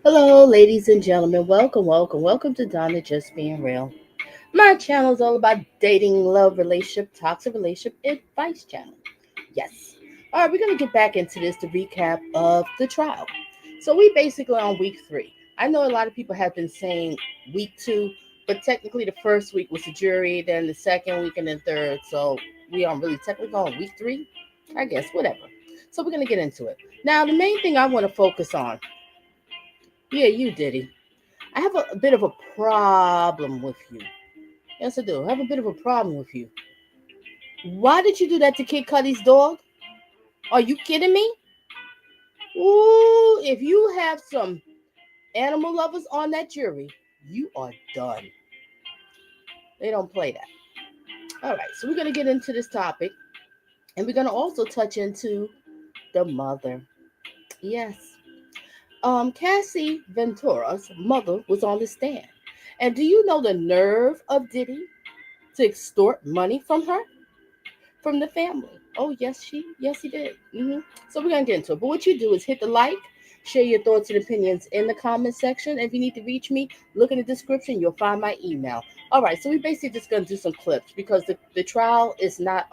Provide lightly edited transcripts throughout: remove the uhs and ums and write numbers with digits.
Hello, ladies and gentlemen. Welcome to Donna Just Being Real. My channel is all about dating, love, relationship, toxic relationship advice channel. Yes. All right, we're going to get back into this to recap of the trial. So we basically on week 3. I know a lot of people have been saying week 2, but technically the first week was the jury, then the second week, and then third. So we aren't really technically on week 3, I guess, whatever. So we're going to get into it. Now, the main thing I want to focus on, yeah, you, Diddy. I have a bit of a problem with you. Yes, I do. I have a bit of a problem with you. Why did you do that to Kid Cudi's dog? Are you kidding me? Ooh, if you have some animal lovers on that jury, you are done. They don't play that. All right, so we're going to get into this topic, and we're going to also touch into the mother. Yes. Cassie Ventura's mother was on the stand. And do you know the nerve of Diddy to extort money from her? From the family. Oh, yes, he did. So we're gonna get into it. But what you do is hit the like, share your thoughts and opinions in the comment section. If you need to reach me, look in the description. You'll find my email. All right. So we basically just gonna do some clips because the trial is not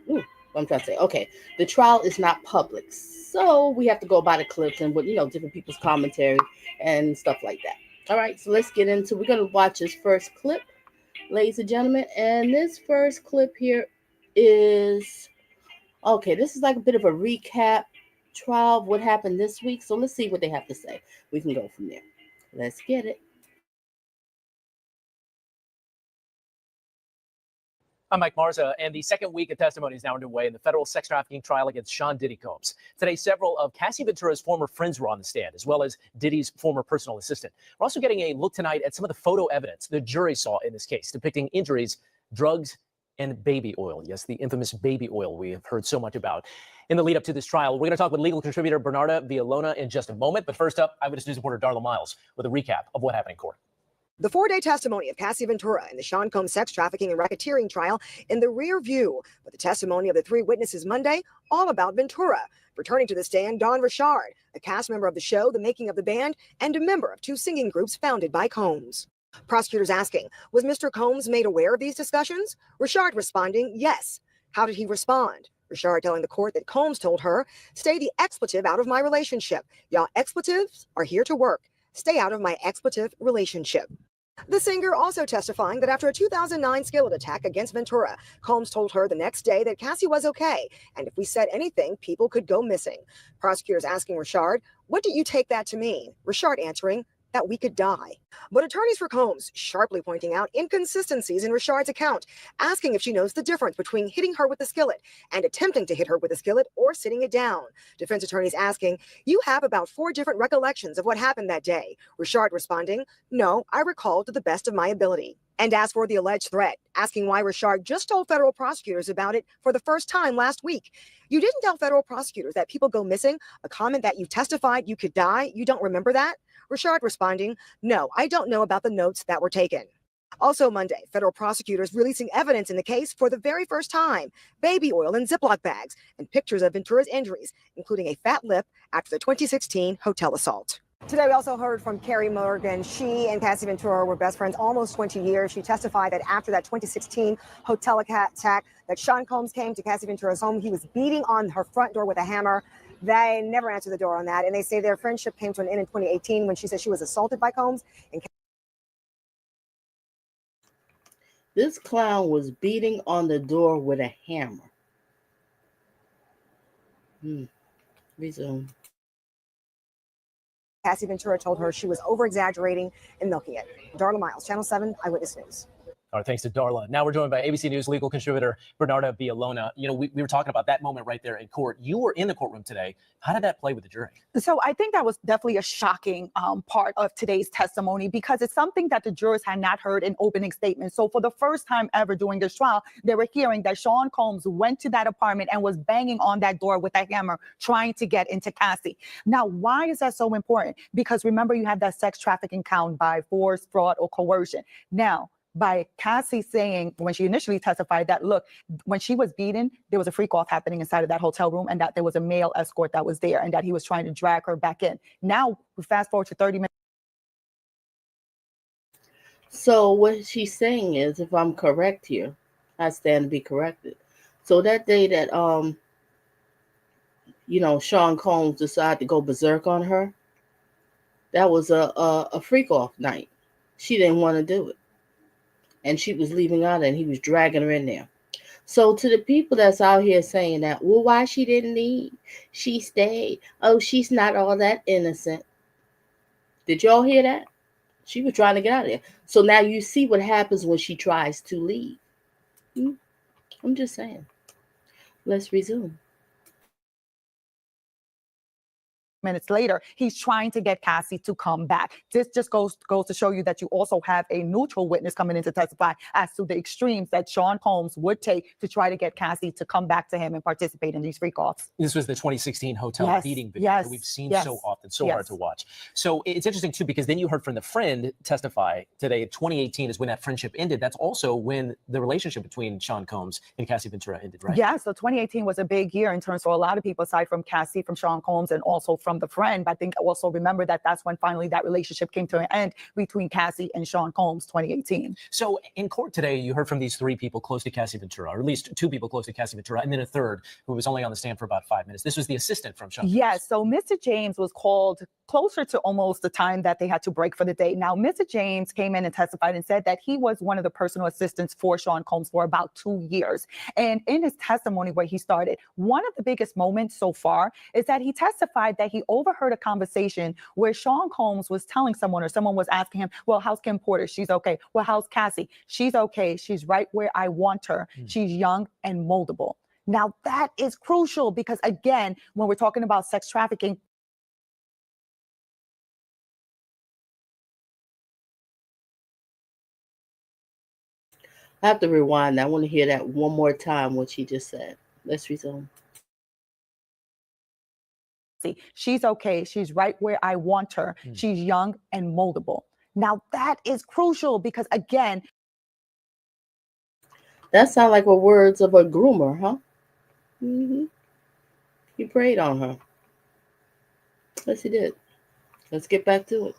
what I'm trying to say. Okay, the trial is not public, so we have to go by the clips and what different people's commentary and stuff like that. All right. So let's get into. We're gonna watch this first clip, ladies and gentlemen. And this first clip here is okay. This is like a bit of a recap trial of what happened this week. So let's see what they have to say. We can go from there. Let's get it. I'm Mike Marza, and the second week of testimony is now underway in the federal sex trafficking trial against Sean Diddy Combs. Today, several of Cassie Ventura's former friends were on the stand, as well as Diddy's former personal assistant. We're also getting a look tonight at some of the photo evidence the jury saw in this case, depicting injuries, drugs, and baby oil. Yes, the infamous baby oil we have heard so much about. In the lead up to this trial, we're going to talk with legal contributor Bernarda Villalona in just a moment. But first up, Eyewitness News reporter Darla Miles with a recap of what happened in court. The 4-day testimony of Cassie Ventura in the Sean Combs sex trafficking and racketeering trial in the rear view, but the testimony of the 3 witnesses Monday, all about Ventura. Returning to the stand, Don Richard, a cast member of the show, The Making of the Band, and a member of 2 singing groups founded by Combs. Prosecutors asking, was Mr. Combs made aware of these discussions? Richard responding, yes. How did he respond? Richard telling the court that Combs told her, stay the expletive out of my relationship. Y'all expletives are here to work. Stay out of my expletive relationship. The singer also testifying that after a 2009 skillet attack against Ventura, Combs told her the next day that Cassie was okay, and if we said anything, people could go missing. Prosecutors asking Richard, what do you take that to mean? Richard answering, that we could die. But attorneys for Combs sharply pointing out inconsistencies in Richard's account, asking if she knows the difference between hitting her with the skillet and attempting to hit her with a skillet or sitting it down. Defense attorneys asking, you have about 4 different recollections of what happened that day. Richard responding, no, I recall to the best of my ability. And as for the alleged threat, asking why Richard just told federal prosecutors about it for the first time last week. You didn't tell federal prosecutors that people go missing, a comment that you testified you could die, you don't remember that? Richard responding, no, I don't know about the notes that were taken. Also Monday, federal prosecutors releasing evidence in the case for the very first time, baby oil in Ziploc bags and pictures of Ventura's injuries, including a fat lip after the 2016 hotel assault. Today, we also heard from Carrie Morgan. She and Cassie Ventura were best friends almost 20 years. She testified that after that 2016 hotel attack, that Sean Combs came to Cassie Ventura's home. He was beating on her front door with a hammer. They never answered the door on that. And they say their friendship came to an end in 2018 when she said she was assaulted by Combs. This clown was beating on the door with a hammer. Resume. Cassie Ventura told her she was over-exaggerating and milking it. Darla Miles, Channel 7 Eyewitness News. Our thanks to Darla. Now we're joined by ABC News legal contributor Bernarda Villalona. You know, we were talking about that moment right there in court. You were in the courtroom today. How did that play with the jury? So I think that was definitely a shocking part of today's testimony, because it's something that the jurors had not heard in opening statements. So for the first time ever during this trial, they were hearing that Sean Combs went to that apartment and was banging on that door with a hammer, trying to get into Cassie. Now, why is that so important? Because remember, you have that sex trafficking count by force, fraud, or coercion. Now, by Cassie saying, when she initially testified, that, look, when she was beaten, there was a freak off happening inside of that hotel room, and that there was a male escort that was there, and that he was trying to drag her back in. Now, we fast forward to 30 minutes. So what she's saying is, if I'm correct here, I stand to be corrected. So that day that Sean Combs decided to go berserk on her, that was a freak off night. She didn't want to do it. And she was leaving out, and he was dragging her in there. So to the people that's out here saying that, well, why she didn't leave? She stayed. Oh, she's not all that innocent. Did y'all hear that? She was trying to get out of there. So now you see what happens when she tries to leave. I'm just saying. Let's resume. Minutes later, he's trying to get Cassie to come back. This just goes to show you that you also have a neutral witness coming in to testify as to the extremes that Sean Combs would take to try to get Cassie to come back to him and participate in these freak-offs. This was the 2016 hotel beating video that we've seen so often, so hard to watch. So it's interesting, too, because then you heard from the friend testify today. 2018 is when that friendship ended. That's also when the relationship between Sean Combs and Cassie Ventura ended, right? Yeah, so 2018 was a big year in terms for a lot of people, aside from Cassie, from Sean Combs, and also from the friend. But I think also remember that that's when finally that relationship came to an end between Cassie and Sean Combs, 2018. So in court today, you heard from these three people close to Cassie Ventura, or at least two people close to Cassie Ventura, and then a third who was only on the stand for about 5 minutes. This was the assistant from Sean. Yes, so Mr. James was called closer to almost the time that they had to break for the day. Now, Mr. James came in and testified and said that he was one of the personal assistants for Sean Combs for about 2 years. And in his testimony where he started, one of the biggest moments so far is that he testified that he overheard a conversation where Sean Combs was telling someone, or someone was asking him, well, how's Kim Porter? She's okay. Well, how's Cassie? She's okay. She's right where I want her. She's young and moldable. Now, that is crucial because, again, when we're talking about sex trafficking, I have to rewind. I want to hear that one more time, what she just said. Let's resume. She's okay. She's right where I want her. She's young and moldable. Now, that is crucial because, again, that sounds like the words of a groomer, huh? He preyed on her. Yes, he did. Let's get back to it.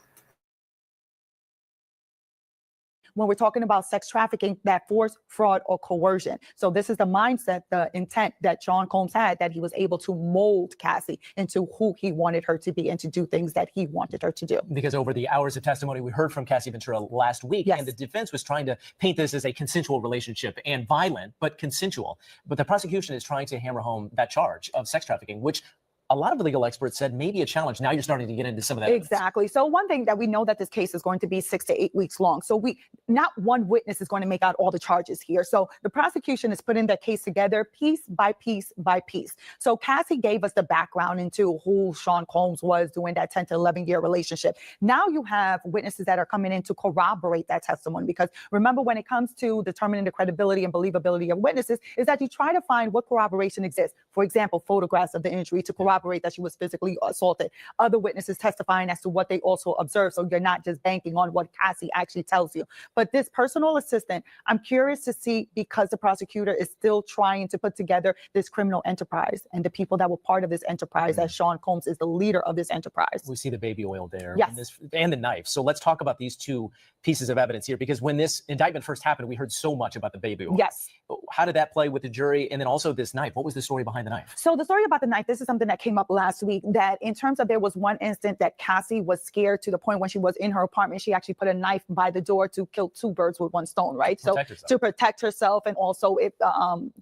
When we're talking about sex trafficking, that force, fraud, or coercion. So this is the mindset, the intent that Sean Combs had, that he was able to mold Cassie into who he wanted her to be and to do things that he wanted her to do. Because over the hours of testimony we heard from Cassie Ventura last week, and the defense was trying to paint this as a consensual relationship, and violent, but consensual. But the prosecution is trying to hammer home that charge of sex trafficking, which a lot of the legal experts said may be a challenge. Now you're starting to get into some of that. Exactly. So one thing that we know that this case is going to be 6 to 8 weeks long. So not one witness is going to make out all the charges here. So the prosecution is putting their case together piece by piece by piece. So Cassie gave us the background into who Sean Combs was during that 10 to 11 year relationship. Now you have witnesses that are coming in to corroborate that testimony, because remember, when it comes to determining the credibility and believability of witnesses, is that you try to find what corroboration exists. For example, photographs of the injury to corroborate that she was physically assaulted. Other witnesses testifying as to what they also observed. So you're not just banking on what Cassie actually tells you. But this personal assistant, I'm curious to see, because the prosecutor is still trying to put together this criminal enterprise and the people that were part of this enterprise, as Sean Combs is the leader of this enterprise. We see the baby oil there, yes, and the knife. So let's talk about these two pieces of evidence here, because when this indictment first happened, we heard so much about the baby oil. Yes. How did that play with the jury? And then also this knife. What was the story behind the knife? So the story about the knife, this is something that came came up last week that in terms of there was one instant that Cassie was scared to the point when she was in her apartment, she actually put a knife by the door to kill two birds with one stone, right? To protect herself and also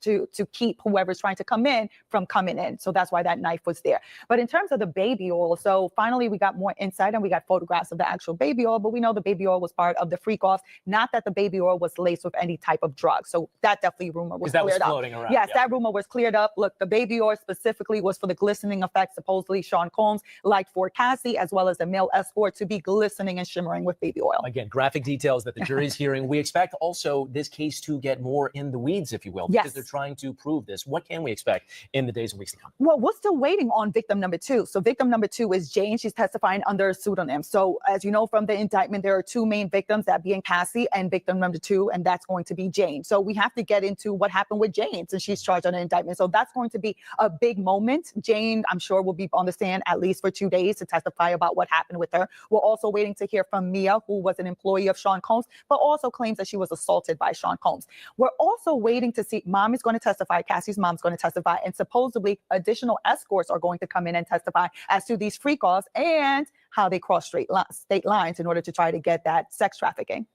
to keep whoever's trying to come in from coming in. So that's why that knife was there. But in terms of the baby oil, so finally we got more insight and we got photographs of the actual baby oil, but we know the baby oil was part of the freak offs, not that the baby oil was laced with any type of drug. So that definitely rumor was cleared up. Around, yes, that rumor was cleared up. Look, the baby oil specifically was for the glistening effect. Supposedly Sean Combs liked for Cassie as well as the male escort to be glistening and shimmering with baby oil. Again, graphic details that the jury's hearing. We expect also this case to get more in the weeds, if you will, because they're trying to prove this. What can we expect in the days and weeks to come? Well, we're still waiting on victim number 2. So victim number 2 is Jane. She's testifying under a pseudonym. So as you know from the indictment, there are 2 main victims, that being Cassie and victim number 2, and that's going to be Jane. So we have to get into what happened with Jane since she's charged on an indictment. So that's going to be a big moment. Jane, I'm sure, will be on the stand at least for 2 days to testify about what happened with her. We're also waiting to hear from Mia, who was an employee of Sean Combs, but also claims that she was assaulted by Sean Combs. We're also waiting to see, mom is going to testify, Cassie's mom's going to testify, and supposedly additional escorts are going to come in and testify as to these freak offs and how they cross state lines in order to try to get that sex trafficking.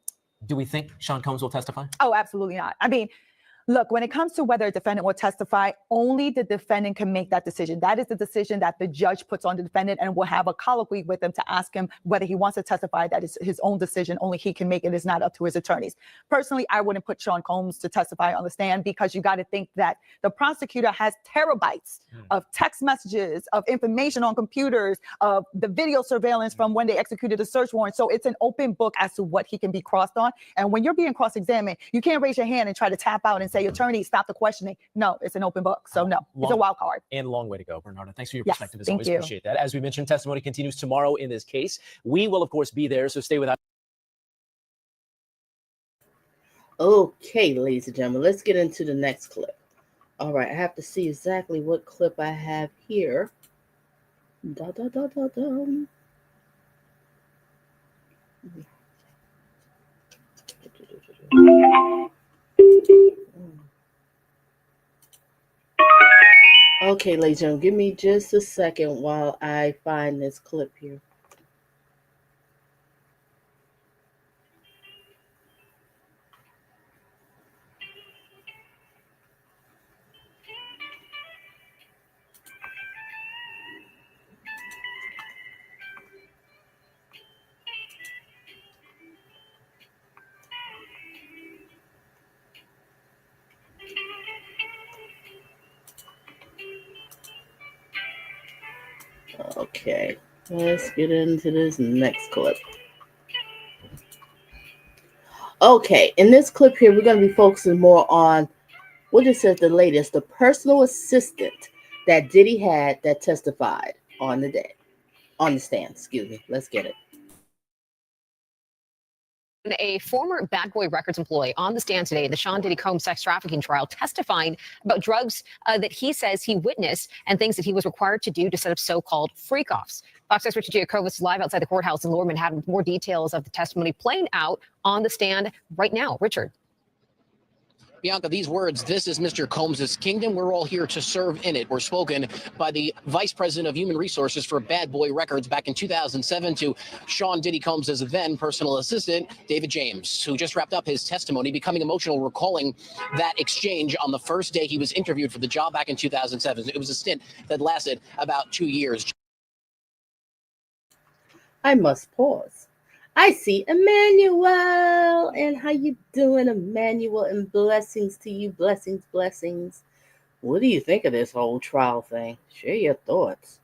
Do we think Sean Combs will testify? Oh, absolutely not. I mean, look, when it comes to whether a defendant will testify, only the defendant can make that decision. That is the decision that the judge puts on the defendant, and will have a colloquy with him to ask him whether he wants to testify. That is his own decision. Only he can make it. It's not up to his attorneys. Personally, I wouldn't put Sean Combs to testify on the stand because you got to think that the prosecutor has terabytes of text messages, of information on computers, of the video surveillance from when they executed the search warrant. So it's an open book as to what he can be crossed on. And when you're being cross-examined, you can't raise your hand and try to tap out and say, attorney, stop the questioning. No, it's an open book. So no, it's a wild card. And long way to go, Bernardo. Thanks for your perspective. As always, appreciate that. As we mentioned, testimony continues tomorrow in this case. We will, of course, be there, so stay with us. Okay, ladies and gentlemen, let's get into the next clip. All right, I have to see exactly what clip I have here. Da, da, da, da, da. Okay, ladies and gentlemen, give me just a second while I find this clip here. Okay, let's get into this next clip. Okay, in this clip here, we're going to be focusing more on what it says the latest, the personal assistant that Diddy had that testified on the stand. Excuse me. Let's get it. A former Bad Boy Records employee on the stand today in the Sean Diddy Combs sex trafficking trial, testifying about drugs that he says he witnessed and things that he was required to do to set up so-called freak-offs. Fox 6's Richard Giacobbe is live outside the courthouse in Lorman, having more details of the testimony playing out on the stand right now. Richard. Bianca, these words, "This is Mr. Combs' kingdom. We're all here to serve in it," were spoken by the Vice President of Human Resources for Bad Boy Records back in 2007 to Sean Diddy Combs' then personal assistant, David James, who just wrapped up his testimony, becoming emotional, recalling that exchange on the first day he was interviewed for the job back in 2007. It was a stint that lasted about 2 years. I must pause. I see Emmanuel, and how you doing, Emmanuel? And blessings to you, blessings, blessings. What do you think of this whole trial thing? Share your thoughts.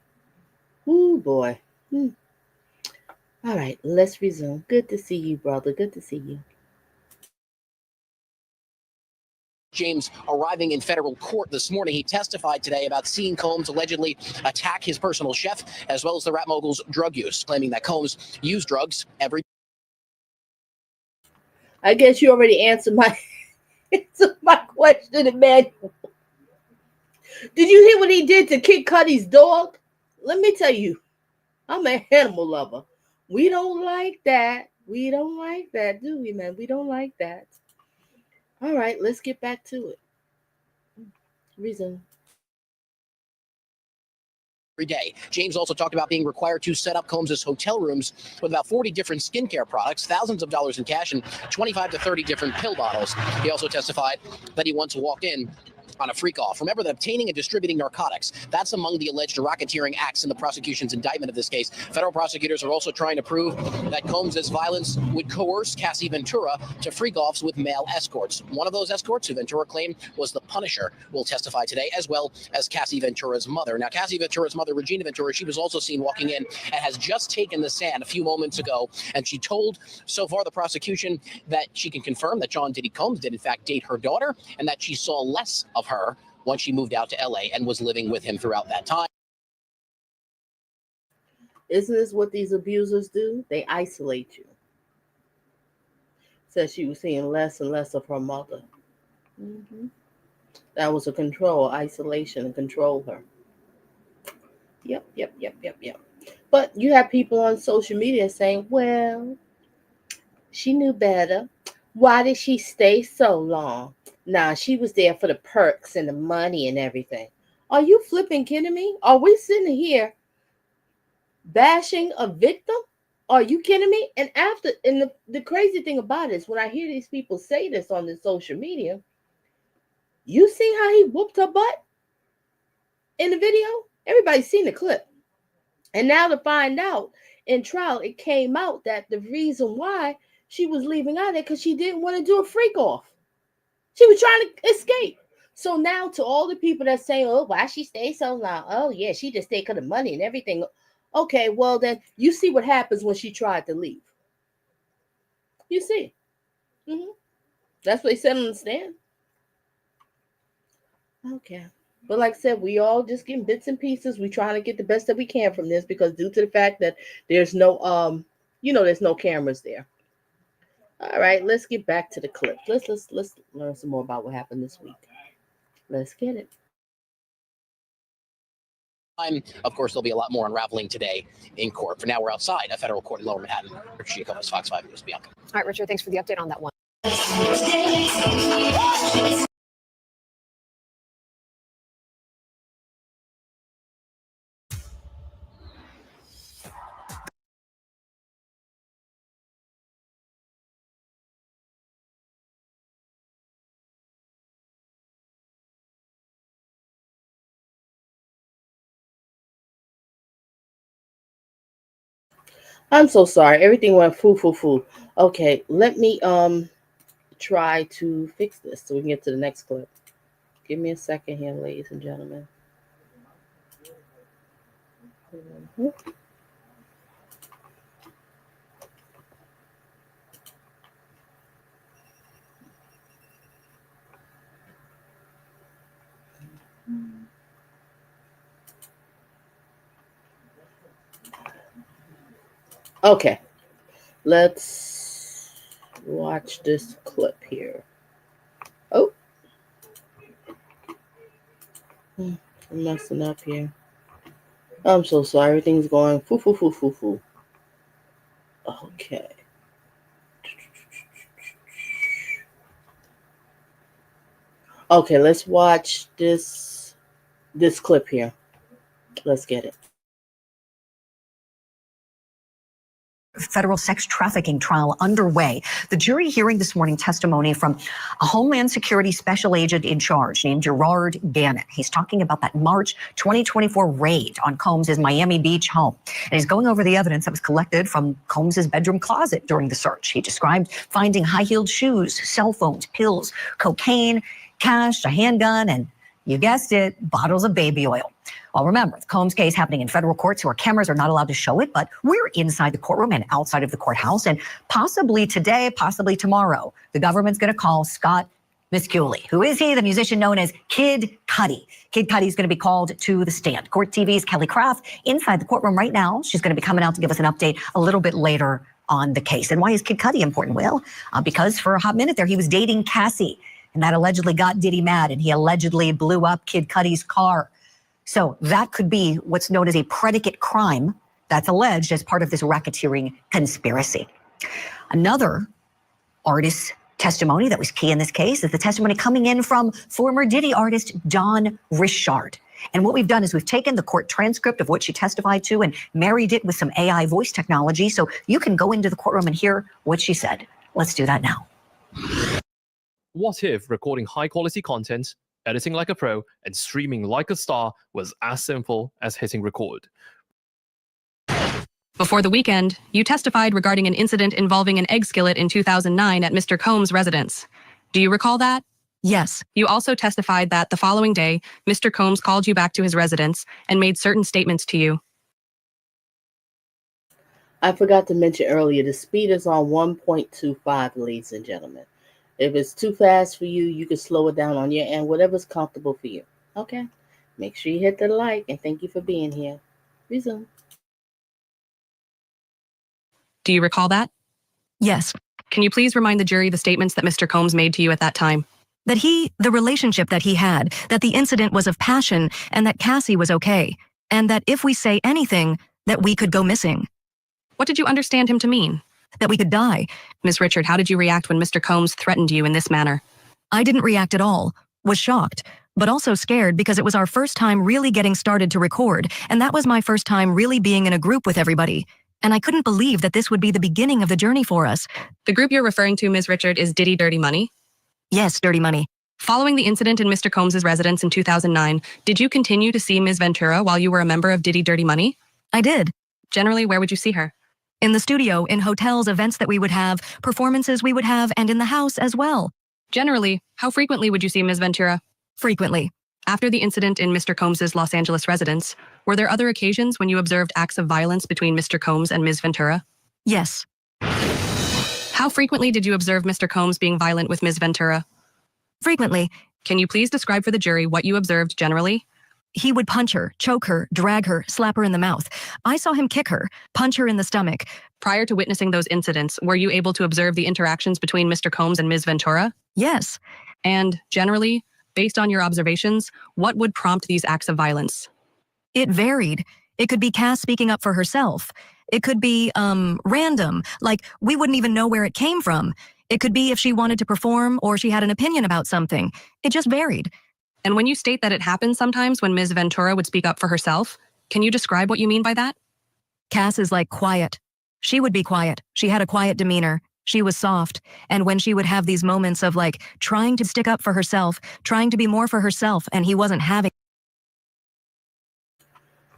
Ooh, boy. All right, let's resume. Good to see you, brother. Good to see you. James arriving in federal court this morning. He testified today about seeing Combs allegedly attack his personal chef, as well as the rap mogul's drug use, claiming that Combs used drugs every. I guess you already answered my question, Emmanuel. Did you hear what he did to Kid Cudi's dog? Let me tell you, I'm an animal lover. We don't like that. We don't like that, do we, man? We don't like that. All right, let's get back to it. Reason. every day. James also talked about being required to set up Combs's hotel rooms with about 40 different skincare products, thousands of dollars in cash, and 25 to 30 different pill bottles. He also testified that he once walked in on a freak-off. Remember that obtaining and distributing narcotics, that's among the alleged racketeering acts in the prosecution's indictment of this case. Federal prosecutors are also trying to prove that Combs's violence would coerce Cassie Ventura to freak-offs with male escorts. One of those escorts, who Ventura claimed was the Punisher, will testify today, as well as Cassie Ventura's mother. Now, Cassie Ventura's mother, Regina Ventura, she was also seen walking in and has just taken the stand a few moments ago, and she told, so far, the prosecution that she can confirm that John Diddy Combs did, in fact, date her daughter, and that she saw less of her once she moved out to LA and was living with him throughout that time. Isn't this what these abusers do? They isolate you. Says she was seeing less and less of her mother. That was a control, isolation, and control her. Yep. But you have people on social media saying, well, she knew better. Why did she stay so long? Nah, she was there for the perks and the money and everything. Are you flipping kidding me? Are we sitting here bashing a victim? Are you kidding me? And the crazy thing about it is when I hear these people say this on the social media, you see how he whooped her butt in the video? Everybody's seen the clip. And now to find out in trial, it came out that the reason why she was leaving out there because she didn't want to do a freak off. She was trying to escape. So now to all the people that say, oh, why she stayed so long? Oh, yeah, she just stayed because of money and everything. Okay, well, then you see what happens when she tried to leave. You see. That's what they said on the stand. Okay. But like I said, we all just getting bits and pieces. We're trying to get the best that we can from this because due to the fact that there's no, there's no cameras there. All right, let's get back to the clip. Let's learn some more about what happened this week. Let's get it. Of course, there'll be a lot more unraveling today in court. For now, we're outside a federal court in Lower Manhattan. Richard Jacobs, Fox 5 News, Bianca. All right, Richard, thanks for the update on that one. I'm so sorry. Everything went foo. Okay, let me try to fix this so we can get to the next clip. Give me a second here, ladies and gentlemen. Okay, let's watch this clip here. Oh, I'm messing up here. I'm so sorry. Everything's going foo. Okay. Okay, let's watch this clip here. Let's get it. Federal sex trafficking trial underway. The jury hearing this morning testimony from a Homeland Security special agent in charge named Gerard Gannon. He's talking about that March 2024 raid on Combs's Miami Beach home. And he's going over the evidence that was collected from Combs's bedroom closet during the search. He described finding high-heeled shoes, cell phones, pills, cocaine, cash, a handgun, and you guessed it, bottles of baby oil. Well, remember, the Combs case happening in federal courts, so our cameras are not allowed to show it, but we're inside the courtroom and outside of the courthouse. And possibly today, possibly tomorrow, the government's going to call Scott Misculi. Who is he? The musician known as Kid Cudi. Kid Cudi is going to be called to the stand. Court TV's Kelly Craft inside the courtroom right now. She's going to be coming out to give us an update a little bit later on the case. And why is Kid Cudi important? Well, because for a hot minute there, he was dating Cassie, and that allegedly got Diddy mad, and he allegedly blew up Kid Cudi's car. So that could be what's known as a predicate crime that's alleged as part of this racketeering conspiracy. Another artist's testimony that was key in this case is the testimony coming in from former Diddy artist Don Richard. And what we've done is we've taken the court transcript of what she testified to and married it with some AI voice technology so you can go into the courtroom and hear what she said. Let's do that now. What if recording high-quality content, editing like a pro, and streaming like a star was as simple as hitting record? Before the weekend, you testified regarding an incident involving an egg skillet in 2009 at Mr. Combs' residence. Do you recall that? Yes. You also testified that the following day, Mr. Combs called you back to his residence and made certain statements to you. I forgot to mention earlier, the speed is on 1.25, ladies and gentlemen. If it's too fast for you, you can slow it down on your end, whatever's comfortable for you. Okay? Make sure you hit the like, and thank you for being here. Resume. Do you recall that? Yes. Can you please remind the jury the statements that Mr. Combs made to you at that time? That the relationship that he had, that the incident was of passion, and that Cassie was okay, and that if we say anything, that we could go missing. What did you understand him to mean? That we could die. Ms. Richard, how did you react when Mr. Combs threatened you in this manner? I didn't react at all, was shocked, but also scared because it was our first time really getting started to record, and that was my first time really being in a group with everybody. And I couldn't believe that this would be the beginning of the journey for us. The group you're referring to, Ms. Richard, is Diddy Dirty Money? Yes, Dirty Money. Following the incident in Mr. Combs' residence in 2009, did you continue to see Ms. Ventura while you were a member of Diddy Dirty Money? I did. Generally, where would you see her? In the studio, in hotels, events that we would have, performances we would have, and in the house as well. Generally, how frequently would you see Ms. Ventura? Frequently. After the incident in Mr. Combs' Los Angeles residence, were there other occasions when you observed acts of violence between Mr. Combs and Ms. Ventura? Yes. How frequently did you observe Mr. Combs being violent with Ms. Ventura? Frequently. Can you please describe for the jury what you observed generally? He would punch her, choke her, drag her, slap her in the mouth. I saw him kick her, punch her in the stomach. Prior to witnessing those incidents, were you able to observe the interactions between Mr. Combs and Ms. Ventura? Yes. And generally, based on your observations, what would prompt these acts of violence? It varied. It could be Cass speaking up for herself. It could be, random, like we wouldn't even know where it came from. It could be if she wanted to perform or she had an opinion about something. It just varied. And when you state that it happens sometimes when Ms. Ventura would speak up for herself, can you describe what you mean by that? Cass is like quiet. She would be quiet. She had a quiet demeanor. She was soft. And when she would have these moments of like trying to stick up for herself, trying to be more for herself, and he wasn't having.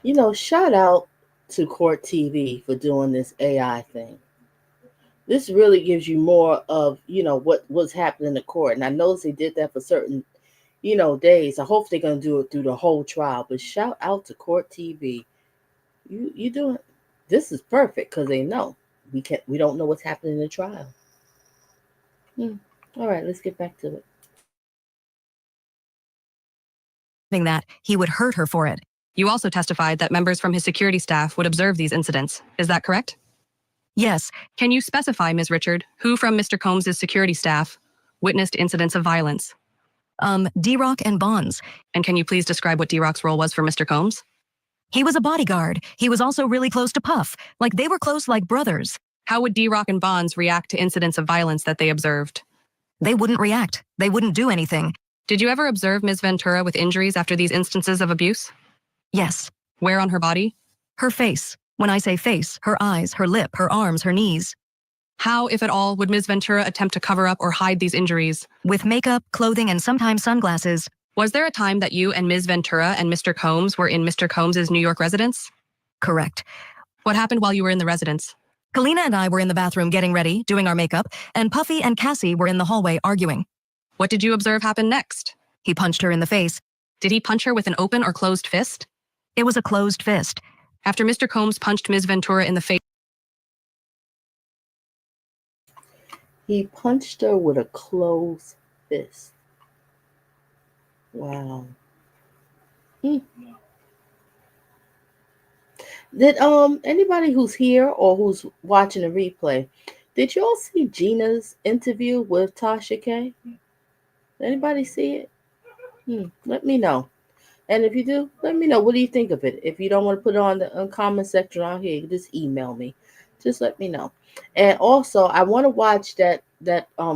You know, shout out to Court TV for doing this AI thing. This really gives you more of, what's happening in the court. And I noticed they did that for certain days. I hope they're going to do it through the whole trial. But shout out to Court TV. You doing this is perfect because they know we don't know what's happening in the trial. All right, let's get back to it. That he would hurt her for it. You also testified that members from his security staff would observe these incidents. Is that correct? Yes. Can you specify, Ms. Richard, who from Mr. Combs' security staff witnessed incidents of violence? D-Rock and Bonds. And can you please describe what D-Rock's role was for Mr. Combs? He was a bodyguard. He was also really close to Puff. Like they were close like brothers. How would D-Rock and Bonds react to incidents of violence that they observed? They wouldn't react. They wouldn't do anything. Did you ever observe Ms. Ventura with injuries after these instances of abuse? Yes. Where on her body? Her face. When I say face, her eyes, her lip, her arms, her knees. How, if at all, would Ms. Ventura attempt to cover up or hide these injuries? With makeup, clothing, and sometimes sunglasses. Was there a time that you and Ms. Ventura and Mr. Combs were in Mr. Combs' New York residence? Correct. What happened while you were in the residence? Kalina and I were in the bathroom getting ready, doing our makeup, and Puffy and Cassie were in the hallway arguing. What did you observe happen next? He punched her in the face. Did he punch her with an open or closed fist? It was a closed fist. After Mr. Combs punched Ms. Ventura in the face, he punched her with a closed fist. Wow. Did anybody who's here or who's watching a replay, did you all see Gina's interview with Tasha K? Anybody see it? Let me know. And if you do, let me know. What do you think of it? If you don't want to put it on the comment section on here, you can just email me. Just let me know. And also, I want to watch that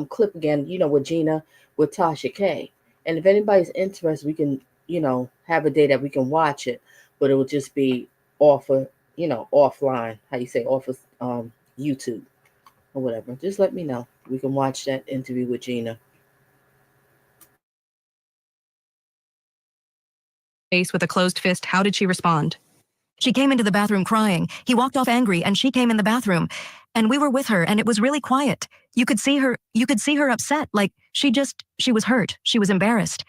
clip again, with Gina, with Tasha K. And if anybody's interested, we can have a day that we can watch it, but it will just be off of, offline. How you say, off of YouTube or whatever. Just let me know. We can watch that interview with Gina. Face with a closed fist, how did she respond? She came into the bathroom crying. He walked off angry and she came in the bathroom. And we were with her and it was really quiet. You could see her upset. Like she was hurt. She was embarrassed.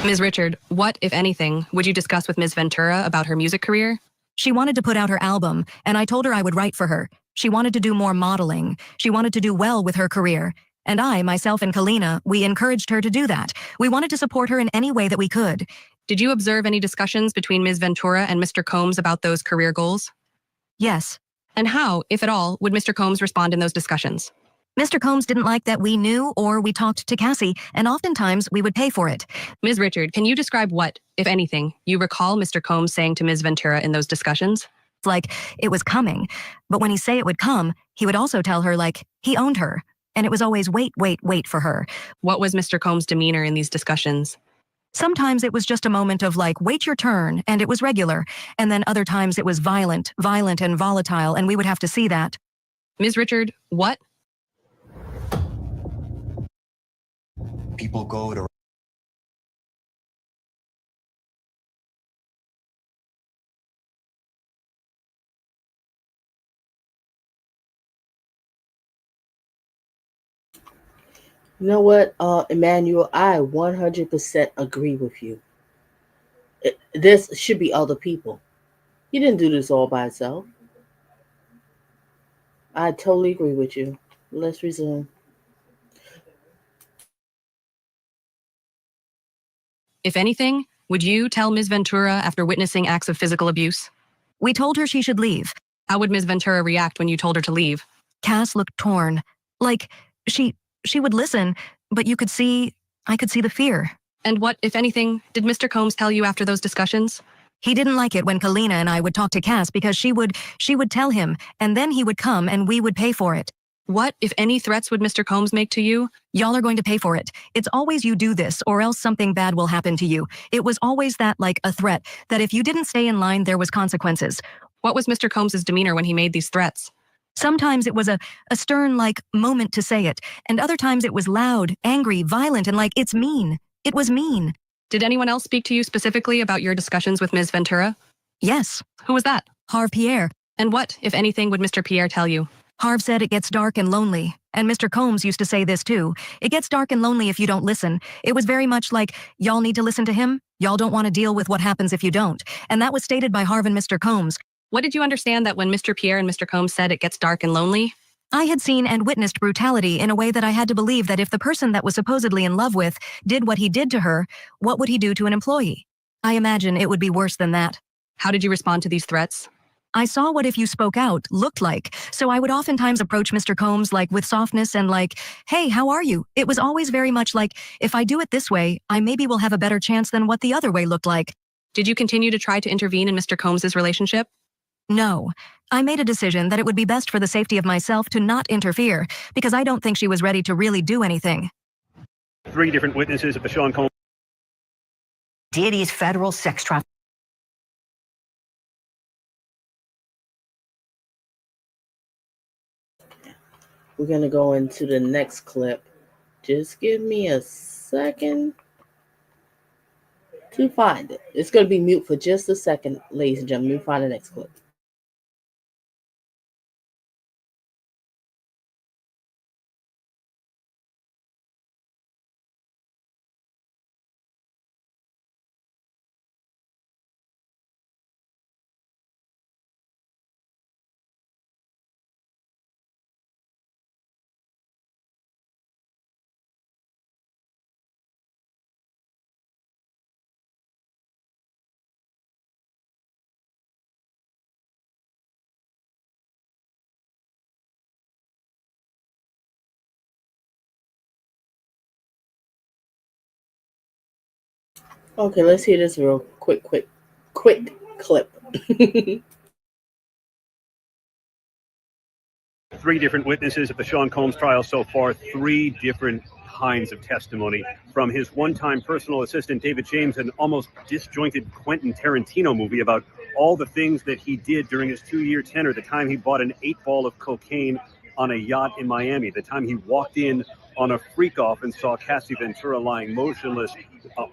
Ms. Richard, what, if anything, would you discuss with Ms. Ventura about her music career? She wanted to put out her album and I told her I would write for her. She wanted to do more modeling. She wanted to do well with her career. And I, myself and Kalina, we encouraged her to do that. We wanted to support her in any way that we could. Did you observe any discussions between Ms. Ventura and Mr. Combs about those career goals? Yes. And how, if at all, would Mr. Combs respond in those discussions? Mr. Combs didn't like that we knew or we talked to Cassie, and oftentimes we would pay for it. Ms. Richard, can you describe what, if anything, you recall Mr. Combs saying to Ms. Ventura in those discussions? Like, it was coming. But when he say it would come, he would also tell her, like, he owned her. And it was always wait for her. What was Mr. Combs' demeanor in these discussions? Sometimes it was just a moment of like, wait your turn, and it was regular. And then other times it was violent and volatile, and we would have to see that. Ms. Richard, what? People go to You know what, Emmanuel, I 100% agree with you. This should be other people. He didn't do this all by himself. I totally agree with you. Let's resume. If anything, would you tell Ms. Ventura after witnessing acts of physical abuse? We told her she should leave. How would Ms. Ventura react when you told her to leave? Cass looked torn. Like, she would listen, but I could see the fear. And what, if anything, did Mr. Combs tell you after those discussions? He didn't like it when Kalina and I would talk to Cass because she would tell him, and then he would come and we would pay for it. What, if any, threats would Mr. Combs make to you? Y'all are going to pay for it. It's always you do this or else something bad will happen to you. It was always that, like a threat, that if you didn't stay in line, there was consequences. What was Mr. Combs' demeanor when he made these threats? Sometimes it was a stern, like, moment to say it, and other times it was loud, angry, violent, and like, it's mean. It was mean. Did anyone else speak to you specifically about your discussions with Ms. Ventura? Yes. Who was that? Harv Pierre. And what, if anything, would Mr. Pierre tell you? Harv said it gets dark and lonely. And Mr. Combs used to say this too. It gets dark and lonely if you don't listen. It was very much like, y'all need to listen to him. Y'all don't want to deal with what happens if you don't. And that was stated by Harv and Mr. Combs. What did you understand that when Mr. Pierre and Mr. Combs said it gets dark and lonely? I had seen and witnessed brutality in a way that I had to believe that if the person that was supposedly in love with did what he did to her, what would he do to an employee? I imagine it would be worse than that. How did you respond to these threats? I saw what if you spoke out looked like, so I would oftentimes approach Mr. Combs like with softness and like, hey, how are you? It was always very much like, if I do it this way, I maybe will have a better chance than what the other way looked like. Did you continue to try to intervene in Mr. Combs' relationship? No. I made a decision that it would be best for the safety of myself to not interfere, because I don't think she was ready to really do anything. 3 different witnesses of the Sean Combs. Diddy's federal sex trafficking. We're going to go into the next clip. Just give me a second to find it. It's going to be mute for just a second, ladies and gentlemen. Let me find the next clip. Okay, let's hear this real quick clip. 3 different witnesses of the Sean Combs trial so far, 3 different kinds of testimony, from his one-time personal assistant, David James, an almost disjointed Quentin Tarantino movie about all the things that he did during his 2-year tenure, the time he bought an 8-ball of cocaine on a yacht in Miami, the time he walked in on a freak-off and saw Cassie Ventura lying motionless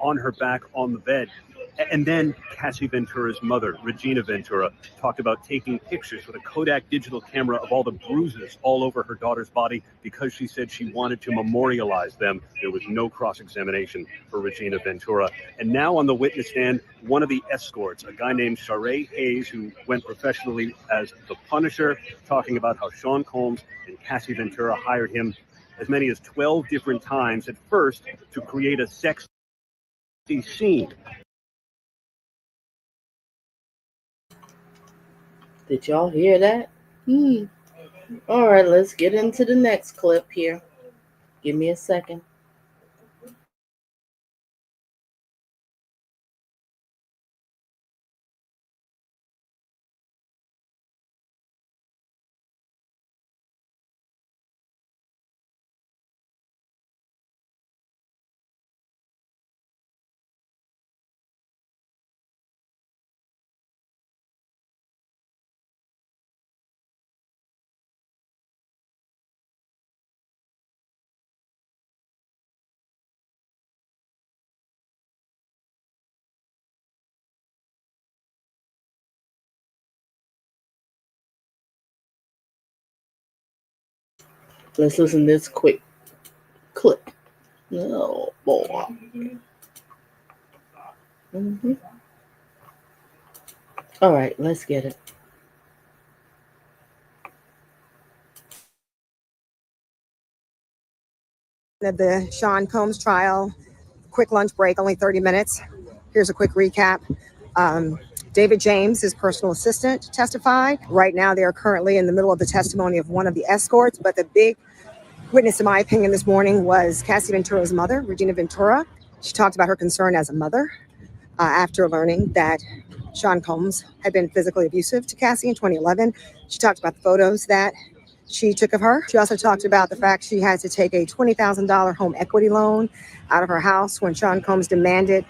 on her back on the bed. And then Cassie Ventura's mother, Regina Ventura, talked about taking pictures with a Kodak digital camera of all the bruises all over her daughter's body because she said she wanted to memorialize them. There was no cross-examination for Regina Ventura. And now on the witness stand, one of the escorts, a guy named Sharray Hayes, who went professionally as the Punisher, talking about how Sean Combs and Cassie Ventura hired him as many as 12 different times at first to create a sexy scene. Did y'all hear that? All right, let's get into the next clip here. Give me a second. Let's listen to this quick clip. Oh, boy. All right, let's get it. The Sean Combs trial, quick lunch break, only 30 minutes. Here's a quick recap. David James, his personal assistant, testified. Right now, they are currently in the middle of the testimony of one of the escorts, but the big witness, in my opinion, this morning was Cassie Ventura's mother, Regina Ventura. She talked about her concern as a mother after learning that Sean Combs had been physically abusive to Cassie in 2011. She talked about the photos that she took of her. She also talked about the fact she had to take a $20,000 home equity loan out of her house when Sean Combs demanded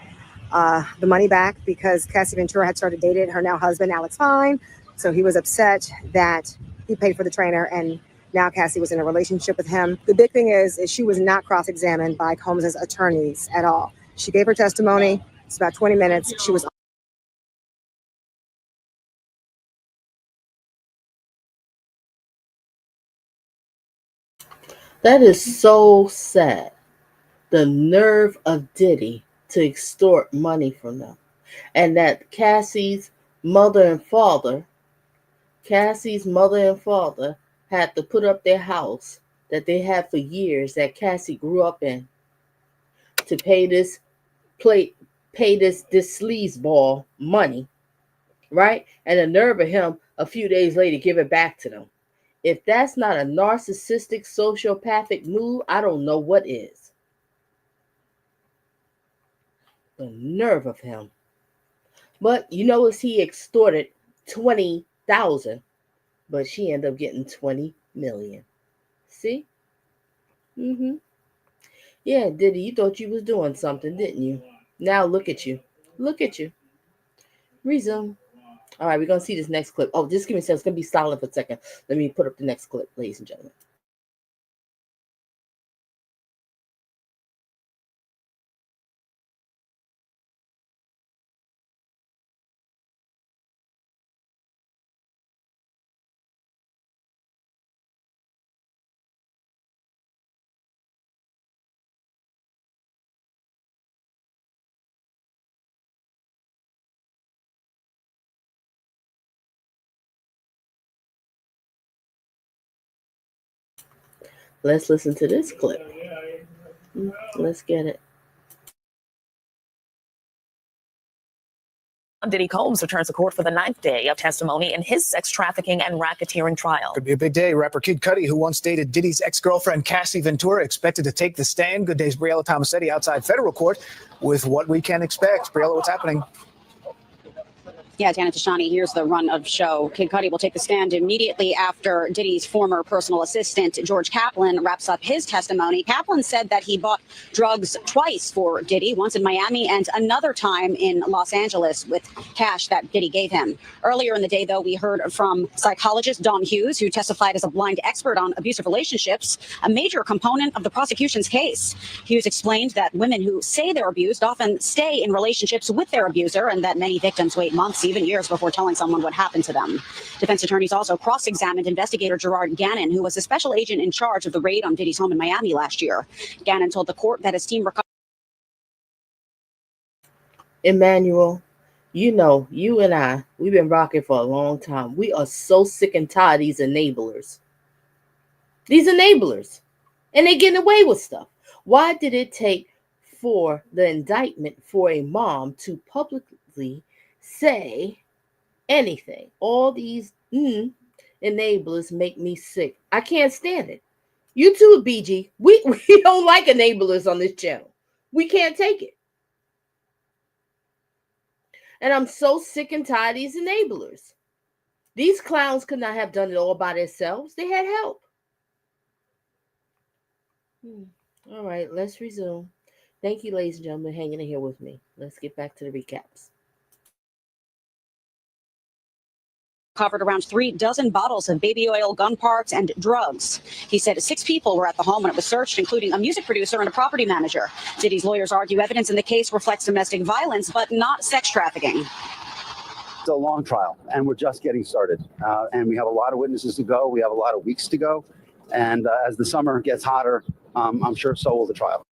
the money back because Cassie Ventura had started dating her now husband, Alex Fine. So he was upset that he paid for the trainer and now Cassie was in a relationship with him. The big thing is she was not cross-examined by Combs' attorneys at all. She gave her testimony. It's about 20 minutes. She was That is so sad. The nerve of Diddy to extort money from them. And that Cassie's mother and father had to put up their house that they had for years that Cassie grew up in to pay this sleazeball money, right? And the nerve of him a few days later give it back to them. If that's not a narcissistic, sociopathic move, I don't know what is. The nerve of him. But you notice he extorted $20,000, but she ended up getting $20 million. See? Yeah, Diddy, you thought you was doing something, didn't you? Now look at you. Look at you. Resume. All right, we're going to see this next clip. Oh, just give me a second. It's going to be silent for a second. Let me put up the next clip, ladies and gentlemen. Let's listen to this clip. Let's get it. Diddy Combs returns to court for the 9th day of testimony in his sex trafficking and racketeering trial. Could be a big day. Rapper Kid Cudi, who once dated Diddy's ex-girlfriend Cassie Ventura, expected to take the stand. Good day's Briella Tomasetti outside federal court with what we can expect. Briella, what's happening? Yeah, Tana Tashani, here's the run of show. Kid Cudi will take the stand immediately after Diddy's former personal assistant, George Kaplan, wraps up his testimony. Kaplan said that he bought drugs twice for Diddy, once in Miami and another time in Los Angeles with cash that Diddy gave him. Earlier in the day, though, we heard from psychologist Dawn Hughes, who testified as a blind expert on abusive relationships, a major component of the prosecution's case. Hughes explained that women who say they're abused often stay in relationships with their abuser and that many victims wait months, even years, before telling someone what happened to them. Defense attorneys also cross-examined investigator Gerard Gannon, who was the special agent in charge of the raid on Diddy's home in Miami last year. Gannon told the court that his team recovered. Emmanuel, you know, you and I, we've been rocking for a long time. We are so sick and tired of these enablers. These enablers. And they're getting away with stuff. Why did it take for the indictment for a mom to publicly say anything? All these enablers make me sick. I can't stand it. You too, BG. We don't like enablers on this channel. We can't take it. And I'm so sick and tired of these enablers. These clowns could not have done it all by themselves. They had help. All right, let's resume. Thank you, ladies and gentlemen, hanging in here with me. Let's get back to the recaps. Covered around 36 bottles of baby oil, gun parts, and drugs. He said 6 people were at the home when it was searched, including a music producer and a property manager. Diddy's lawyers argue evidence in the case reflects domestic violence, but not sex trafficking. It's a long trial, and we're just getting started. And we have a lot of witnesses to go. We have a lot of weeks to go. And as the summer gets hotter, I'm sure so will the trial.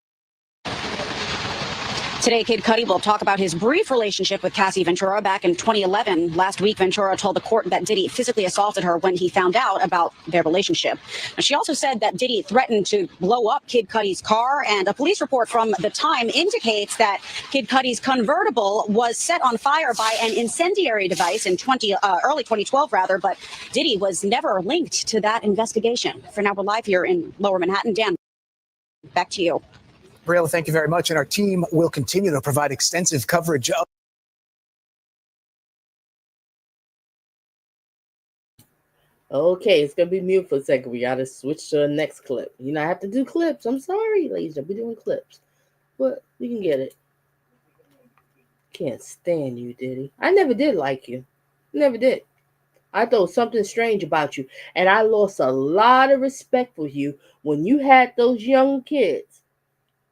Today, Kid Cudi will talk about his brief relationship with Cassie Ventura back in 2011. Last week, Ventura told the court that Diddy physically assaulted her when he found out about their relationship. Now, she also said that Diddy threatened to blow up Kid Cudi's car, and a police report from the time indicates that Kid Cudi's convertible was set on fire by an incendiary device in early 2012, but Diddy was never linked to that investigation. For now, we're live here in Lower Manhattan. Dan, back to you. Briella, thank you very much. And our team will continue to provide extensive coverage of. Okay, it's going to be mute for a second. We got to switch to the next clip. You know, I have to do clips. I'm sorry, ladies. We're doing clips. But we can get it. Can't stand you, Diddy. I never did like you. Never did. I thought something strange about you. And I lost a lot of respect for you when you had those young kids.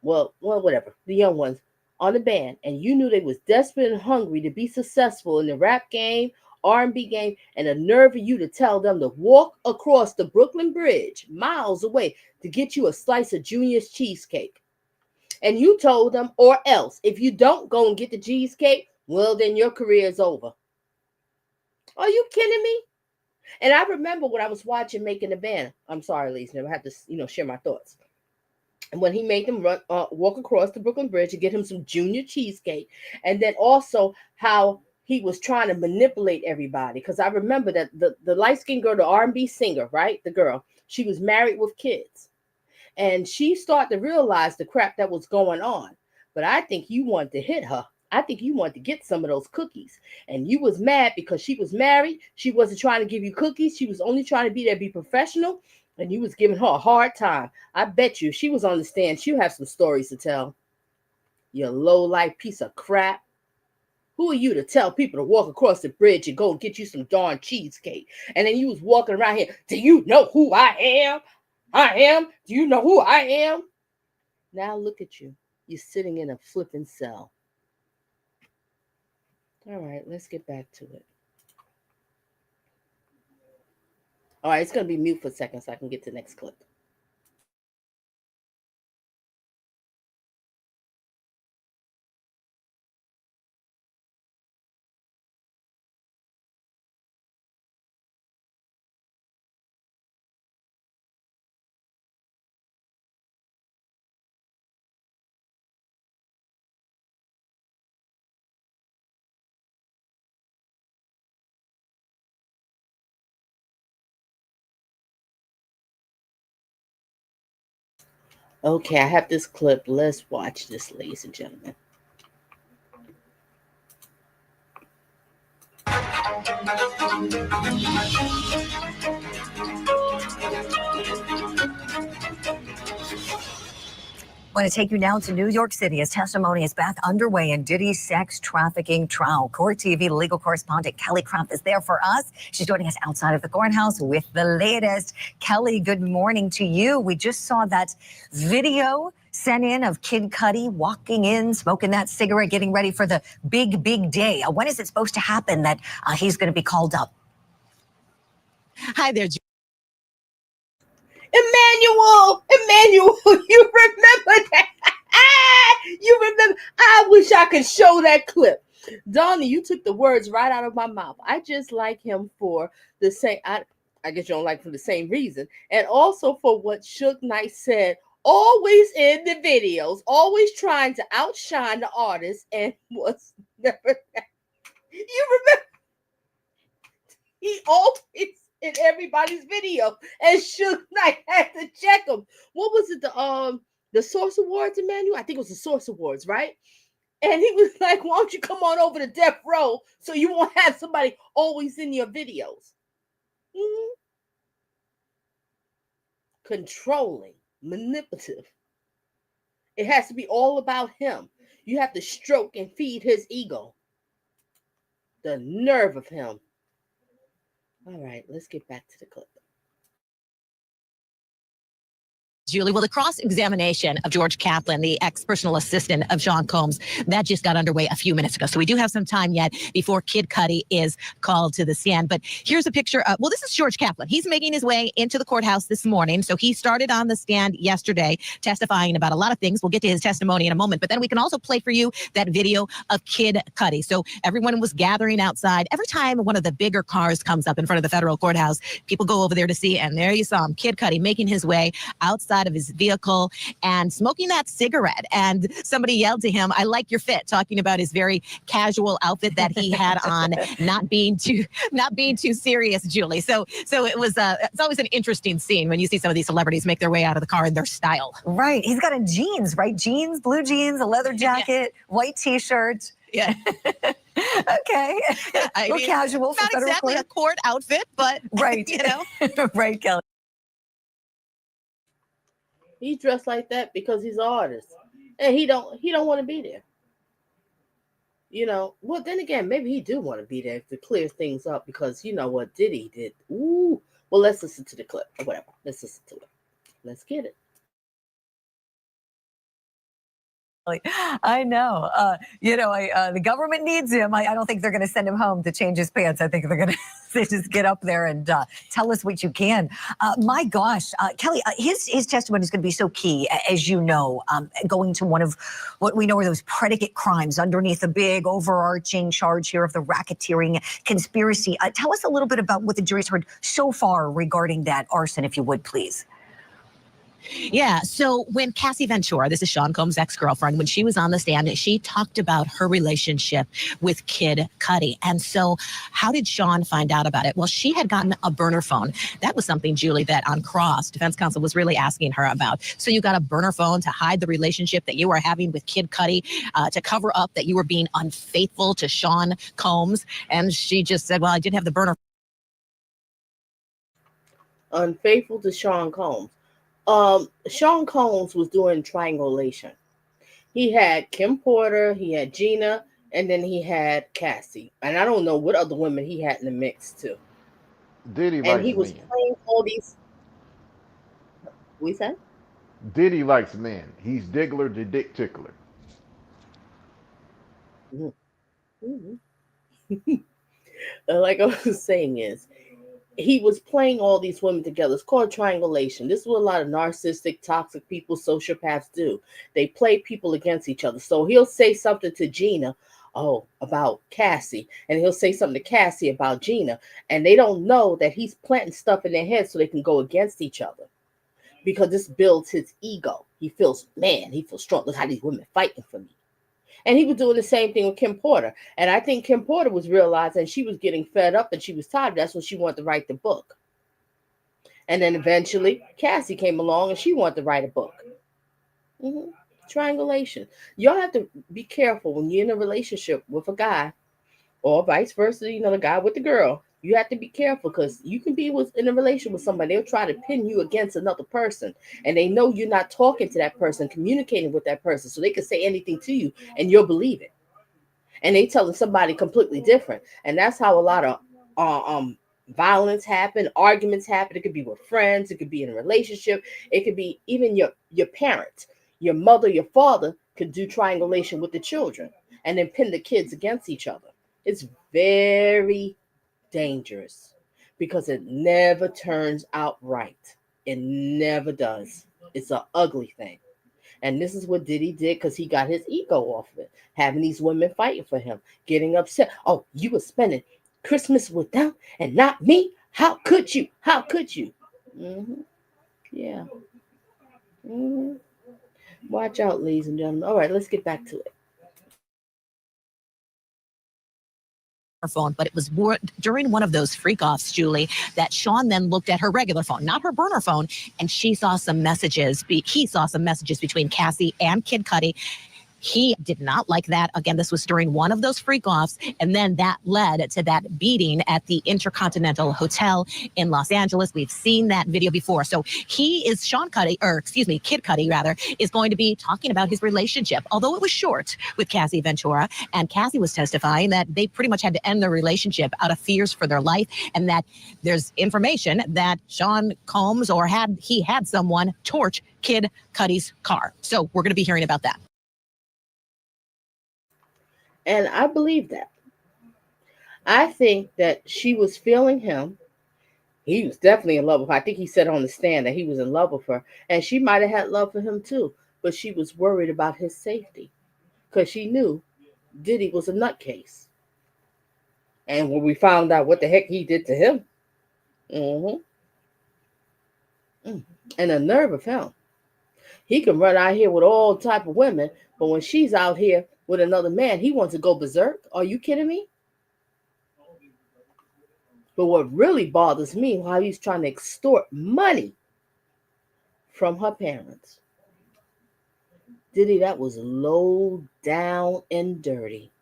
Well, whatever, the young ones on the band, and you knew they was desperate and hungry to be successful in the rap game, R&B game, and the nerve of you to tell them to walk across the Brooklyn Bridge miles away to get you a slice of Junior's cheesecake. And you told them, or else, if you don't go and get the cheesecake, well, then your career is over. Are you kidding me? And I remember when I was watching Making the Band. I'm sorry, ladies, I have to, share my thoughts. And when he made them walk across the Brooklyn Bridge to get him some Junior cheesecake. And then also how he was trying to manipulate everybody. Because I remember that the light-skinned girl, the R&B singer, right? The girl, she was married with kids. And she started to realize the crap that was going on. But I think you wanted to hit her. I think you wanted to get some of those cookies. And you was mad because she was married. She wasn't trying to give you cookies. She was only trying to be there, be professional. And you was giving her a hard time. I bet you she was on the stand. She'll have some stories to tell. You low-life piece of crap. Who are you to tell people to walk across the bridge and go and get you some darn cheesecake? And then you was walking around here. Do you know who I am? I am. Do you know who I am? Now look at you. You're sitting in a flipping cell. All right, let's get back to it. All right, it's going to be mute for a second so I can get to the next clip. Okay, I have this clip. Let's watch this, ladies and gentlemen. Want to take you now to New York City as testimony is back underway in Diddy's sex trafficking trial. Court TV legal correspondent Kelly Craft is there for us. She's joining us outside of the courthouse with the latest. Kelly, good morning to you. We just saw that video sent in of Kid Cudi walking in, smoking that cigarette, getting ready for the big day. When is it supposed to happen that he's going to be called up? Hi there, Emmanuel, you remember that? You remember? I wish I could show that clip. Donna, you took the words right out of my mouth. I just like him for the same. I guess you don't like him for the same reason, and also for what Suge Knight said. Always in the videos, always trying to outshine the artist, and was never that. You remember? He always in everybody's video, and Suge Knight had to check him. What was it? The Source Awards, Emmanuel? I think it was the Source Awards, right? And he was like, "Why don't you come on over to Death Row so you won't have somebody always in your videos?" Mm-hmm. Controlling, manipulative. It has to be all about him. You have to stroke and feed his ego. The nerve of him. All right, let's get back to the clip. Julie. Well, the cross-examination of George Kaplan, the ex-personal assistant of Sean Combs, that just got underway a few minutes ago. So we do have some time yet before Kid Cudi is called to the stand. But here's a picture of, well, this is George Kaplan. He's making his way into the courthouse this morning. So he started on the stand yesterday testifying about a lot of things. We'll get to his testimony in a moment. But then we can also play for you that video of Kid Cudi. So everyone was gathering outside. Every time one of the bigger cars comes up in front of the federal courthouse, people go over there to see. And there you saw him, Kid Cudi, making his way outside of his vehicle and smoking that cigarette. And somebody yelled to him, "I like your fit," talking about his very casual outfit that he had on, not being too serious, Julie. So it was it's always an interesting scene when you see some of these celebrities make their way out of the car in their style. Right. He's got a jeans, right? Jeans, blue jeans, a leather jacket, white t-shirt. Yeah. Okay. I mean, casual for not federal exactly court. a court outfit, but right. You know. Right, Kelly. He's dressed like that because he's an artist, and he don't want to be there. You know. Well, then again, maybe he do want to be there to clear things up because you know what Diddy did. Ooh. Well, let's listen to the clip or whatever. Let's listen to it. Let's get it. I know. The government needs him. I don't think they're going to send him home to change his pants. I think they're going to just get up there and tell us what you can. My gosh, Kelly, his testimony is going to be so key, as you know, going to one of what we know are those predicate crimes underneath a big overarching charge here of the racketeering conspiracy. Tell us a little bit about what the jury's heard so far regarding that arson, if you would, please. Yeah. So when Cassie Ventura, this is Sean Combs' ex-girlfriend, when she was on the stand, she talked about her relationship with Kid Cudi. And so how did Sean find out about it? Well, she had gotten a burner phone. That was something, Julie, that on cross, defense counsel was really asking her about. So you got a burner phone to hide the relationship that you were having with Kid Cudi, to cover up that you were being unfaithful to Sean Combs. And she just said, well, I did have the burner. Unfaithful to Sean Combs. Sean Combs was doing triangulation. He had Kim Porter, he had Gina, and then he had Cassie. And I don't know what other women he had in the mix too. Diddy and likes he was men. playing all these. We said? Diddy likes men. He's Diggler the Dick Tickler. Mm-hmm. Like I was saying is, he was playing all these women together. It's called triangulation. This is what a lot of narcissistic, toxic people, sociopaths do. They play people against each other. So he'll say something to Gina, about Cassie, and he'll say something to Cassie about Gina, and they don't know that he's planting stuff in their head so they can go against each other. Because this builds his ego. He feels strong. Look how these women fighting for me. And he was doing the same thing with Kim Porter. And I think Kim Porter was realizing she was getting fed up and she was tired. That's when she wanted to write the book. And then eventually Cassie came along and she wanted to write a book. Triangulation. Y'all have to be careful when you're in a relationship with a guy or vice versa, the guy with the girl. You have to be careful because you can be in a relationship with somebody. They'll try to pin you against another person, and they know you're not talking to that person, communicating with that person, so they can say anything to you, and you'll believe it. And they telling somebody completely different, and that's how a lot of violence happen, arguments happen. It could be with friends, it could be in a relationship, it could be even your parents, your mother, your father could do triangulation with the children and then pin the kids against each other. It's very dangerous because it never turns out right. It never does. It's an ugly thing. And this is what Diddy did because he got his ego off of it. Having these women fighting for him, getting upset. Oh, you were spending Christmas with them and not me? How could you? How could you? Mm-hmm. Yeah. Mm-hmm. Watch out, ladies and gentlemen. All right, let's get back to it. Phone, but it was during one of those freak offs, Julie, that Sean then looked at her regular phone, not her burner phone, and she saw some messages. He saw some messages between Cassie and Kid Cudi. He did not like that. Again, this was during one of those freak offs. And then that led to that beating at the Intercontinental Hotel in Los Angeles. We've seen that video before. So Kid Cudi rather, is going to be talking about his relationship, although it was short, with Cassie Ventura. And Cassie was testifying that they pretty much had to end their relationship out of fears for their life. And that there's information that Sean Combs he had someone torch Kid Cudi's car. So we're going to be hearing about that. And I believe that. I think that she was feeling him. He was definitely in love with her. I think he said on the stand that he was in love with her. And she might have had love for him too. But she was worried about his safety. Because she knew Diddy was a nutcase. And when we found out what the heck he did to him. And the nerve of him. He can run out here with all type of women. But when she's out here with another man, he wants to go berserk. Are you kidding me? But what really bothers me, how he's trying to extort money from her parents. Diddy, that was low down and dirty.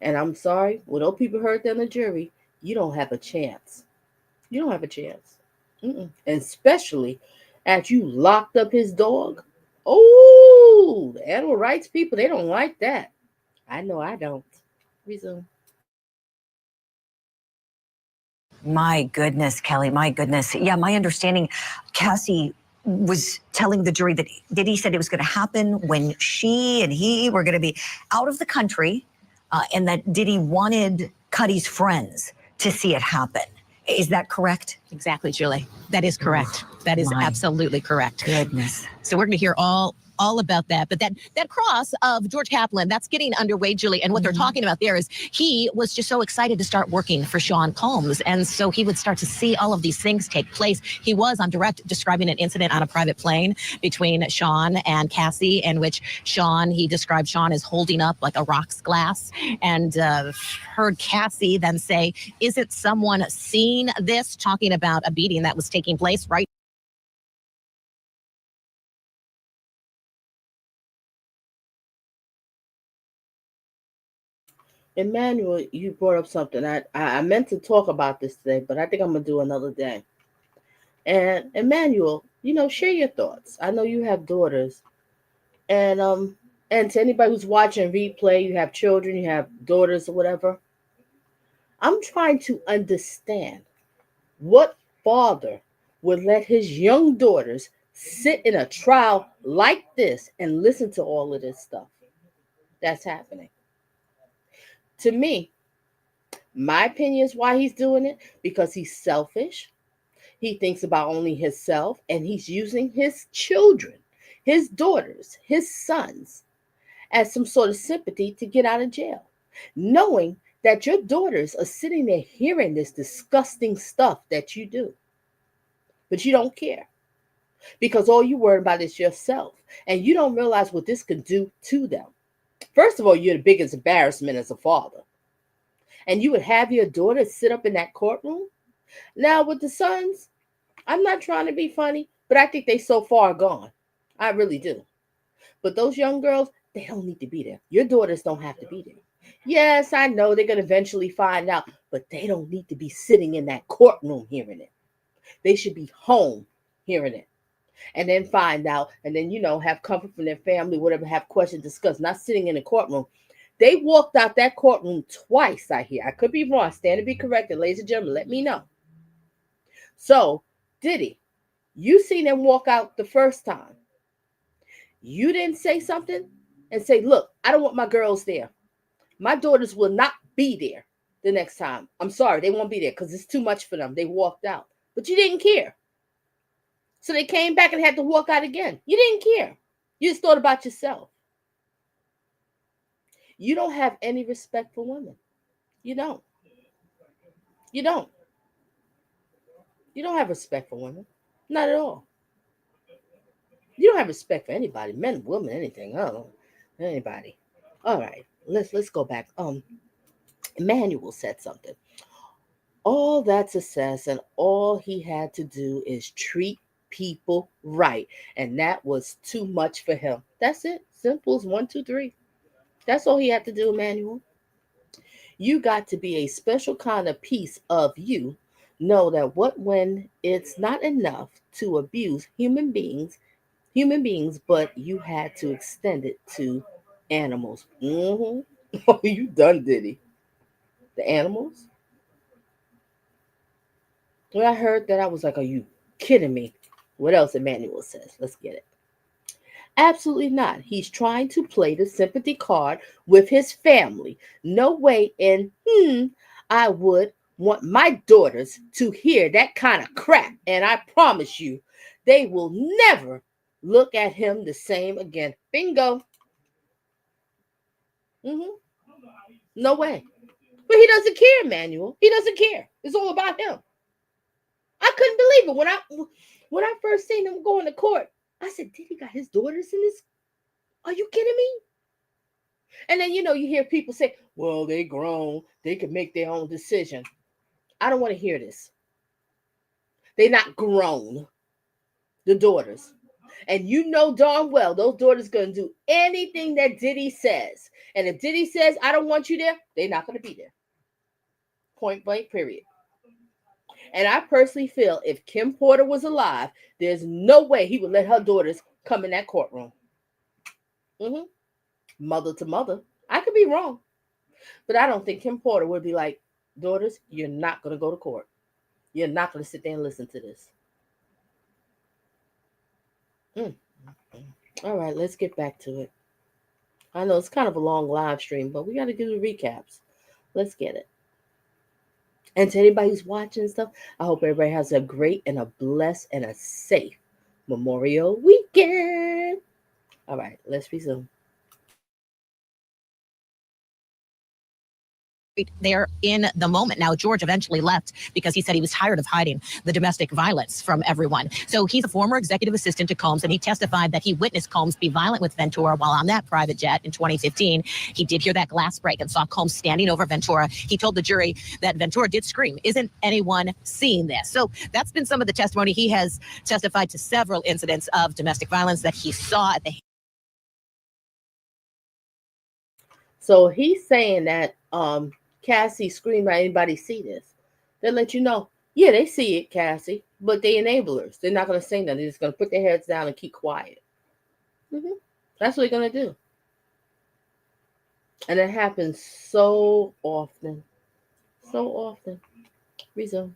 And I'm sorry, when those people heard that in the jury, you don't have a chance. You don't have a chance. And especially after you locked up his dog. Oh, the animal rights people, they don't like that. I know I don't. Resume. My goodness, Kelly, my goodness. Yeah, my understanding, Cassie was telling the jury that Diddy said it was going to happen when she and he were going to be out of the country, and that Diddy wanted Cudi's friends to see it happen. Is that correct? Exactly, Julie. That is correct. That is absolutely correct. Goodness. So we're going to hear all about that. But that cross of George Kaplan, that's getting underway, Julie. And what they're talking about there is he was just so excited to start working for Sean Combs. And so he would start to see all of these things take place. He was on direct describing an incident on a private plane between Sean and Cassie, in which he described Sean as holding up like a rocks glass, and heard Cassie then say, isn't someone seeing this? Talking about a beating that was taking place right. Emmanuel, you brought up something. I meant to talk about this today, but I think I'm going to do another day. And Emmanuel, share your thoughts. I know you have daughters. And to anybody who's watching replay, you have children, you have daughters or whatever. I'm trying to understand what father would let his young daughters sit in a trial like this and listen to all of this stuff that's happening. To me, my opinion is why he's doing it, because he's selfish. He thinks about only himself, and he's using his children, his daughters, his sons, as some sort of sympathy to get out of jail, knowing that your daughters are sitting there hearing this disgusting stuff that you do. But you don't care, because all you worry about is yourself, and you don't realize what this could do to them. First of all, you're the biggest embarrassment as a father. And you would have your daughter sit up in that courtroom? Now, with the sons, I'm not trying to be funny, but I think they so far gone. I really do. But those young girls, they don't need to be there. Your daughters don't have to be there. Yes, I know they're going to eventually find out, but they don't need to be sitting in that courtroom hearing it. They should be home hearing it and then find out and then, have comfort from their family, whatever, have questions discussed, not sitting in a courtroom. They walked out that courtroom twice, I hear. I could be wrong. Stand to be corrected. Ladies and gentlemen, let me know. So, Diddy, you seen them walk out the first time. You didn't say something and say, look, I don't want my girls there. My daughters will not be there the next time. I'm sorry, they won't be there because it's too much for them. They walked out. But you didn't care. So they came back and had to walk out again. You didn't care. You just thought about yourself. You don't have any respect for women. You don't. You don't. You don't have respect for women. Not at all. You don't have respect for anybody, men, women, anything. Oh, anybody. All right. Let's go back. Emmanuel said something. All that success and all he had to do is treat people right. And that was too much for him. That's it. Simple as 1, 2, 3. That's all he had to do, Emmanuel. You got to be a special kind of piece of you. Know that when it's not enough to abuse human beings, but you had to extend it to animals. Oh, you done, Diddy. The animals? When I heard that, I was like, are you kidding me? What else Emmanuel says? Let's get it. Absolutely not. He's trying to play the sympathy card with his family. No way in I would want my daughters to hear that kind of crap. And I promise you, they will never look at him the same again. Bingo. No way. But he doesn't care, Emmanuel. He doesn't care. It's all about him. I couldn't believe it. When I first seen him going to court, I said, did he got his daughters in this? Are you kidding me? And then, you hear people say, well, they grown. They can make their own decision. I don't want to hear this. They're not grown. The daughters. And you know darn well those daughters going to do anything that Diddy says. And if Diddy says, I don't want you there, they're not going to be there. Point blank, period. And I personally feel if Kim Porter was alive, there's no way he would let her daughters come in that courtroom. Mother to mother. I could be wrong. But I don't think Kim Porter would be like, daughters, you're not going to go to court. You're not going to sit there and listen to this. All right, let's get back to it. I know it's kind of a long live stream, but we got to do the recaps. Let's get it. And to anybody who's watching stuff, I hope everybody has a great and a blessed and a safe Memorial weekend. All right, let's resume. There in the moment. Now, George eventually left because he said he was tired of hiding the domestic violence from everyone. So he's a former executive assistant to Combs, and he testified that he witnessed Combs be violent with Ventura while on that private jet in 2015. He did hear that glass break and saw Combs standing over Ventura. He told the jury that Ventura did scream, "Isn't anyone seeing this?" So that's been some of the testimony. He has testified to several incidents of domestic violence that he saw at the. So he's saying that Cassie screamed at anybody see this. They'll let you know, yeah, they see it, Cassie, but they enablers. They're not going to say nothing. They're just going to put their heads down and keep quiet. That's what they're going to do. And it happens so often. So often. Resume.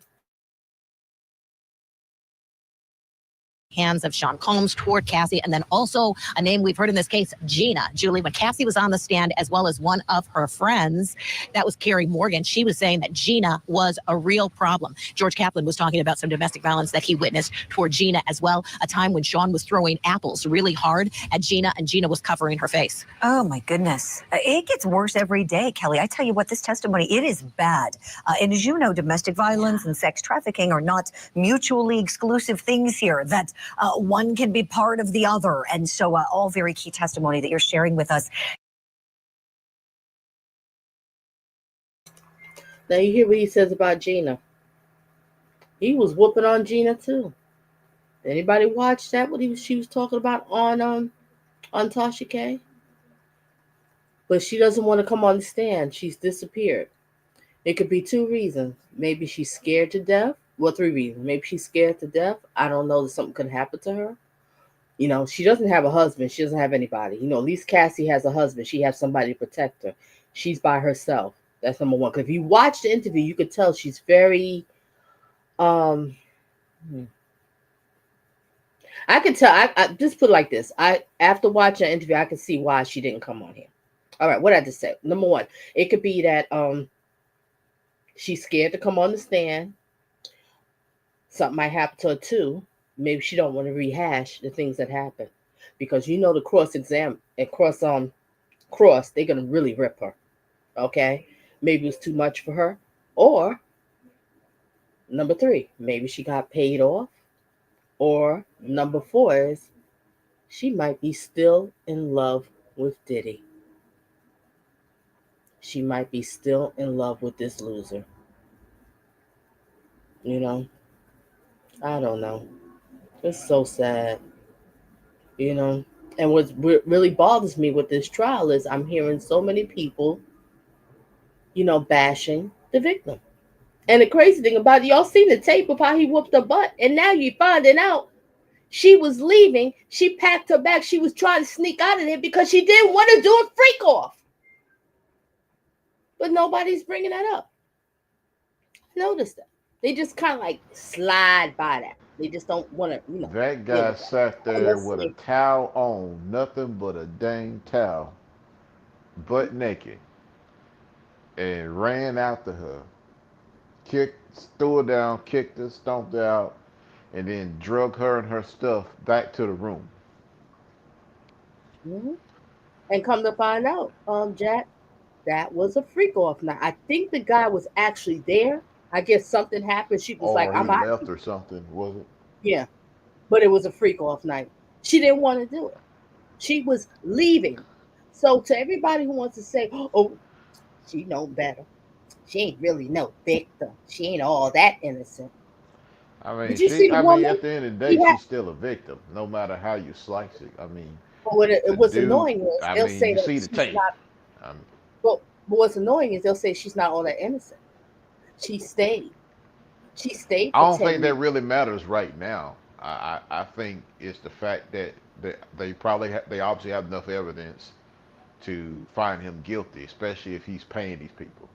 Hands of Sean Combs toward Cassie, and then also a name we've heard in this case, Gina. Julie, when Cassie was on the stand, as well as one of her friends, that was Carrie Morgan, she was saying that Gina was a real problem. George Kaplan was talking about some domestic violence that he witnessed toward Gina as well, a time when Sean was throwing apples really hard at Gina, and Gina was covering her face. Oh, my goodness. It gets worse every day, Kelly. I tell you what, this testimony, it is bad. And as you know, domestic violence and sex trafficking are not mutually exclusive things here, that one can be part of the other. And so all very key testimony that you're sharing with us. Now you hear what he says about Gina. He was whooping on Gina too. Anybody watch that? What she was talking about on Tasha K? but she doesn't want to come on the stand. She's disappeared. It could be two reasons. Maybe she's scared to death. Well, three reasons. Maybe she's scared to death. I don't know that something could happen to her. You know, she doesn't have a husband. She doesn't have anybody. You know, at least Cassie has a husband. She has somebody to protect her. She's by herself. That's number one. Because if you watch the interview, you could tell she's very, um, I could tell. I just put it like this. After watching the interview, I could see why she didn't come on here. All right, what I just said. Number one, it could be that she's scared to come on the stand. Something might happen to her too. Maybe she don't want to rehash the things that happened, because you know the cross exam and cross they're gonna really rip her. Okay, maybe it's too much for her, or number three, maybe she got paid off, or number four is she might be still in love with Diddy. She might be still in love with this loser. You know, I don't know. It's so sad. You know, and what really bothers me with this trial is I'm hearing so many people, you know, bashing the victim. And the crazy thing about it, y'all seen the tape of how he whooped her butt, and now you finding out she was leaving. She packed her bag. She was trying to sneak out of there because she didn't want to do a freak off. But nobody's bringing that up. Notice that. They just kind of like slide by that. They just don't want to, you know. That guy sat there with a towel on, nothing but a dang towel, butt naked, and ran after her. Threw her down, kicked her, stomped her out, and then drug her and her stuff back to the room. Mm-hmm. And come to find out, Jack, that was a freak off night. I think the guy was actually there. I guess something happened. She was like, Or I'm he out. left or something, was it? Yeah. But it was a freak off night. She didn't want to do it. She was leaving. So to everybody who wants to say, oh, she know better. She ain't really no victim. She ain't all that innocent. I mean, Did you see the woman? at the end of the day, she's still a victim, no matter how you slice it. I mean, What's annoying is they'll say you that see the she's tape. not. But what's annoying is they'll say she's not all that innocent. She stayed. She stayed for I don't 10 think that years. really matters right now. I think it's the fact that they they obviously have enough evidence to find him guilty, especially if he's paying these people.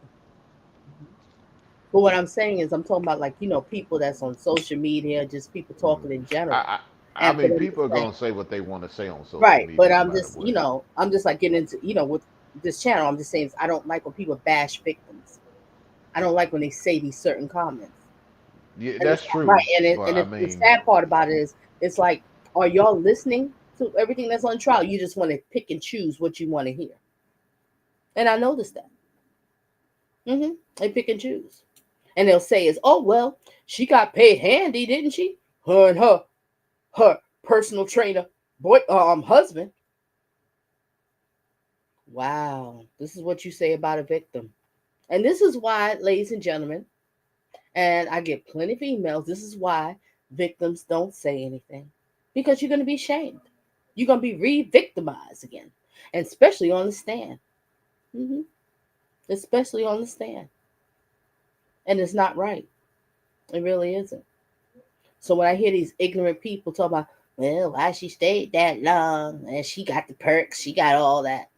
But what I'm saying is, I'm talking about, like, you know, people that's on social media, just people talking in general. I And for mean, them to people are say, gonna say what they want to say on social right, media, but no I'm matter just, what. you know, I'm just like getting into, you know, with this channel, I'm just saying I don't like when people bash victims. I don't like when they say these certain comments. Yeah, And that's it's not true. right. But I The mean, sad part about it is, it's like, are y'all listening to everything that's on trial? You just want to pick and choose what you want to hear. And I noticed that. They pick and choose. And they'll say is, oh, well, she got paid handy, didn't she? Her and her personal trainer husband. Wow. This is what you say about a victim. And this is why, ladies and gentlemen, and I get plenty of emails, this is why victims don't say anything. Because you're going to be shamed. You're going to be re-victimized again. And especially on the stand. Especially on the stand. And it's not right. It really isn't. So when I hear these ignorant people talk about, well, why she stayed that long and she got the perks, she got all that.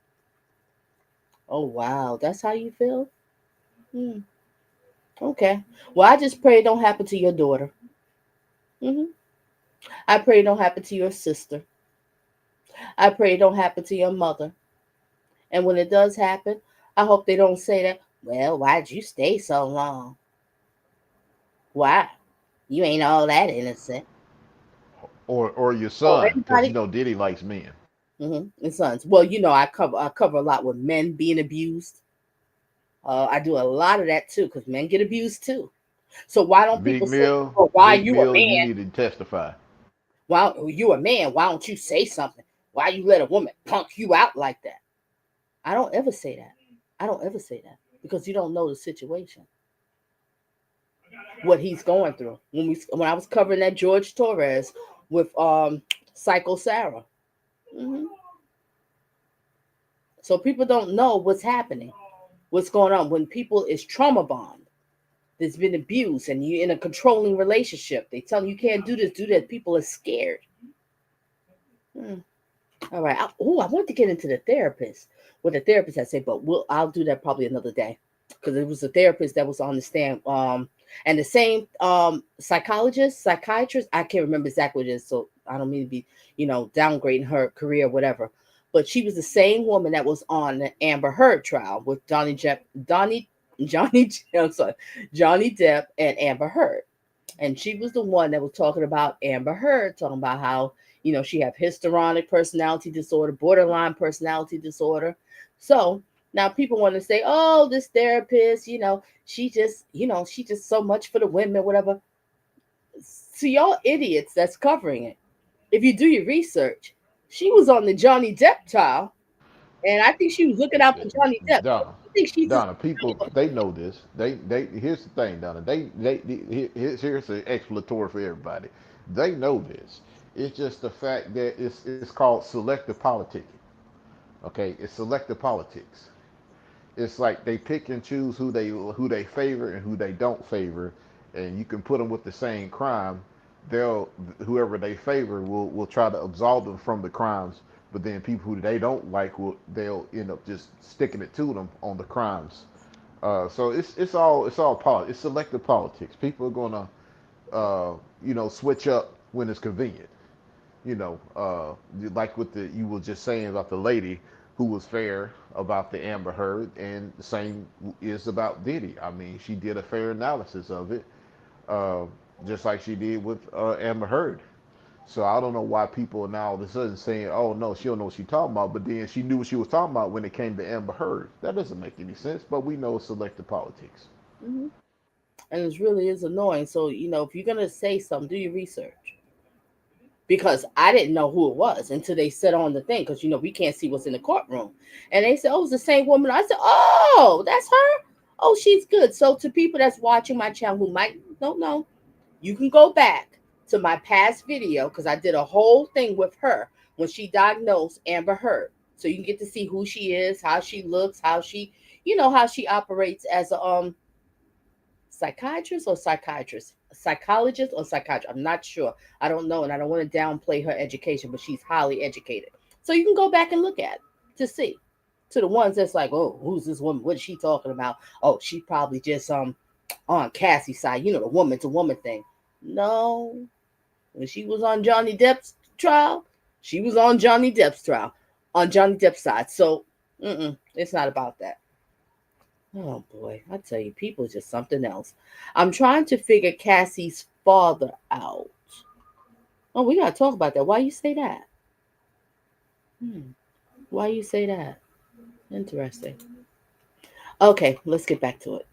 Oh, wow. That's how you feel? Okay. Well, I just pray it don't happen to your daughter. I pray it don't happen to your sister. I pray it don't happen to your mother. And when it does happen, I hope they don't say that, well, why'd you stay so long? Why? You ain't all that innocent. or your Or son, because anybody. Diddy likes men. And sons. Well, you know, I cover a lot with men being abused. I do a lot of that too, because men get abused too. So why don't people say, "Oh, why Big you a Mill, you man? need to testify. Why you a man? Why don't you say something? Why you let a woman punk you out like that?" I don't ever say that. I don't ever say that because you don't know the situation, what he's going through. When I was covering that George Torres with Psycho Sarah. So people don't know what's happening, what's going on when people is trauma bond. There's been abuse and you're in a controlling relationship. They tell you can't do this, do that. People are scared. Hmm. All right. I want to get into the therapist, what the therapist has said, but I'll do that probably another day because it was a therapist that was on the stand. And the same psychologist, psychiatrist, I can't remember exactly what it is, so I don't mean to be, downgrading her career, or whatever. But she was the same woman that was on the Amber Heard trial with I'm sorry, Johnny Depp and Amber Heard. And she was the one that was talking about Amber Heard, talking about how, she have histrionic personality disorder, borderline personality disorder. So now people want to say, oh, this therapist, she just so much for the women, whatever. So y'all idiots that's covering it. If you do your research, she was on the Johnny Depp trial, and I think she was looking out for Johnny Depp. Donna, I think she's just, Donna, people they know this. They here's the thing, Donna. Here's the explanatory for everybody. They know this. It's just the fact that it's called selective politicking. Okay, it's selective politics. It's like they pick and choose who they favor and who they don't favor, and you can put them with the same crime. They'll Whoever they favor will try to absolve them from the crimes, but then people who they don't like they'll end up just sticking it to them on the crimes. So it's selective politics. People are gonna switch up when it's convenient. Like with you were just saying about the lady who was fair about the Amber Heard, and the same is about Diddy. I mean, she did a fair analysis of it, uh, just like she did with Amber Heard. So I don't know why people are now all of a sudden saying, "Oh no, she don't know what she's talking about," but then she knew what she was talking about when it came to Amber Heard. That doesn't make any sense. But we know it's selective politics. hmm and it really is annoying. So if you're gonna say something, do your research. Because I didn't know who it was until they said on the thing. Because we can't see what's in the courtroom, and they said, "Oh, it's the same woman." I said, "Oh, that's her. Oh, she's good." So to people that's watching my channel who might don't know, you can go back to my past video because I did a whole thing with her when she diagnosed Amber Heard. So you can get to see who she is, how she looks, how she operates as a psychologist or psychiatrist. I'm not sure. I don't know, and I don't want to downplay her education, but she's highly educated. So you can go back and look at it to see. To the ones that's like, oh, who's this woman? What is she talking about? Oh, she probably just on Cassie's side, the woman to woman thing. No, when she was on Johnny Depp's trial, she was on Johnny Depp's trial, on Johnny Depp's side. So, it's not about that. Oh boy, I tell you, people are just something else. I'm trying to figure Cassie's father out. Oh, we gotta talk about that. Why you say that? Hmm. Why you say that? Interesting. Okay, let's get back to it.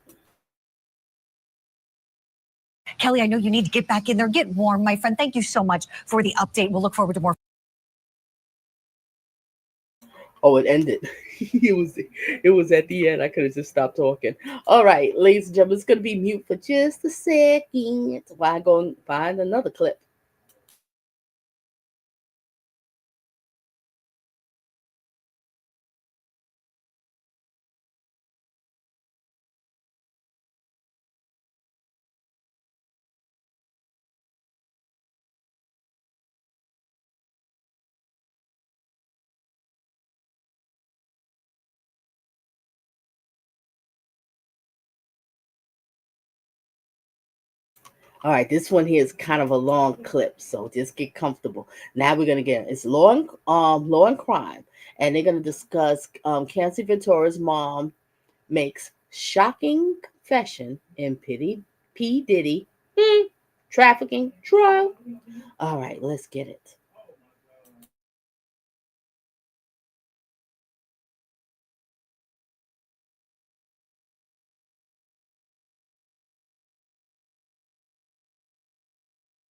Kelly, I know you need to get back in there, get warm, my friend. Thank you so much for the update. We'll look forward to more. Oh, it ended. it was at the end. I could have just stopped talking. All right, ladies and gentlemen, it's gonna be mute for just a second while I go and find another clip. All right, this one here is kind of a long clip, so just get comfortable. Now we're gonna get it's law and crime, and they're gonna discuss Cassie Ventura's mom makes shocking confession in P Diddy trafficking trial. All right, let's get it.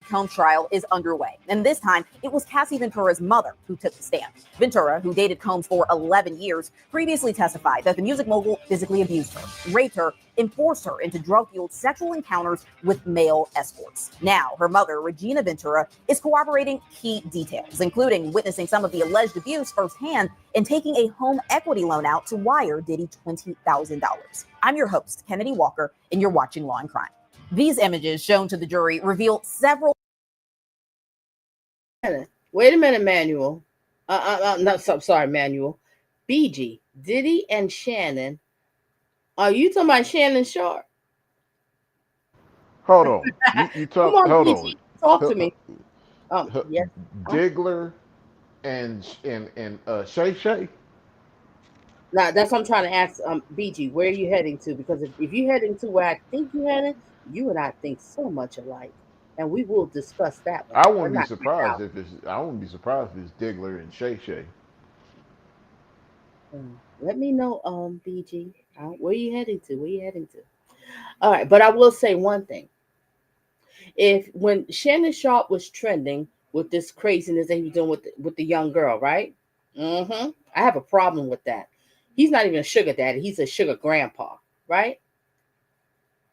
Combs trial is underway, and this time it was Cassie Ventura's mother who took the stand. Ventura, who dated Combs for 11 years, previously testified that the music mogul physically abused her, raped her, and forced her into drug-fueled sexual encounters with male escorts. Now, her mother, Regina Ventura, is corroborating key details, including witnessing some of the alleged abuse firsthand and taking a home equity loan out to wire Diddy $20,000. I'm your host, Kennedy Walker, and you're watching Law and Crime. These images shown to the jury reveal several. Wait a minute, Manuel. No, sorry, Manuel. BG, Diddy, and Shannon. Are you talking about Shannon Sharp? Hold on. You Come talk. on, Hold BG, on. talk to me. Yes. Diggler and Shay Shay. Now that's what I'm trying to ask. BG, where are you heading to? Because if you're heading to where I think you're heading, you and I think so much alike, and we will discuss that one. I But wouldn't be not right surprised now. if it's. I wouldn't be surprised if it's Diggler and Shay Shay. Let me know, BG. Where you heading to? Where you heading to? All right, but I will say one thing. If when Shannon Sharp was trending with this craziness that he was doing with the young girl, right? I have a problem with that. He's not even a sugar daddy; he's a sugar grandpa, right?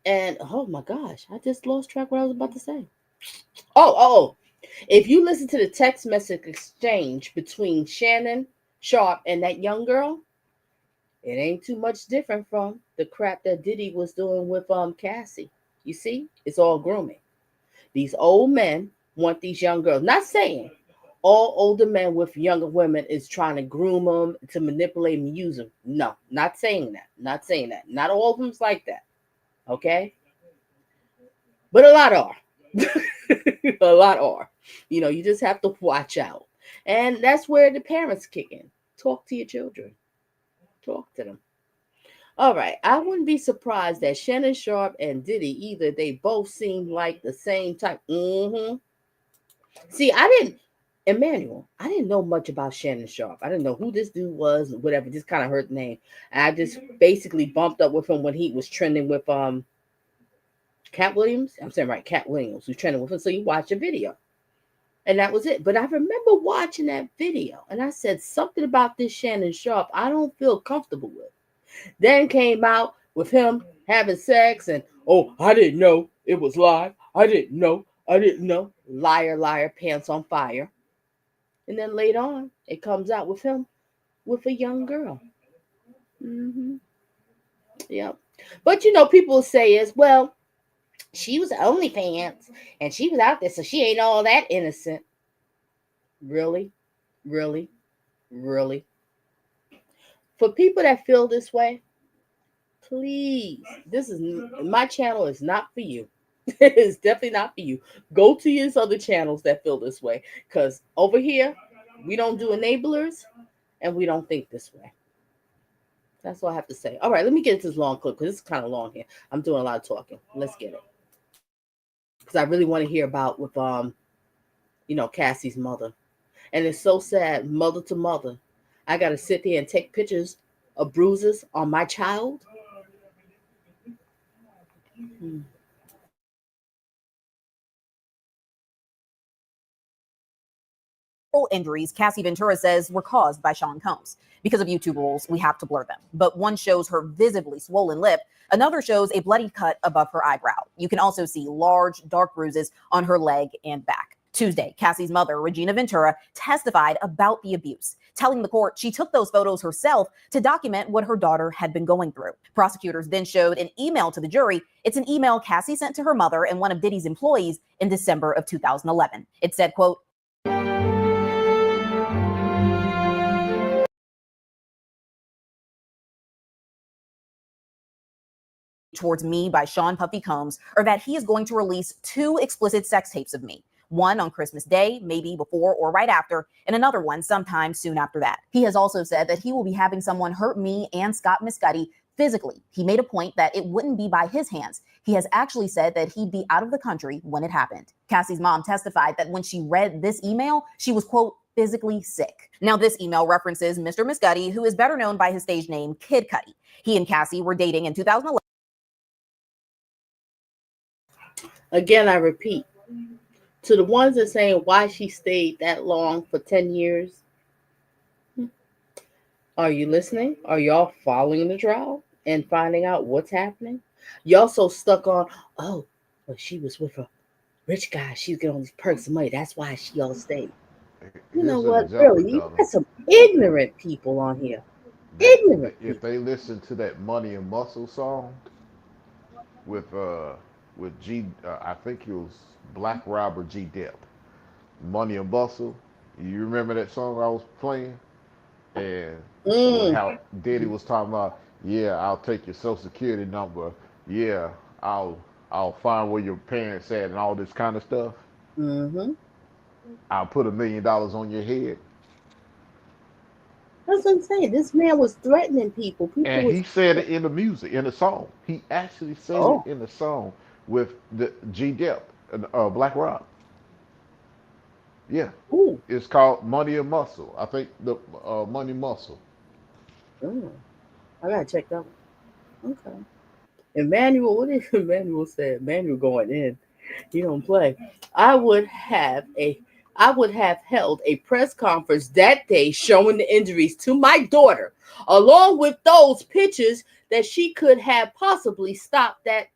And oh my gosh, I just lost track what I was about to say. Oh, if you listen to the text message exchange between Shannon Sharp and that young girl, it ain't too much different from the crap that Diddy was doing with Cassie. You see, it's all grooming. These old men want these young girls. Not saying all older men with younger women is trying to groom them, to manipulate and use them. No, not saying that. Not saying that. Not all of them's like that. Okay? But a lot are. A lot are. You just have to watch out. And that's where the parents kick in. Talk to your children. Talk to them. All right. I wouldn't be surprised that Shannon Sharp and Diddy, either they both seem like the same type. See, Emmanuel, I didn't know much about Shannon Sharp. I didn't know who this dude was, whatever. Just kind of heard the name. And I just basically bumped up with him when he was trending with Cat Williams. I'm saying right, Cat Williams was trending with him. So you watch a video. And that was it. But I remember watching that video and I said something about this Shannon Sharp I don't feel comfortable with. Then came out with him having sex and, oh, I didn't know it was live. I didn't know. Liar, liar, pants on fire. And then later on, it comes out with him with a young girl. Yep. But people say is, well, she was OnlyFans and she was out there, so she ain't all that innocent. Really? Really? Really? For people that feel this way, please, my channel is not for you. It's definitely not for you. Go to your other channels that feel this way, because over here, we don't do enablers and we don't think this way. That's all I have to say. All right, let me get into this long clip because it's kind of long here. I'm doing a lot of talking. Let's get it. Because I really want to hear about with Cassie's mother. And it's so sad, mother to mother. I got to sit there and take pictures of bruises on my child. Injuries Cassie Ventura says were caused by Sean Combs. Because of YouTube rules, we have to blur them. But one shows her visibly swollen lip. Another shows a bloody cut above her eyebrow. You can also see large, dark bruises on her leg and back. Tuesday, Cassie's mother, Regina Ventura, testified about the abuse, telling the court she took those photos herself to document what her daughter had been going through. Prosecutors then showed an email to the jury. It's an email Cassie sent to her mother and one of Diddy's employees in December of 2011. It said, quote, towards me by Sean Puffy Combs, or that he is going to release 2 explicit sex tapes of me. One on Christmas Day, maybe before or right after, and another one sometime soon after that. He has also said that he will be having someone hurt me and Scott Miscuddy physically. He made a point that it wouldn't be by his hands. He has actually said that he'd be out of the country when it happened. Cassie's mom testified that when she read this email, she was, quote, physically sick. Now, this email references Mr. Miscuddy, who is better known by his stage name, Kid Cudi. He and Cassie were dating in 2011. Again, I repeat, To the ones that saying why she stayed that long for 10 years, are you listening? Are y'all following the trial and finding out what's happening? Y'all so stuck on, oh, well, she was with a rich guy. She's getting all these perks of money. That's why she all stayed. You know Here's an what? example, Really, you Donna. got some ignorant people on here. That Ignorant if people. they listen to that Money and Muscle song with G, I think it was Black Robber G Dep, Money and Muscle. You remember that song I was playing, and Mm. how Diddy was talking about, yeah, I'll take your social security number, yeah, I'll find where your parents at and all this kind of stuff. Mm-hmm. I'll put $1 million on your head. That's what I'm saying. This man was threatening people. People And was, he said it in the music, in the song. He actually said it oh, in the song with the G Dep, Black Rob. Yeah, ooh. it's called Money and Muscle. I think the Money Muscle. Mm. I gotta check that one. Okay. Emmanuel, what did Emmanuel say? Emmanuel going in. You don't play. I would have a I would have held a press conference that day showing the injuries to my daughter, along with those pictures that she could have possibly stopped that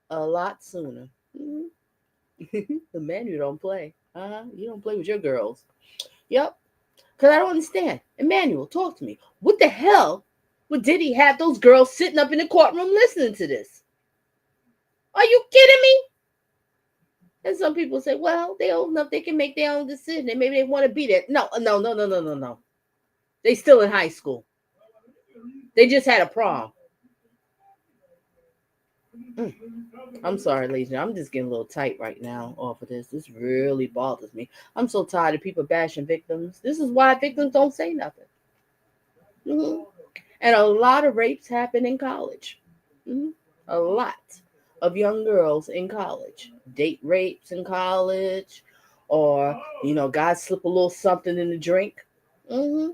a lot sooner. Mhm. Emmanuel don't play. You don't play with your girls. Yep. Because I don't understand. Emmanuel, talk to me. What the hell would Diddy have those girls sitting up in the courtroom listening to this? Are you kidding me? And some people say, well, they're old enough, they can make their own decision. And maybe they want to be there. No, no, no, no, no, no, no. They still in high school. They just had a prom. I'm sorry, ladies. I'm just getting a little tight right now off of this. This really bothers me. I'm so tired of people bashing victims. This is why victims don't say nothing. Mm-hmm. And a lot of rapes happen in college. Mm-hmm. A lot of young girls in college. Date rapes in college, or, guys slip a little something in the drink. Mm-hmm.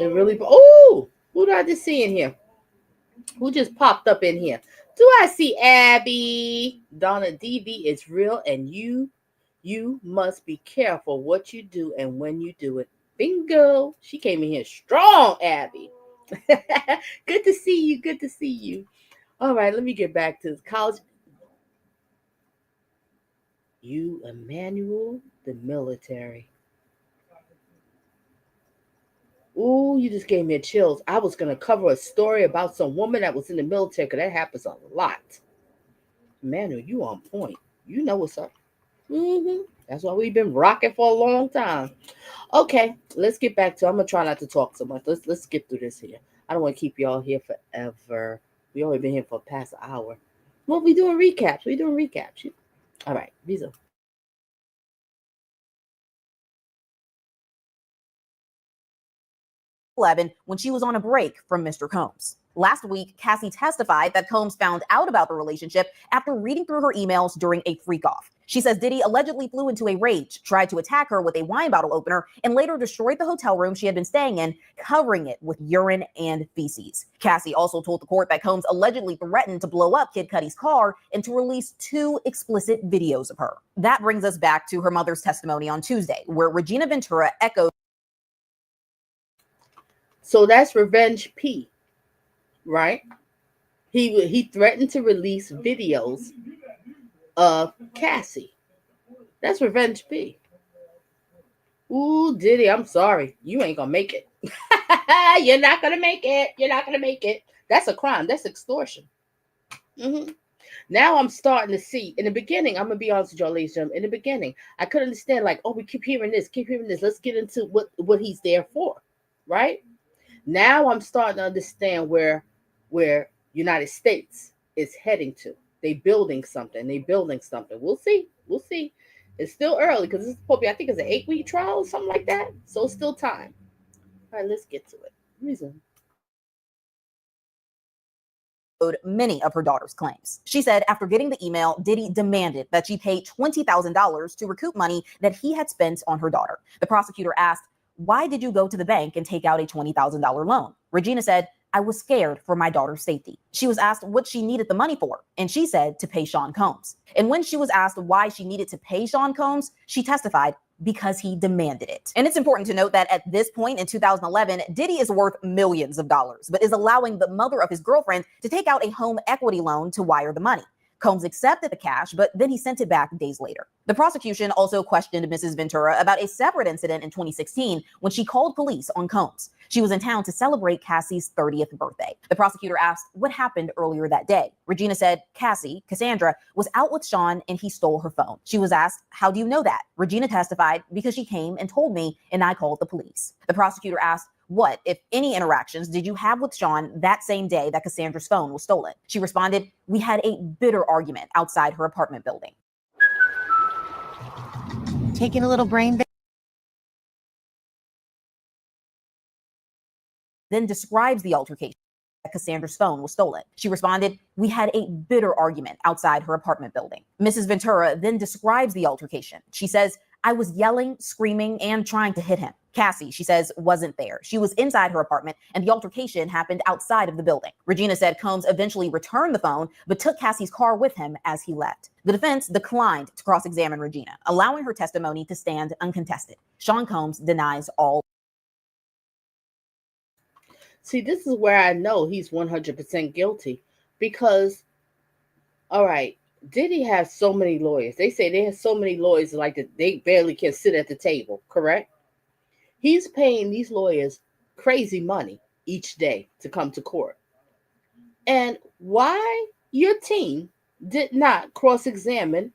It really. Oh, who did I just see in here? Who just popped up in here? Do I see Abby? Donna, DV is real, and you must be careful what you do and when you do it. Bingo. She came in here strong, Abby. Good to see you. Good to see you. All right, let me get back to college. You, Emmanuel, the military. Ooh, you just gave me a chills. I was going to cover a story about some woman that was in the military, because that happens a lot. Emmanuel, you on point. You know what's up. Mm-hmm. That's why we've been rocking for a long time. Okay, let's get back to. I'm gonna try not to talk so much. Let's get through this here. I don't want to keep y'all here forever. We only been here for past an hour. Well, we doing recaps. We doing recaps. All right, Visa. 11 when she was on a break from Mr. Combs. Last week, Cassie testified that Combs found out about the relationship after reading through her emails during a freak-off. She says Diddy allegedly flew into a rage, tried to attack her with a wine bottle opener, and later destroyed the hotel room she had been staying in, covering it with urine and feces. Cassie also told the court that Combs allegedly threatened to blow up Kid Cudi's car and to release 2 explicit videos of her. That brings us back to her mother's testimony on Tuesday, where Regina Ventura echoed. So that's Revenge P, right? He threatened to release videos of Cassie. That's Revenge P. Ooh, Diddy, I'm sorry. You ain't gonna make it. You're not gonna make it. You're not gonna make it. That's a crime. That's extortion. Mm-hmm. Now I'm starting to see. In the beginning, I'm gonna be honest with y'all, ladies and gentlemen. In the beginning, I couldn't understand. Like, oh, we keep hearing this, keep hearing this. Let's get into what he's there for, right? Now I'm starting to understand where United States is heading to. They building something. We'll see. We'll see. It's still early because this is probably, I think it's an 8-week trial or something like that. So it's still time. All right, let's get to it. Reason. Many of her daughter's claims. She said after getting the email, Diddy demanded that she pay $20,000 to recoup money that he had spent on her daughter. The prosecutor asked, "Why did you go to the bank and take out a $20,000 loan?" Regina said, I was scared for my daughter's safety. She was asked what she needed the money for, and she said to pay Sean Combs. And when she was asked why she needed to pay Sean Combs, she testified, because he demanded it. And it's important to note that at this point in 2011, Diddy is worth millions of dollars, but is allowing the mother of his girlfriend to take out a home equity loan to wire the money. Combs accepted the cash, but then he sent it back days later. The prosecution also questioned Mrs. Ventura about a separate incident in 2016 when she called police on Combs. She was in town to celebrate Cassie's 30th birthday. The prosecutor asked what happened earlier that day. Regina said Cassie, Cassandra, was out with Sean and he stole her phone. She was asked, how do you know that? Regina testified, because she came and told me and I called the police. The prosecutor asked, what, if any, interactions did you have with Sean that same day that Cassandra's phone was stolen? She responded, we had a bitter argument outside her apartment building. Taking a little brain. Then describes the altercation that Cassandra's phone was stolen. She responded, we had a bitter argument outside her apartment building. Mrs. Ventura then describes the altercation. She says, I was yelling, screaming, and trying to hit him. Cassie, she says, wasn't there. She was inside her apartment, and the altercation happened outside of the building. Regina said Combs eventually returned the phone, but took Cassie's car with him as he left. The defense declined to cross-examine Regina, allowing her testimony to stand uncontested. Sean Combs denies all. See, this is where I know he's 100% guilty because, all right, Diddy has so many lawyers. They say they have so many lawyers like that they barely can sit at the table, correct? He's paying these lawyers crazy money each day to come to court. And why your team did not cross-examine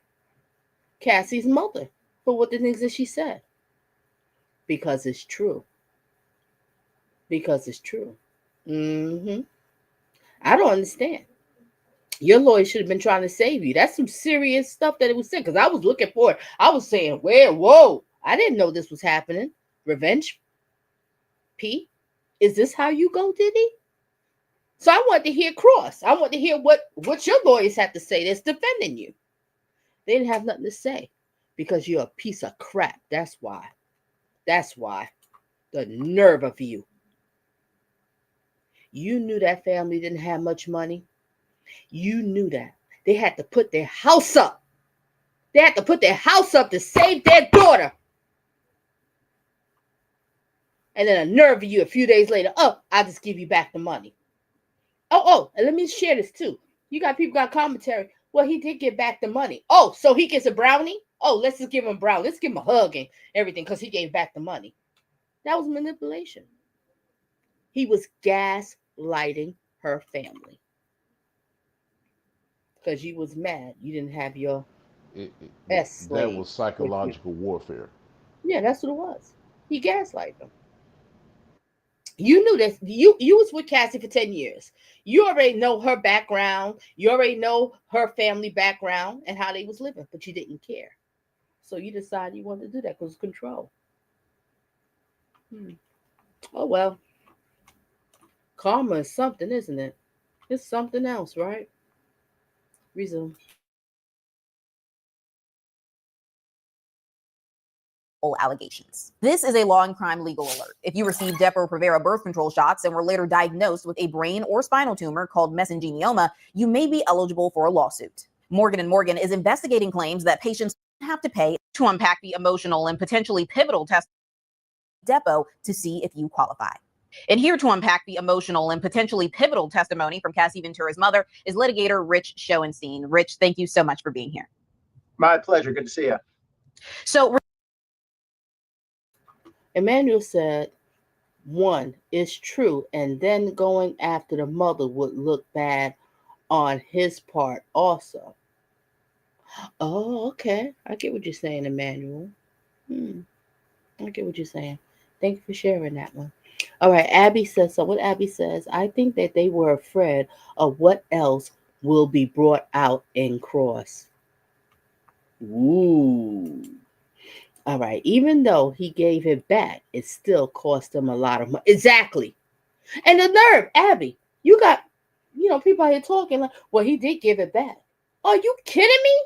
Cassie's mother for what the things that she said? Because it's true. Because it's true. I don't understand. Your lawyer should have been trying to save you. That's some serious stuff that it was said. Because I was looking for it. I was saying, whoa. I didn't know this was happening. Revenge? P? Is this how you go, Diddy? So I want to hear cross. I want to hear what your lawyers have to say that's defending you. They didn't have nothing to say. Because you're a piece of crap. That's why. That's why. The nerve of you. You knew that family didn't have much money. You knew that. They had to put their house up. They had to put their house up to save their daughter. And then a nerve of you a few days later, I'll just give you back the money. Oh, and let me share this too. You got people got commentary. Well, he did get back the money. Oh, so he gets a brownie? Oh, let's just give him a brownie. Let's give him a hug and everything because he gave back the money. That was manipulation. He was gaslighting her family. Because you was mad. You didn't have your That was psychological warfare. Yeah, that's what it was. He gaslighted them. You knew this. You was with Cassie for 10 years. You already know her background. You already know her family background and how they was living, but you didn't care. So you decided you wanted to do that because it's control. Oh, well. Karma is something, isn't it? It's something else, right? Resume. Allegations. This is a law and crime legal alert. If you received Depo-Provera birth control shots and were later diagnosed with a brain or spinal tumor called mesangioma, you may be eligible for a lawsuit. Morgan & Morgan is investigating claims that patients have to pay to unpack the emotional and potentially pivotal test Depo to see if you qualify. And here to unpack the emotional and potentially pivotal testimony from Cassie Ventura's mother is litigator Rich Schoenstein. Rich, thank you so much for being here. My pleasure. Good to see you. So, Emmanuel said, one, is true, and then going after the mother would look bad on his part also. Oh, okay. I get what you're saying, Emmanuel. I get what you're saying. Thank you for sharing that one. All right, Abby says, so what Abby says, I think that they were afraid of what else will be brought out in cross. Ooh. All right, even though he gave it back, it still cost him a lot of money. Exactly. And the nerve, Abby, you got, people out here talking like, well, he did give it back. Are you kidding me?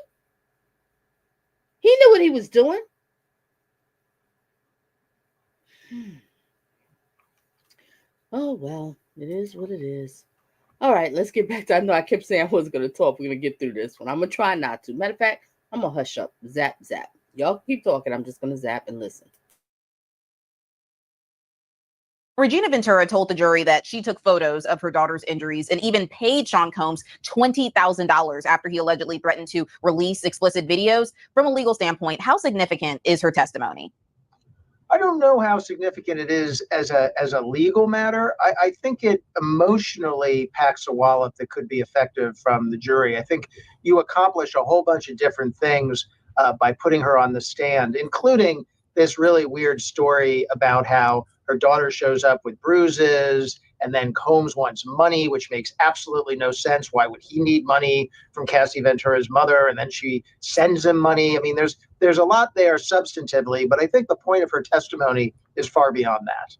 He knew what he was doing. Oh, well, It is what it is. All right, let's get back to. I know I kept saying I wasn't going to talk. We're going to get through this one. I'm going to try not to. Matter of fact, I'm going to hush up. Zap, zap. Y'all keep talking. I'm just going to zap and listen. Regina Ventura told the jury that she took photos of her daughter's injuries and even paid Sean Combs $20,000 after he allegedly threatened to release explicit videos. From a legal standpoint, how significant is her testimony? I don't know how significant it is as a legal matter. I think it emotionally packs a wallop that could be effective from the jury. I think you accomplish a whole bunch of different things by putting her on the stand, including this really weird story about how her daughter shows up with bruises and then Combs wants money, which makes absolutely no sense. Why would he need money from Cassie Ventura's mother? And then she sends him money. I mean, there's a lot there substantively, but I think the point of her testimony is far beyond that.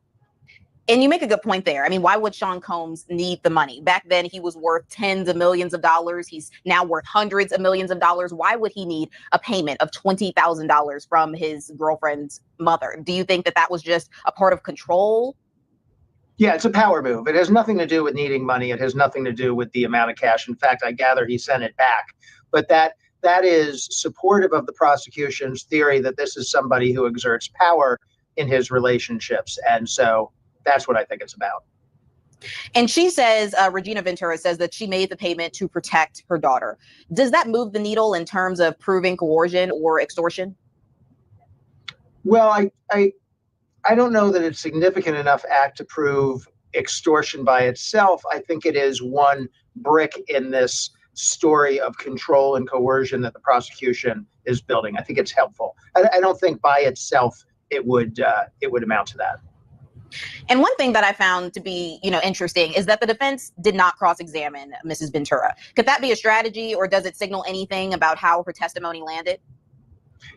And you make a good point there. I mean, why would Sean Combs need the money? Back then, he was worth tens of millions of dollars. He's now worth hundreds of millions of dollars. Why would he need a payment of $20,000 from his girlfriend's mother? Do you think that that was just a part of control? Yeah, it's a power move. It has nothing to do with needing money. It has nothing to do with the amount of cash. In fact, I gather he sent it back. But that is supportive of the prosecution's theory that this is somebody who exerts power in his relationships. And so that's what I think it's about. And she says, Regina Ventura says that she made the payment to protect her daughter. Does that move the needle in terms of proving coercion or extortion? Well, I don't know that it's significant enough act to prove extortion by itself. I think it is one brick in this story of control and coercion that the prosecution is building. I think it's helpful. I don't think by itself it would amount to that. And one thing that I found to be, interesting is that the defense did not cross-examine Mrs. Ventura. Could that be a strategy, or does it signal anything about how her testimony landed?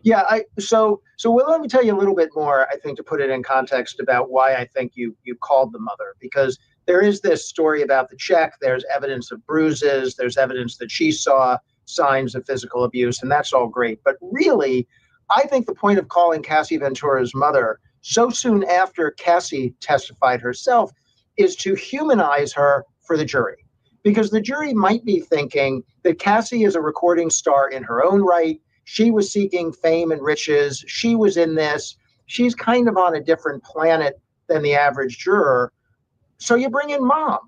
Yeah, so let me tell you a little bit more, I think, to put it in context about why I think you called the mother, because there is this story about the check. There's evidence of bruises. There's evidence that she saw signs of physical abuse, and that's all great. But really, I think the point of calling Cassie Ventura's mother so soon after Cassie testified herself is to humanize her for the jury, because the jury might be thinking that Cassie is a recording star in her own right. She was seeking fame and riches. She was in this. She's kind of on a different planet than the average juror. So you bring in mom.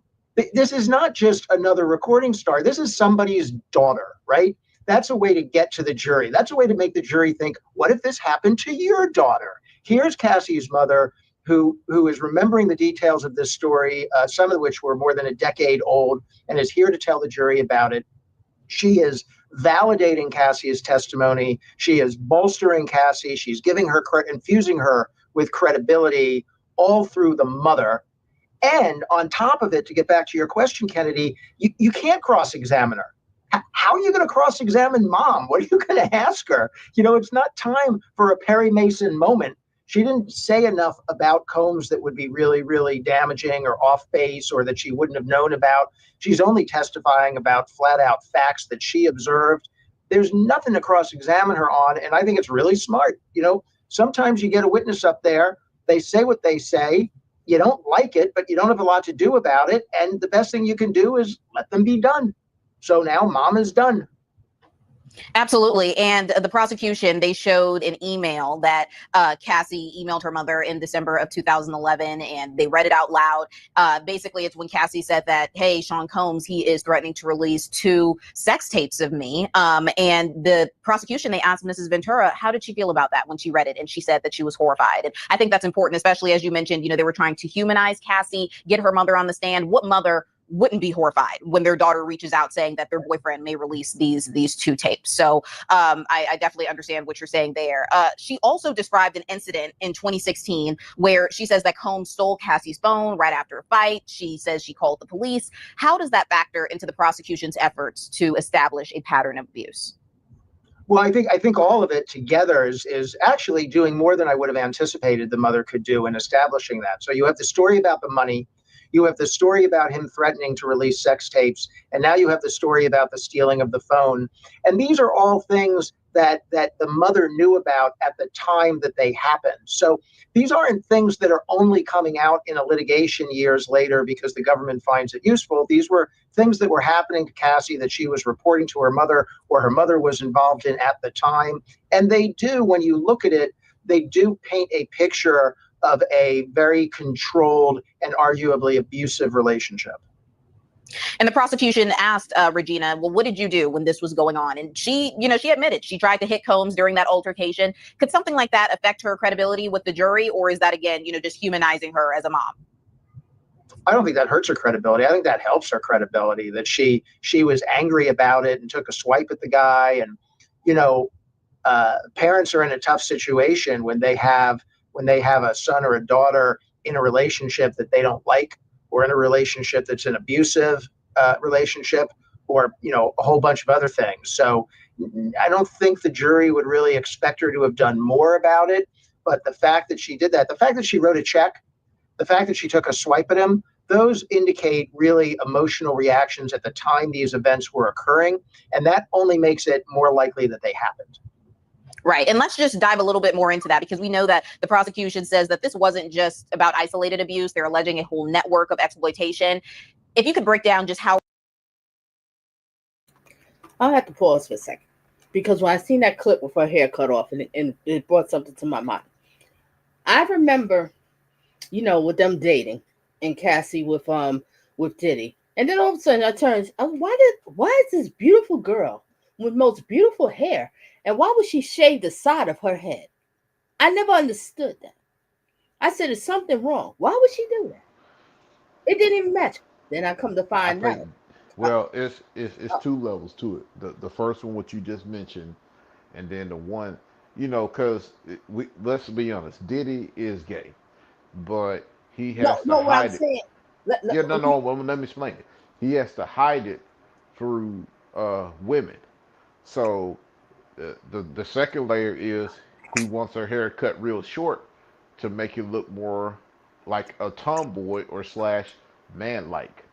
This is not just another recording star. This is somebody's daughter, right? That's a way to get to the jury. That's a way to make the jury think, what if this happened to your daughter? Here's Cassie's mother, who is remembering the details of this story, some of which were more than a decade old, and is here to tell the jury about it. She is validating Cassie's testimony. She is bolstering Cassie. She's giving her, infusing her with credibility all through the mother. And on top of it, to get back to your question, Kennedy, you can't cross-examine her. How are you going to cross-examine mom? What are you going to ask her? It's not time for a Perry Mason moment. She didn't say enough about Combs that would be really, really damaging or off base, or that she wouldn't have known about. She's only testifying about flat out facts that she observed. There's nothing to cross-examine her on. And I think it's really smart. Sometimes you get a witness up there, they say what they say. You don't like it, but you don't have a lot to do about it. And the best thing you can do is let them be done. So now mom is done. Absolutely. And the prosecution, they showed an email that Cassie emailed her mother in December of 2011, and they read it out loud. Basically, it's when Cassie said that, hey, Sean Combs, he is threatening to release 2 sex tapes of me. And the prosecution, they asked Mrs. Ventura, how did she feel about that when she read it? And she said that she was horrified. And I think that's important, especially as you mentioned, they were trying to humanize Cassie, get her mother on the stand. What mother wouldn't be horrified when their daughter reaches out saying that their boyfriend may release these 2 tapes? So I definitely understand what you're saying there. She also described an incident in 2016 where she says that Combs stole Cassie's phone right after a fight. She says she called the police. How does that factor into the prosecution's efforts to establish a pattern of abuse? Well, I think all of it together is actually doing more than I would have anticipated the mother could do in establishing that. So you have the story about the money. You have the story about him threatening to release sex tapes, and now you have the story about the stealing of the phone. And these are all things that the mother knew about at the time that they happened. So these aren't things that are only coming out in a litigation years later because the government finds it useful. These were things that were happening to Cassie that she was reporting to her mother or her mother was involved in at the time. And they do, when you look at it, they do paint a picture of a very controlled and arguably abusive relationship. And the prosecution asked Regina, well, what did you do when this was going on? And she, she admitted she tried to hit Combs during that altercation. Could something like that affect her credibility with the jury? Or is that, again, just humanizing her as a mom? I don't think that hurts her credibility. I think that helps her credibility, that she was angry about it and took a swipe at the guy. And, parents are in a tough situation when they have a son or a daughter in a relationship that they don't like, or in a relationship that's an abusive relationship, or a whole bunch of other things. So I don't think the jury would really expect her to have done more about it. But the fact that she did that, the fact that she wrote a check, the fact that she took a swipe at him, those indicate really emotional reactions at the time these events were occurring. And that only makes it more likely that they happened. Right. And let's just dive a little bit more into that, because we know that the prosecution says that this wasn't just about isolated abuse. They're alleging a whole network of exploitation. If you could break down just how. I'll have to pause for a second, because when I seen that clip with her hair cut off, and it brought something to my mind. I remember, with them dating and Cassie with Diddy. And then all of a sudden I turned, why is this beautiful girl with most beautiful hair, and why would she shave the side of her head? I never understood that. I said, is something wrong? Why would she do that? It didn't even match. Then I come to find out. Well, it's two levels to it. The first one, what you just mentioned, and then the one, because let's be honest, Diddy is gay, but he has to what I'm hide it. saying. Well, let me explain it. He has to hide it through women. So the second layer is he wants her hair cut real short to make it look more like a tomboy or slash man like.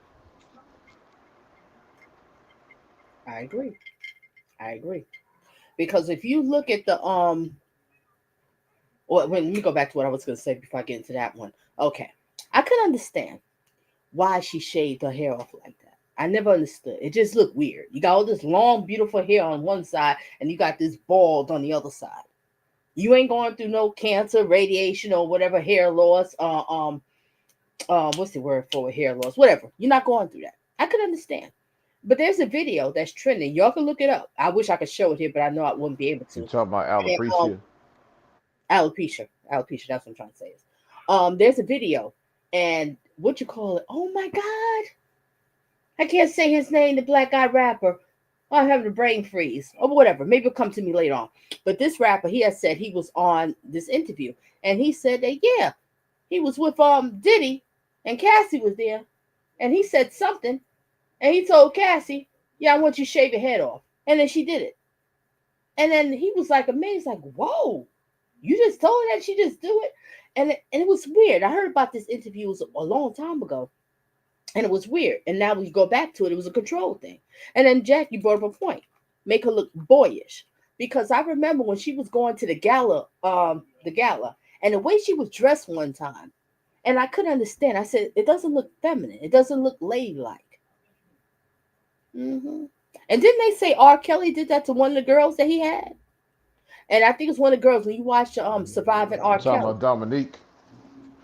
I agree. Because if you look at the let me go back to what I was going to say before I get into that one. Okay, I could understand why she shaved her hair off like that. I never understood. It just looked weird. You got all this long, beautiful hair on one side, and you got this bald on the other side. You ain't going through no cancer, radiation, or whatever, hair loss. What's the word for hair loss? Whatever. You're not going through that. I could understand. But there's a video that's trending. Y'all can look it up. I wish I could show it here, but I know I wouldn't be able to. You talking about alopecia? Alopecia. That's what I'm trying to say. There's a video, and what you call it? Oh my God, I can't say his name. The black guy rapper. Oh, I'm having a brain freeze or whatever. Maybe it'll come to me later on. But this rapper, he has said he was on this interview, and he said that he was with Diddy, and Cassie was there, and he said something, and he told Cassie, I want you to shave your head off, and then she did it, and then he was like amazed, like, whoa, you just told her that she just do it, and it was weird. I heard about this interview a long time ago, and it was weird. And now when you go back to it, it was a control thing. And then Jack, you brought up a point, make her look boyish, because I remember when she was going to the gala, and the way she was dressed one time, and I couldn't understand. I said, it doesn't look feminine. It doesn't look ladylike. And didn't they say R. Kelly did that to one of the girls that he had? And I think it's one of the girls, when you watch Surviving R. Kelly. Talking about Dominique.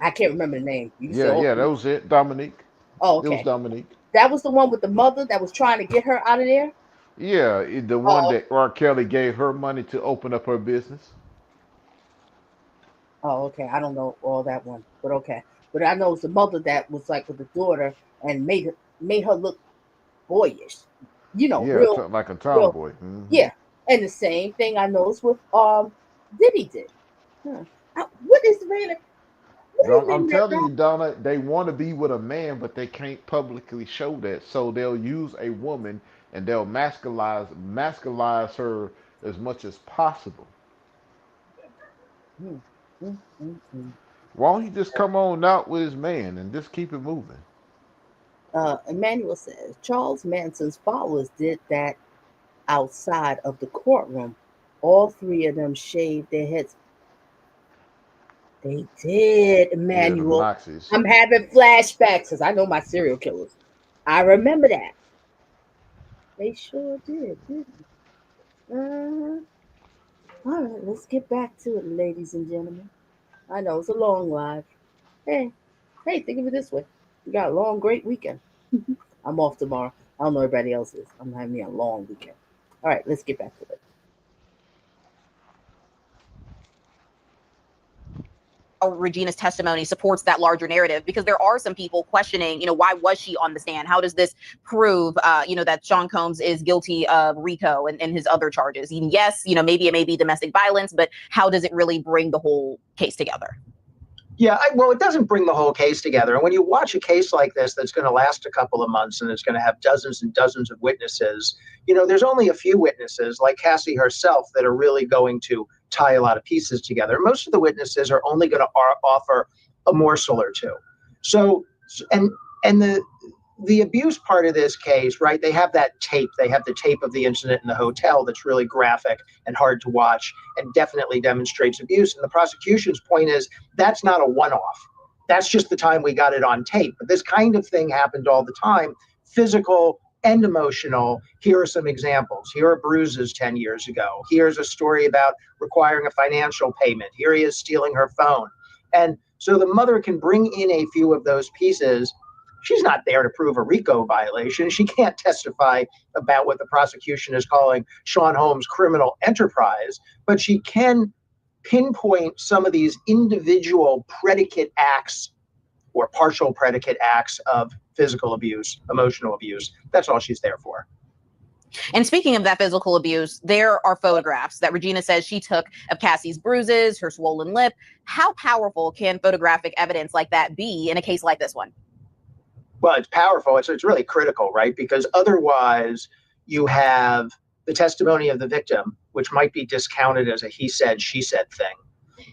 I can't remember the name. That was it. Dominique. Oh, okay. It was Dominique. That was the one with the mother that was trying to get her out of there? Yeah, the one that R. Kelly gave her money to open up her business. Oh, okay. I don't know all that one, but okay. But I know it's the mother that was like with the daughter and made her look boyish. Real, like a tomboy. Yeah, and the same thing I noticed with Diddy did. What is man? I'm telling you, Donna, they want to be with a man, but they can't publicly show that. So they'll use a woman and they'll masculize her as much as possible. Why don't he just come on out with his man and just keep it moving? Emmanuel says Charles Manson's followers did that outside of the courtroom All three of them shaved their heads. They did, Yeah, the Emmanuel. Nazis. I'm having flashbacks because I know my serial killers. I remember that. They sure did, didn't they? All right, let's get back to it, ladies and gentlemen. I know it's a long live. Hey, think of it this way. We got a long, great weekend. I'm off tomorrow. I don't know everybody else is. I'm having me a long weekend. All right, let's get back to it. Regina's testimony supports that larger narrative, because there are some people questioning, why was she on the stand? How does this prove, that Sean Combs is guilty of RICO and his other charges? And yes, maybe it may be domestic violence, but how does it really bring the whole case together? Yeah, well, it doesn't bring the whole case together. And when you watch a case like this that's going to last a couple of months and it's going to have dozens and dozens of witnesses, there's only a few witnesses like Cassie herself that are really going to tie a lot of pieces together. Most of the witnesses are only going to offer a morsel or two. So, and the abuse part of this case, right? They have that tape. They have the tape of the incident in the hotel that's really graphic and hard to watch and definitely demonstrates abuse. And the prosecution's point is that's not a one-off. That's just the time we got it on tape. But this kind of thing happened all the time, physical and emotional. Here are some examples. Here are bruises 10 years ago. Here's a story about requiring a financial payment. Here he is stealing her phone. And so the mother can bring in a few of those pieces. She's not there to prove a RICO violation. She can't testify about what the prosecution is calling Sean Holmes' criminal enterprise, but she can pinpoint some of these individual predicate acts or partial predicate acts of physical abuse, emotional abuse. That's all she's there for. And speaking of that physical abuse, there are photographs that Regina says she took of Cassie's bruises, her swollen lip. How powerful can photographic evidence like that be in a case like this one? Well, it's powerful. It's really critical, right? Because otherwise you have the testimony of the victim, which might be discounted as a he said, she said thing.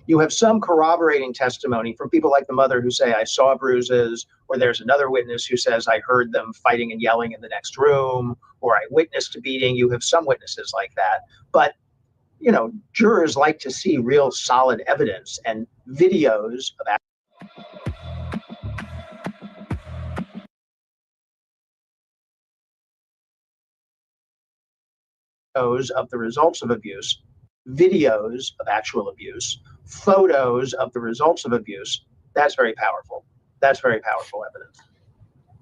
You have some corroborating testimony from people like the mother who say, I saw bruises, or there's another witness who says, I heard them fighting and yelling in the next room, or I witnessed a beating. You have some witnesses like that. But, jurors like to see real solid evidence and videos of of the results of abuse, videos of actual abuse, photos of the results of abuse. That's very powerful. That's very powerful evidence.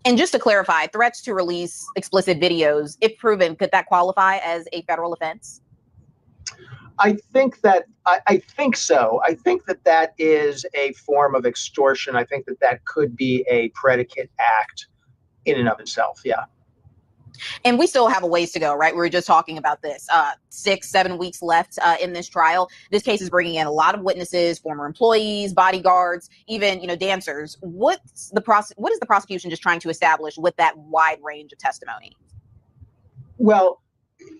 And just to clarify, threats to release explicit videos, if proven, could that qualify as a federal offense? I think so. I think that is a form of extortion. I think that could be a predicate act in and of itself. Yeah. And we still have a ways to go, right? We were just talking about this. 6-7 weeks left in this trial. This case is bringing in a lot of witnesses, former employees, bodyguards, even dancers. What is the prosecution just trying to establish with that wide range of testimony? Well,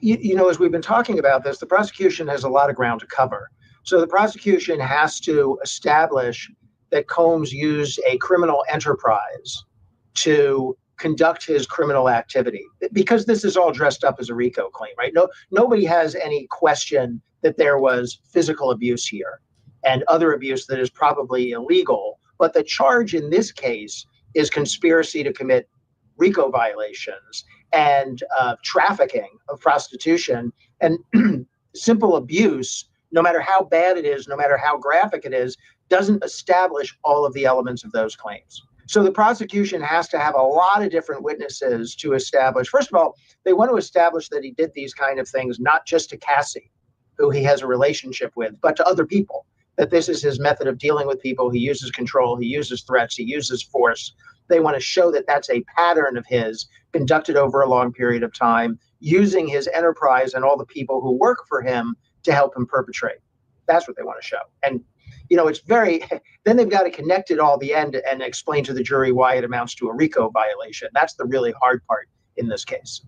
as we've been talking about this, the prosecution has a lot of ground to cover. So the prosecution has to establish that Combs used a criminal enterprise to conduct his criminal activity, because this is all dressed up as a RICO claim, right? Nobody has any question that there was physical abuse here and other abuse that is probably illegal. But the charge in this case is conspiracy to commit RICO violations and trafficking of prostitution, and simple abuse, no matter how bad it is, no matter how graphic it is, doesn't establish all of the elements of those claims. So the prosecution has to have a lot of different witnesses to establish. First of all, they want to establish that he did these kind of things, not just to Cassie, who he has a relationship with, but to other people, that this is his method of dealing with people. He uses control, he uses threats, he uses force. They want to show that that's a pattern of his conducted over a long period of time, using his enterprise and all the people who work for him to help him perpetrate. That's what they want to show. And then they've got to connect it all the end and explain to the jury why it amounts to a RICO violation. That's the really hard part in this case.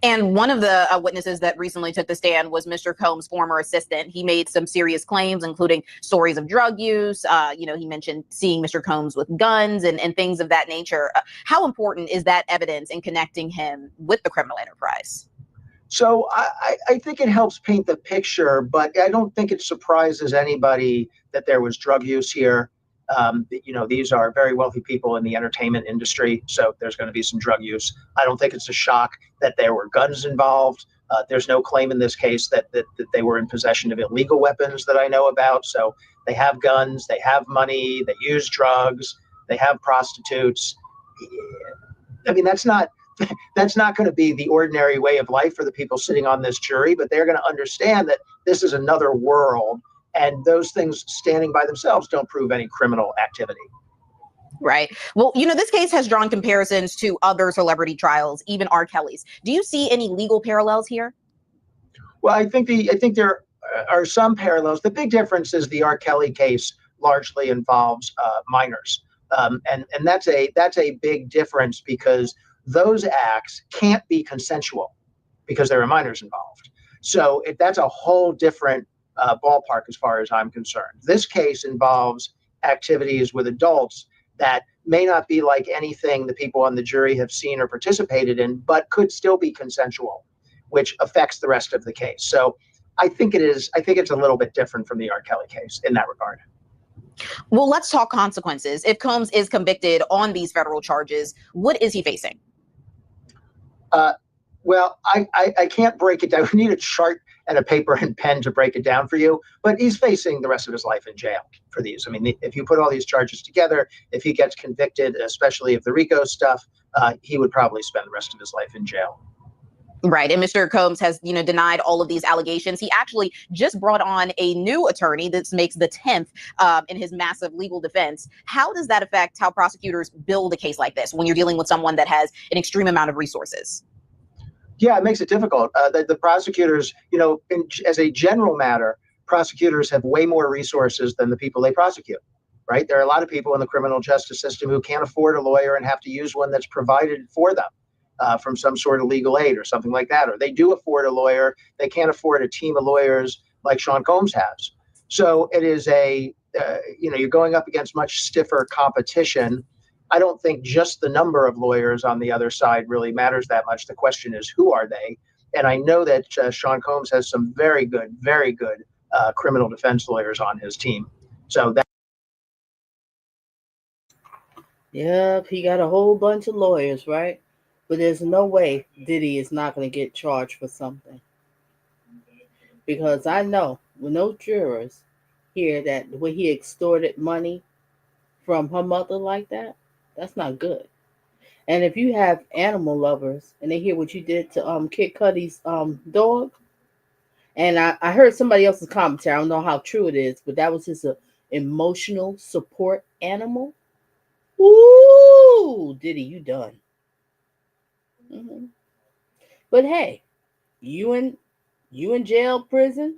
And one of the witnesses that recently took the stand was Mr. Combs' former assistant. He made some serious claims, including stories of drug use. He mentioned seeing Mr. Combs with guns and things of that nature. How important is that evidence in connecting him with the criminal enterprise? So I think it helps paint the picture, but I don't think it surprises anybody that there was drug use here. These are very wealthy people in the entertainment industry, so there's going to be some drug use. I don't think it's a shock that there were guns involved. There's no claim in this case that they were in possession of illegal weapons that I know about. So they have guns, they have money, they use drugs, they have prostitutes. I mean, that's not going to be the ordinary way of life for the people sitting on this jury, but they're going to understand that this is another world, and those things standing by themselves don't prove any criminal activity. Right. Well, this case has drawn comparisons to other celebrity trials, even R. Kelly's. Do you see any legal parallels here? Well, I think there are some parallels. The big difference is the R. Kelly case largely involves minors, and that's a big difference because those acts can't be consensual because there are minors involved. So that's a whole different ballpark as far as I'm concerned. This case involves activities with adults that may not be like anything the people on the jury have seen or participated in, but could still be consensual, which affects the rest of the case. So I think it's a little bit different from the R. Kelly case in that regard. Well, let's talk consequences. If Combs is convicted on these federal charges, what is he facing? Well, I can't break it down. We need a chart and a paper and pen to break it down for you. But he's facing the rest of his life in jail for these. I mean, if you put all these charges together, if he gets convicted, especially of the RICO stuff, he would probably spend the rest of his life in jail. Right. And Mr. Combs has, denied all of these allegations. He actually just brought on a new attorney that makes the 10th in his massive legal defense. How does that affect how prosecutors build a case like this when you're dealing with someone that has an extreme amount of resources? Yeah, it makes it difficult. The prosecutors, as a general matter, prosecutors have way more resources than the people they prosecute, right? There are a lot of people in the criminal justice system who can't afford a lawyer and have to use one that's provided for them from some sort of legal aid or something like that. Or they do afford a lawyer. They can't afford a team of lawyers like Sean Combs has. So it is you're going up against much stiffer competition. I don't think just the number of lawyers on the other side really matters that much. The question is, who are they? And I know that Sean Combs has some very good criminal defense lawyers on his team. So that. Yep, he got a whole bunch of lawyers, right? But there's no way Diddy is not going to get charged for something. Because I know when those jurors hear that when he extorted money from her mother like that, that's not good. And if you have animal lovers and they hear what you did to Kid Cudi's dog, and I heard somebody else's commentary, I don't know how true it is, but that was his emotional support animal. Ooh, Diddy, you done. Mm-hmm. But hey, you in jail, prison,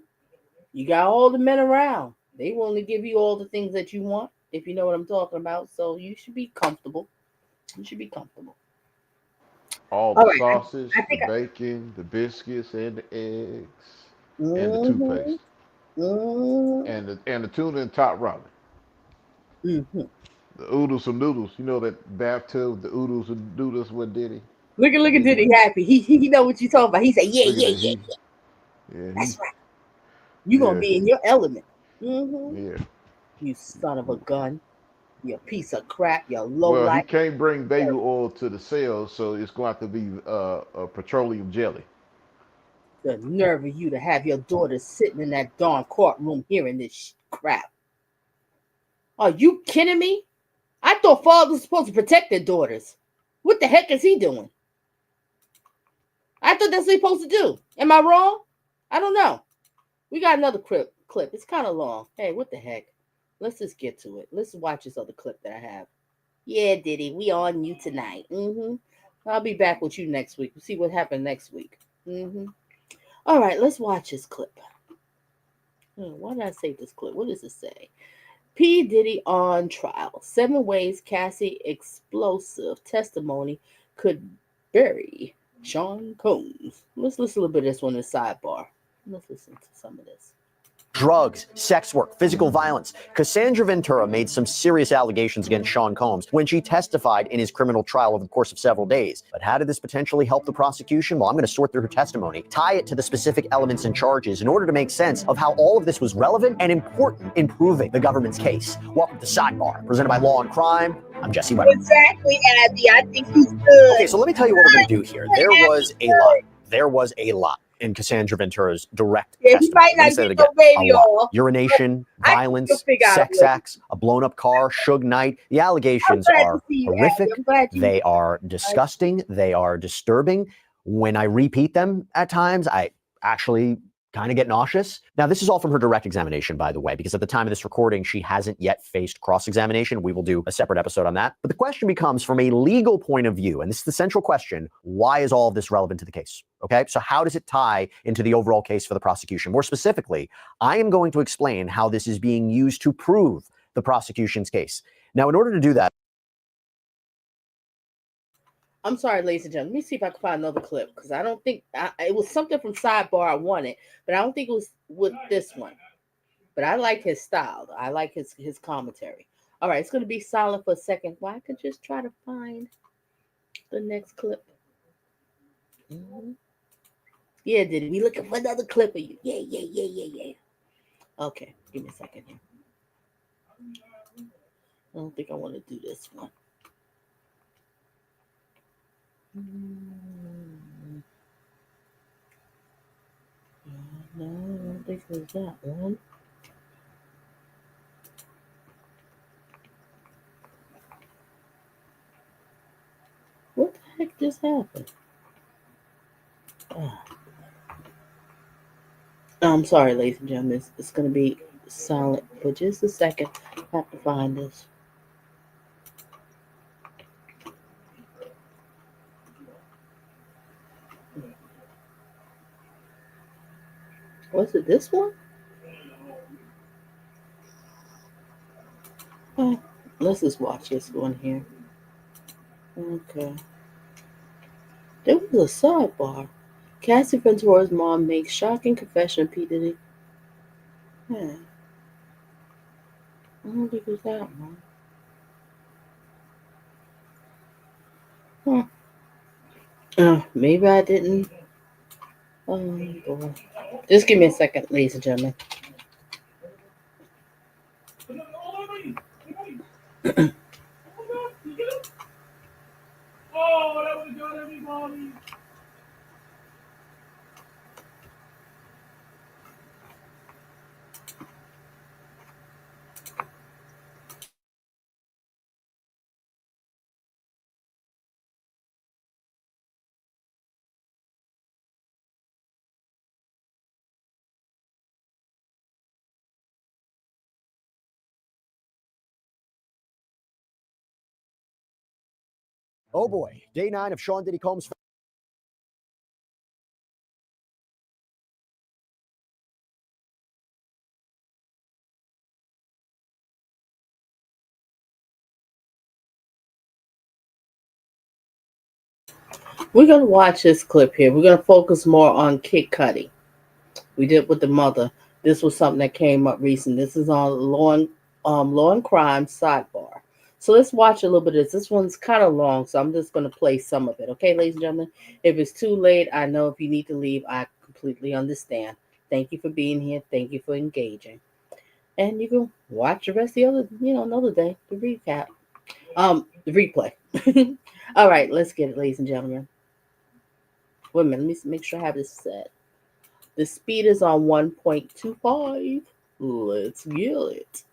you got all the men around. They willing to give you all the things that you want, if you know what I'm talking about. So you should be comfortable. You should be comfortable. All the sausage, the bacon, the biscuits, and the eggs, and the toothpaste, and the tuna and top ramen. The oodles and noodles. You know that bathtub, the oodles and noodles with Diddy. Look at Diddy happy. He know what you talking about. He said, yeah. That's right. You gonna be in your element. Yeah. You son of a gun. You piece of crap. You low life. Well, he can't bring baby oil to the cell, so it's going to have to be petroleum jelly. The nerve of you to have your daughter sitting in that darn courtroom hearing this crap. Are you kidding me? I thought fathers were supposed to protect their daughters. What the heck is he doing? I thought that's what he's supposed to do. Am I wrong? I don't know. We got another clip. It's kind of long. Hey, what the heck? Let's just get to it. Let's watch this other clip that I have. Yeah, Diddy, we on you tonight. I'll be back with you next week. We'll see what happened next week. All right, let's watch this clip. Why did I save this clip? What does it say? P. Diddy on trial. 7 ways Cassie explosive testimony could bury Sean Combs. Let's listen a little bit of this one in the sidebar. Let's listen to some of this. drugs, sex work, physical violence. Cassandra Ventura made some serious allegations against Sean Combs when she testified in his criminal trial over the course of several days. But how did this potentially help the prosecution? Well, I'm going to sort through her testimony, tie it to the specific elements and charges in order to make sense of how all of this was relevant and important in proving the government's case. Welcome to Sidebar, presented by Law and Crime. I'm Jesse Weber. Exactly, Abby. I think he's good. Okay, so let me tell you what we're going to do here. There was a lot in Cassandra Ventura's direct Yeah, he testimony. might Let me not say it get again. no baby A lot. oil. Urination, violence, figure out sex a way. acts, a blown up car, Suge Knight. The allegations I'm glad to are see you, horrific. Abby. I'm glad you- They are disgusting. They are disturbing. When I repeat them at times, I actually kind of get nauseous. Now, this is all from her direct examination, by the way, because at the time of this recording, she hasn't yet faced cross-examination. We will do a separate episode on that. But the question becomes, from a legal point of view, and this is the central question, why is all of this relevant to the case? Okay, so how does it tie into the overall case for the prosecution? More specifically, I am going to explain how this is being used to prove the prosecution's case. Now, in order to do that, I'm sorry, ladies and gentlemen. Let me see if I can find another clip because I don't think it was something from Sidebar I wanted, but I don't think it was with this one. But I like his style. I like his commentary. All right, it's going to be silent for a second. Well, I could just try to find the next clip. Yeah, Diddy, we looking for another clip of you. Yeah. Okay, give me a second here. I don't think I want to do this one. No, I don't think it was that one. What the heck just happened? I'm sorry, ladies and gentlemen. It's going to be silent for just a second. I have to find this. Was it this one? Let's just watch this one here. Okay. There was a sidebar. Cassie Ventura's mom makes shocking confession, P. Diddy. I don't think it was that one. Maybe I didn't. Oh, boy. Just give me a second, ladies and gentlemen. oh boy, day 9 of Sean Diddy Combs' We're going to watch this clip here. We're going to focus more on Kid Cudi. We did with the mother. This was something that came up recent. This is on Law and Crime Sidebar. So let's watch a little bit of this. This one's kind of long, so I'm just going to play some of it. Okay, ladies and gentlemen? If it's too late, I know if you need to leave, I completely understand. Thank you for being here. Thank you for engaging. And you can watch the rest of the other, another day, the recap. The replay. All right, let's get it, ladies and gentlemen. Wait a minute, let me make sure I have this set. The speed is on 1.25. Let's get it.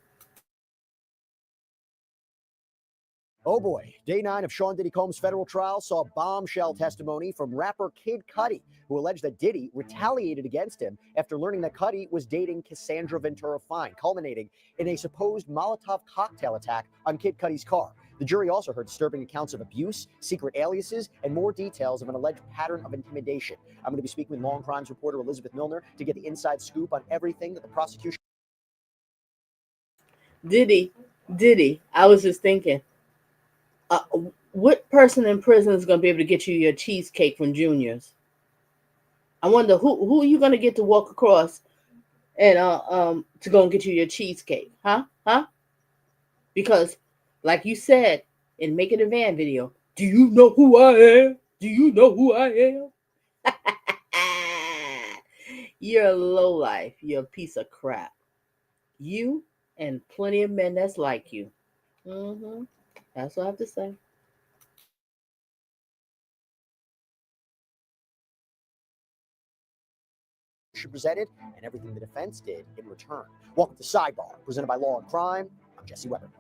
oh boy, day 9 of Sean Diddy Combs' federal trial saw bombshell testimony from rapper Kid Cudi, who alleged that Diddy retaliated against him after learning that Cudi was dating Cassandra Ventura Fine, culminating in a supposed Molotov cocktail attack on Kid Cudi's car. The jury also heard disturbing accounts of abuse, secret aliases, and more details of an alleged pattern of intimidation. I'm going to be speaking with Law and Crimes reporter Elizabeth Milner to get the inside scoop on everything that the prosecution... Diddy, I was just thinking, what person in prison is going to be able to get you your cheesecake from Junior's? I wonder who are you going to get to walk across and to go and get you your cheesecake, huh? Because, like you said in Making a Van video, do you know who I am? Do you know who I am? You're a lowlife. You're a piece of crap. You and plenty of men that's like you. That's what I have to say. She presented and everything the defense did in return. Welcome to Sidebar, presented by Law and Crime. I'm Jesse Weber.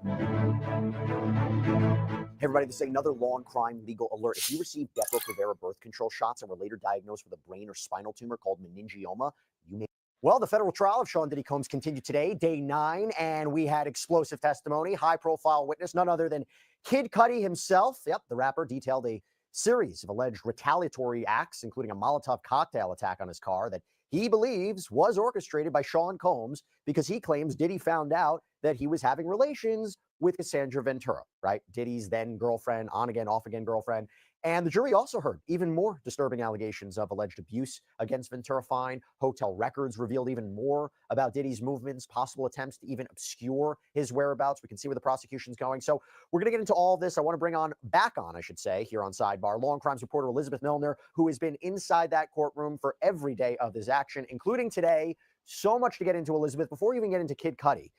Hey everybody, this is another Law and Crime legal alert. If you received Depo-Provera birth control shots and were later diagnosed with a brain or spinal tumor called meningioma, you may... Well, the federal trial of Sean Diddy Combs continued today, day 9, and we had explosive testimony. High-profile witness, none other than Kid Cudi himself. Yep, the rapper detailed a series of alleged retaliatory acts, including a Molotov cocktail attack on his car that he believes was orchestrated by Sean Combs because he claims Diddy found out that he was having relations with Cassie Ventura, right? Diddy's then girlfriend, on-again, off-again girlfriend. And the jury also heard even more disturbing allegations of alleged abuse against Ventura. Fine. Hotel records revealed even more about Diddy's movements, possible attempts to even obscure his whereabouts. We can see where the prosecution's going. So we're going to get into all of this. I want to bring back on, I should say, here on Sidebar, Law and Crimes reporter Elizabeth Milner, who has been inside that courtroom for every day of this action, including today. So much to get into, Elizabeth. Before we even get into Kid Cudi,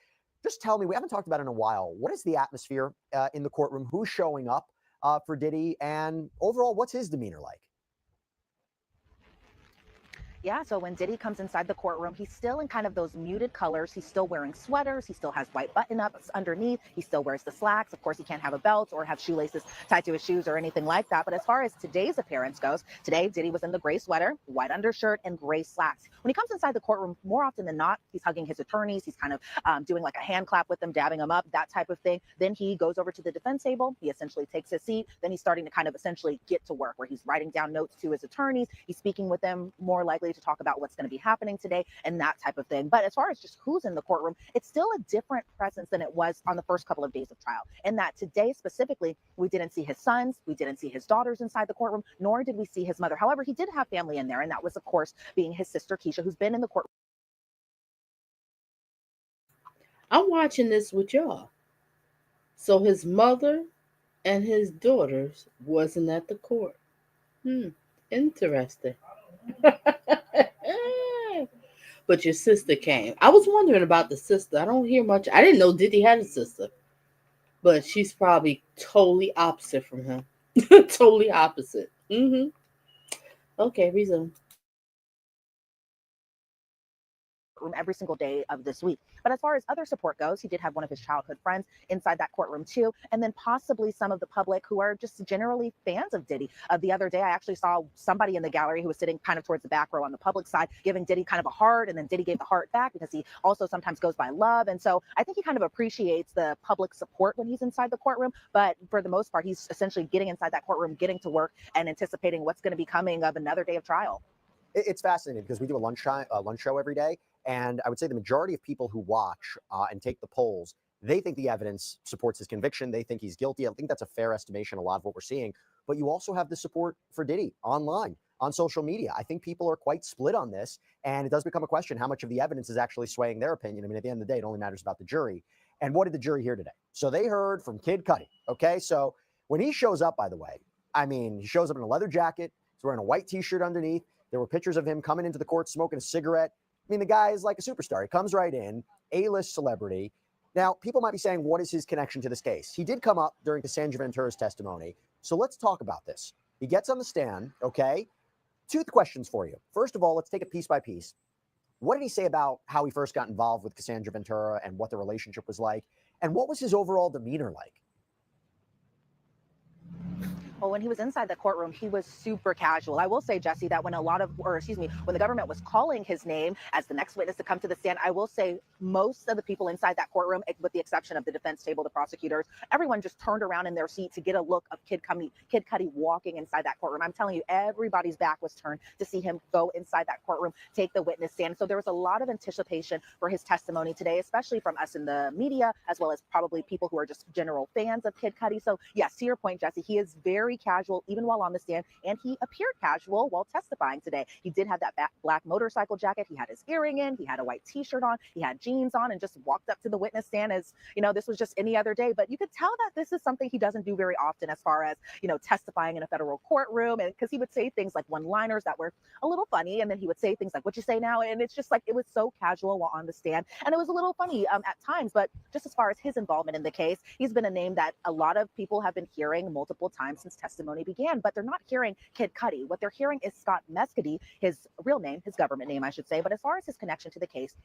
just tell me, we haven't talked about it in a while, what is the atmosphere in the courtroom? Who's showing up for Diddy? And overall, what's his demeanor like? Yeah, so when Diddy comes inside the courtroom, he's still in kind of those muted colors. He's still wearing sweaters. He still has white button-ups underneath. He still wears the slacks. Of course, he can't have a belt or have shoelaces tied to his shoes or anything like that. But as far as today's appearance goes, today Diddy was in the gray sweater, white undershirt, and gray slacks. When he comes inside the courtroom, more often than not, he's hugging his attorneys. He's kind of doing like a hand clap with them, dabbing them up, that type of thing. Then he goes over to the defense table. He essentially takes his seat. Then he's starting to kind of essentially get to work, where he's writing down notes to his attorneys. He's speaking with them, more likely to talk about what's going to be happening today and that type of thing. But as far as just who's in the courtroom, it's still a different presence than it was on the first couple of days of trial. And that today specifically, we didn't see his sons, we didn't see his daughters inside the courtroom, nor did we see his mother. However, he did have family in there, and that was, of course, being his sister Keisha, who's been in the courtroom. I'm watching this with y'all. So his mother and his daughters wasn't at the court. Interesting. But your sister came. I was wondering about the sister. I don't hear much. I didn't know Diddy had a sister. But she's probably totally opposite from him. Totally opposite. Okay, resume. Every single day of this week. But as far as other support goes, he did have one of his childhood friends inside that courtroom too, and then possibly some of the public who are just generally fans of Diddy. The other day, I actually saw somebody in the gallery who was sitting kind of towards the back row on the public side, giving Diddy kind of a heart, and then Diddy gave the heart back because he also sometimes goes by love. And so I think he kind of appreciates the public support when he's inside the courtroom, but for the most part, he's essentially getting inside that courtroom, getting to work, and anticipating what's going to be coming of another day of trial. It's fascinating because we do a lunch show every day. And I would say the majority of people who watch and take the polls, they think the evidence supports his conviction. They think he's guilty. I think that's a fair estimation, a lot of what we're seeing. But you also have the support for Diddy online, on social media. I think people are quite split on this. And it does become a question how much of the evidence is actually swaying their opinion. I mean, at the end of the day, it only matters about the jury. And what did the jury hear today? So they heard from Kid Cudi. Okay, so when he shows up, by the way, I mean, he shows up in a leather jacket. He's wearing a white T-shirt underneath. There were pictures of him coming into the court smoking a cigarette. I mean, the guy is like a superstar. He comes right in, A-list celebrity. Now, people might be saying, what is his connection to this case? He did come up during Cassie Ventura's testimony. So let's talk about this. He gets on the stand, okay? 2 questions for you. First of all, let's take it piece by piece. What did he say about how he first got involved with Cassie Ventura and what the relationship was like? And what was his overall demeanor like? Well, when he was inside the courtroom, he was super casual. I will say, Jesse, that when when the government was calling his name as the next witness to come to the stand, I will say most of the people inside that courtroom, with the exception of the defense table, the prosecutors, everyone just turned around in their seat to get a look of Kid Cudi walking inside that courtroom. I'm telling you, everybody's back was turned to see him go inside that courtroom, take the witness stand. So there was a lot of anticipation for his testimony today, especially from us in the media, as well as probably people who are just general fans of Kid Cudi. So yes, to your point, Jesse, he is very very casual even while on the stand, and he appeared casual while testifying today. He did have that black motorcycle jacket. He had his earring in. He had a white T-shirt on. He had jeans on, and just walked up to the witness stand as, this was just any other day. But you could tell that this is something he doesn't do very often as far as, testifying in a federal courtroom. And because he would say things like one-liners that were a little funny, and then he would say things like, "What you say now?" And it's just like, it was so casual while on the stand, and it was a little funny at times. But just as far as his involvement in the case, he's been a name that a lot of people have been hearing multiple times since testimony began, but they're not hearing Kid Cudi. What they're hearing is Scott Mescudi, his real name, his government name, I should say. But as far as his connection to the case,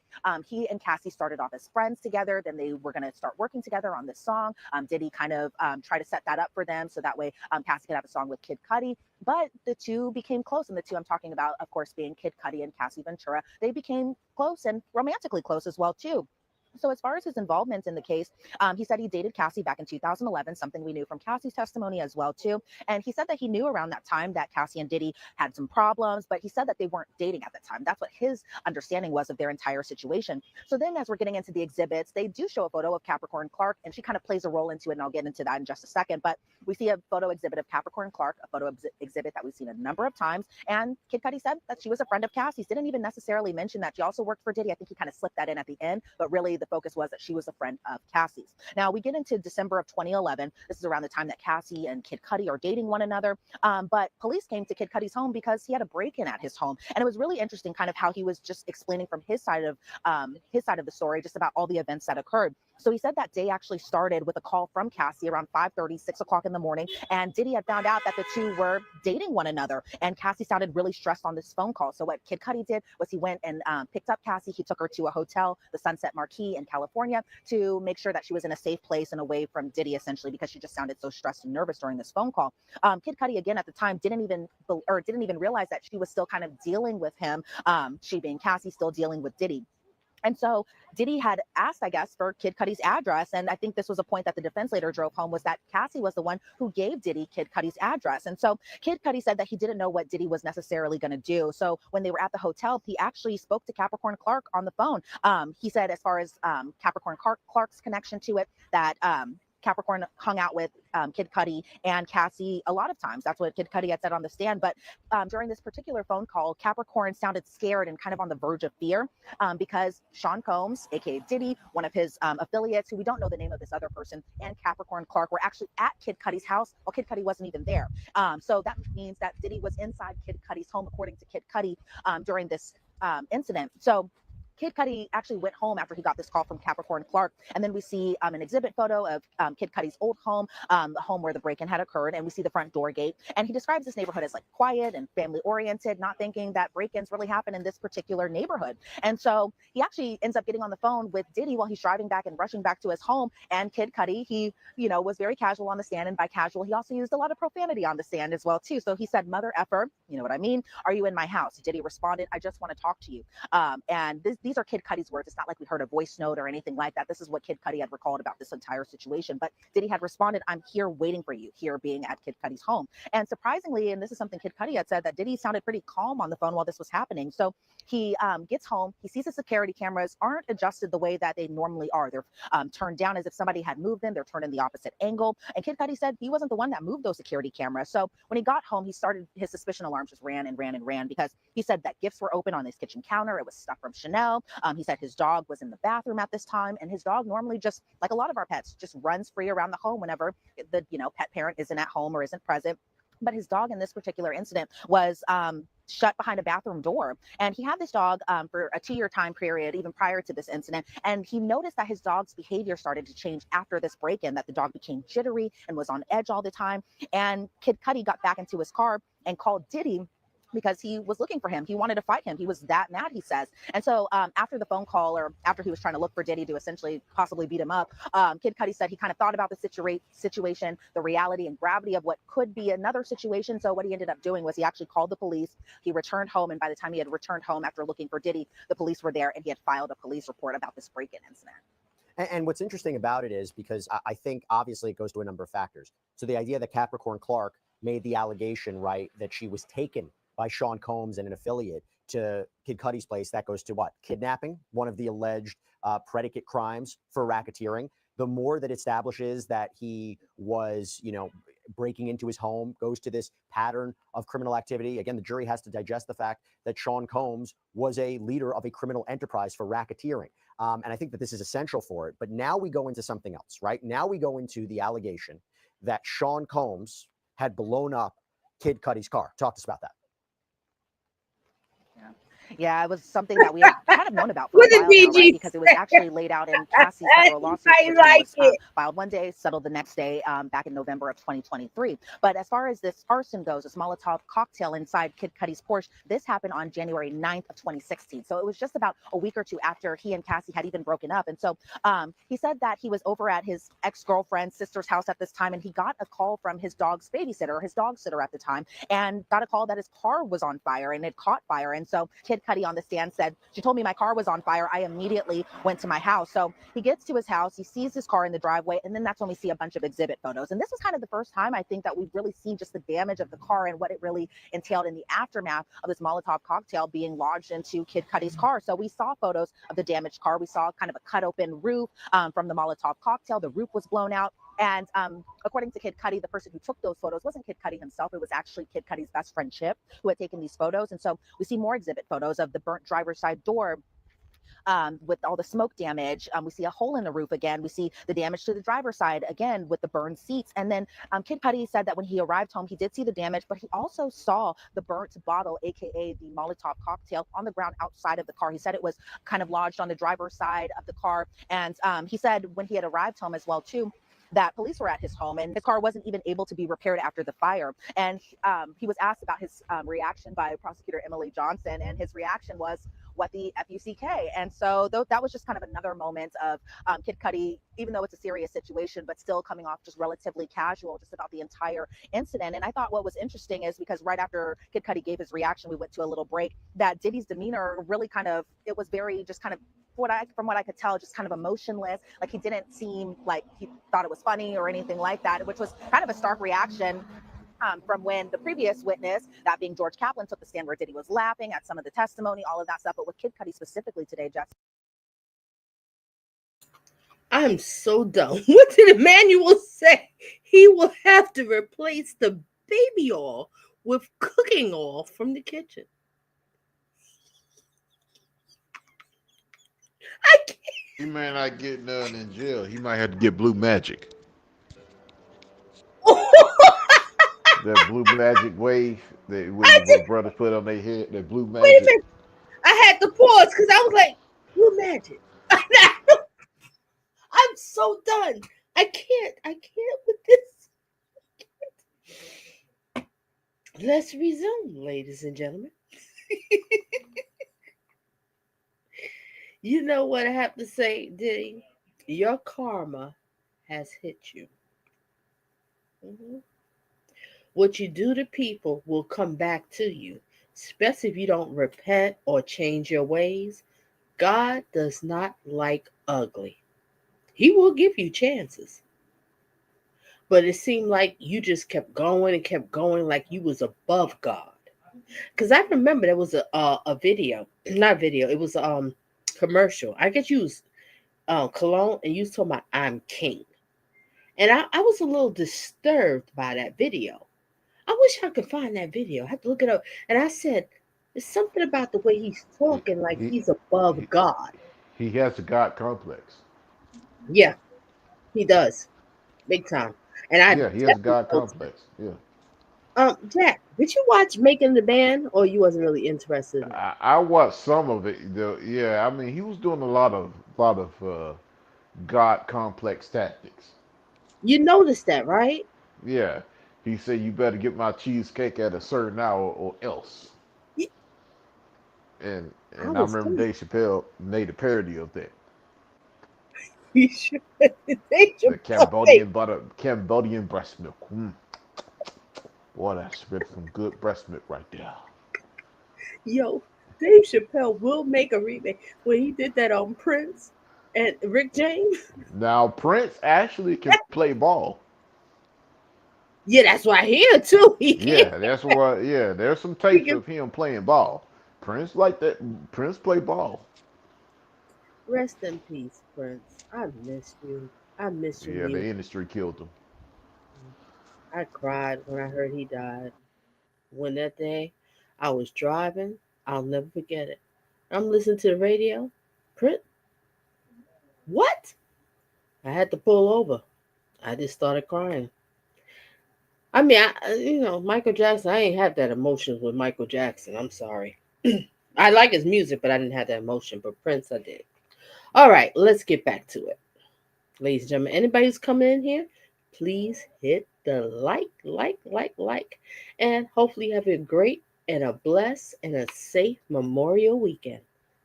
he and Cassie started off as friends together. Then they were going to start working together on this song. Diddy kind of try to set that up for them so that way Cassie could have a song with Kid Cudi. But the two became close, and the two I'm talking about, of course, being Kid Cudi and Cassie Ventura, they became close and romantically close as well, too. So as far as his involvement in the case, he said he dated Cassie back in 2011, something we knew from Cassie's testimony as well, too. And he said that he knew around that time that Cassie and Diddy had some problems, but he said that they weren't dating at the time. That's what his understanding was of their entire situation. So then as we're getting into the exhibits, they do show a photo of Capricorn Clark, and she kind of plays a role into it, and I'll get into that in just a second. But we see a photo exhibit of Capricorn Clark, a photo exhibit that we've seen a number of times. And Kid Cudi said that she was a friend of Cassie's. Didn't even necessarily mention that she also worked for Diddy. I think he kind of slipped that in at the end, but really the focus was that she was a friend of Cassie's. Now we get into December of 2011. This is around the time that Cassie and Kid Cudi are dating one another. But police came to Kid Cudi's home because he had a break-in at his home, and it was really interesting, kind of how he was just explaining from his side of the story, just about all the events that occurred. So he said that day actually started with a call from Cassie around 5:30, 6 o'clock in the morning, and Diddy had found out that the two were dating one another, and Cassie sounded really stressed on this phone call. So what Kid Cudi did was he went and picked up Cassie. He took her to a hotel, the Sunset Marquis in California, to make sure that she was in a safe place and away from Diddy, essentially, because she just sounded so stressed and nervous during this phone call. Kid Cudi, again, at the time, didn't even realize that she was still kind of dealing with him, she being Cassie, still dealing with Diddy. And so Diddy had asked, I guess, for Kid Cudi's address. And I think this was a point that the defense later drove home, was that Cassie was the one who gave Diddy Kid Cudi's address. And so Kid Cudi said that he didn't know what Diddy was necessarily going to do. So when they were at the hotel, he actually spoke to Capricorn Clark on the phone. He said, as far as Capricorn Clark's connection to it, that Capricorn hung out with Kid Cudi and Cassie a lot of times. That's what Kid Cudi had said on the stand. But during this particular phone call, Capricorn sounded scared and kind of on the verge of fear because Sean Combs, aka Diddy, one of his affiliates, who we don't know the name of this other person, and Capricorn Clark were actually at Kid Cudi's house while Kid Cudi wasn't even there. So that means that Diddy was inside Kid Cudi's home, according to Kid Cudi, during this incident. So Kid Cudi actually went home after he got this call from Capricorn Clark. And then we see an exhibit photo of Kid Cudi's old home, the home where the break-in had occurred. And we see the front door gate. And he describes this neighborhood as like quiet and family-oriented, not thinking that break-ins really happen in this particular neighborhood. And so he actually ends up getting on the phone with Diddy while he's driving back and rushing back to his home. And Kid Cudi, he, was very casual on the stand. And by casual, he also used a lot of profanity on the stand as well, too. So he said, "Mother effer, you know what I mean? Are you in my house?" Diddy responded, "I just want to talk to you." And these are Kid Cudi's words. It's not like we heard a voice note or anything like that. This is what Kid Cudi had recalled about this entire situation. But Diddy had responded, "I'm here waiting for you," here being at Kid Cudi's home. And surprisingly, and this is something Kid Cudi had said, that Diddy sounded pretty calm on the phone while this was happening. So he gets home. He sees the security cameras aren't adjusted the way that they normally are. They're turned down as if somebody had moved them. They're turned in the opposite angle. And Kid Cudi said he wasn't the one that moved those security cameras. So when he got home, he started, his suspicion alarms just ran and ran and ran, because he said that gifts were open on his kitchen counter. It was stuff from Chanel. He said his dog was in the bathroom at this time, and his dog normally, just like a lot of our pets, just runs free around the home whenever the pet parent isn't at home or isn't present. But his dog in this particular incident was shut behind a bathroom door. And he had this dog for a 2-year time period, even prior to this incident. And he noticed that his dog's behavior started to change after this break-in, that the dog became jittery and was on edge all the time. And Kid Cudi got back into his car and called Diddy, because he was looking for him. He wanted to fight him. He was that mad, he says. And so after the phone call, or after he was trying to look for Diddy to essentially possibly beat him up, Kid Cudi said he kind of thought about the situation, the reality and gravity of what could be another situation. So what he ended up doing was he actually called the police. He returned home. And by the time he had returned home after looking for Diddy, the police were there, and he had filed a police report about this break-in incident. And what's interesting about it is, because I think obviously it goes to a number of factors. So the idea that Capricorn Clark made the allegation, right, that she was taken by Sean Combs and an affiliate to Kid Cudi's place, that goes to what? Kidnapping, one of the alleged predicate crimes for racketeering. The more that establishes that he was, breaking into his home, goes to this pattern of criminal activity. Again, the jury has to digest the fact that Sean Combs was a leader of a criminal enterprise for racketeering. And I think that this is essential for it. But now we go into something else, right? Now we go into the allegation that Sean Combs had blown up Kid Cudi's car. Talk to us about that. Yeah, it was something that we had kind of known about for a What did while now, right? BG Because it was actually laid out in Cassie's federal lawsuit, I which like was it. filed one day, settled the next day, back in November of 2023. But as far as this arson goes, this Molotov cocktail inside Kid Cudi's Porsche, this happened on January 9th of 2016. So it was just about a week or two after he and Cassie had even broken up. And so he said that he was over at his ex-girlfriend's sister's house at this time, and he got a call from his dog's babysitter, his dog sitter at the time, and got a call that his car was on fire and it caught fire. And so Kid Cudi on the stand said, she told me my car was on fire. I immediately went to my house. So he gets to his house, he sees his car in the driveway, and then that's when we see a bunch of exhibit photos. And this is kind of the first time I think that we've really seen just the damage of the car and what it really entailed in the aftermath of this Molotov cocktail being lodged into Kid Cudi's car. So we saw photos of the damaged car. We saw kind of a cut open roof from the Molotov cocktail. The roof was blown out. And according to Kid Cudi, the person who took those photos wasn't Kid Cudi himself. It was actually Kid Cudi's best friend, Chip, who had taken these photos. And so we see more exhibit photos of the burnt driver's side door with all the smoke damage. We see a hole in the roof again. We see the damage to the driver's side again with the burned seats. And then Kid Cudi said that when he arrived home, he did see the damage, but he also saw the burnt bottle, aka the Molotov cocktail, on the ground outside of the car. He said it was kind of lodged on the driver's side of the car. And he said when he had arrived home as well, too, that police were at his home and his car wasn't even able to be repaired after the fire. And he was asked about his reaction by prosecutor Emily Johnson, and his reaction was, what the F-U-C-K. And so that was just kind of another moment of Kid Cudi, even though it's a serious situation, but still coming off just relatively casual just about the entire incident. And I thought what was interesting is because right after Kid Cudi gave his reaction, we went to a little break, that Diddy's demeanor really kind of, it was very just kind of, from what I could tell, just kind of emotionless. Like he didn't seem like he thought it was funny or anything like that, which was kind of a stark reaction from when the previous witness, that being George Kaplan, took the stand, where Diddy was laughing at some of the testimony, all of that stuff. But with Kid Cudi specifically today, Jess. I'm so done. What did Emmanuel say? He will have to replace the baby oil with cooking oil from the kitchen. I can't. He may not get none in jail. He might have to get blue magic. That blue magic wave that when brothers put on their head, that blue magic. Wait a minute. I had to pause because I was like, blue magic. I'm so done. I can't with this. Let's resume, ladies and gentlemen. You know what I have to say, Diddy? Your karma has hit you. Mm-hmm. What you do to people will come back to you, especially if you don't repent or change your ways. God does not like ugly. He will give you chances. But it seemed like you just kept going and kept going like you was above God. Because I remember there was a video, not video, it was commercial. I guess you was cologne and you was talking about I'm king. And I was a little disturbed by that video. I wish I could find that video. I have to look it up. And I said, there's something about the way he's talking like he's above God. He has a God complex. Yeah, he does. Big time. And he has a God complex. Yeah. Jack, did you watch Making the Band, or you wasn't really interested in it? I watched some of it though. Yeah, I mean he was doing a lot of God complex tactics. You noticed that, right? Yeah. He said you better get my cheesecake at a certain hour or else. Yeah. And I remember Dave Chappelle made a parody of that. You should. The Cambodian breast milk. Boy, that's some good breast milk right there. Yo, Dave Chappelle will make a remake when he did that on Prince and Rick James. Now Prince actually can play ball. Yeah, that's why here too. Yeah, that's why. Yeah, there's some tapes of him playing ball. Prince like that. Prince play ball. Rest in peace, Prince. I missed you. I miss you. Yeah, the industry killed him. I cried when I heard he died. When that day I was driving, I'll never forget it. I'm listening to the radio. Print, what? I had to pull over. I just started crying. I mean, Michael Jackson, I ain't had that emotion with Michael Jackson. I'm sorry. I like his music, but I didn't have that emotion. But Prince, I did. All right, let's get back to it. Ladies and gentlemen, anybody who's coming in here, please hit the like, and hopefully have a great and a blessed and a safe Memorial weekend.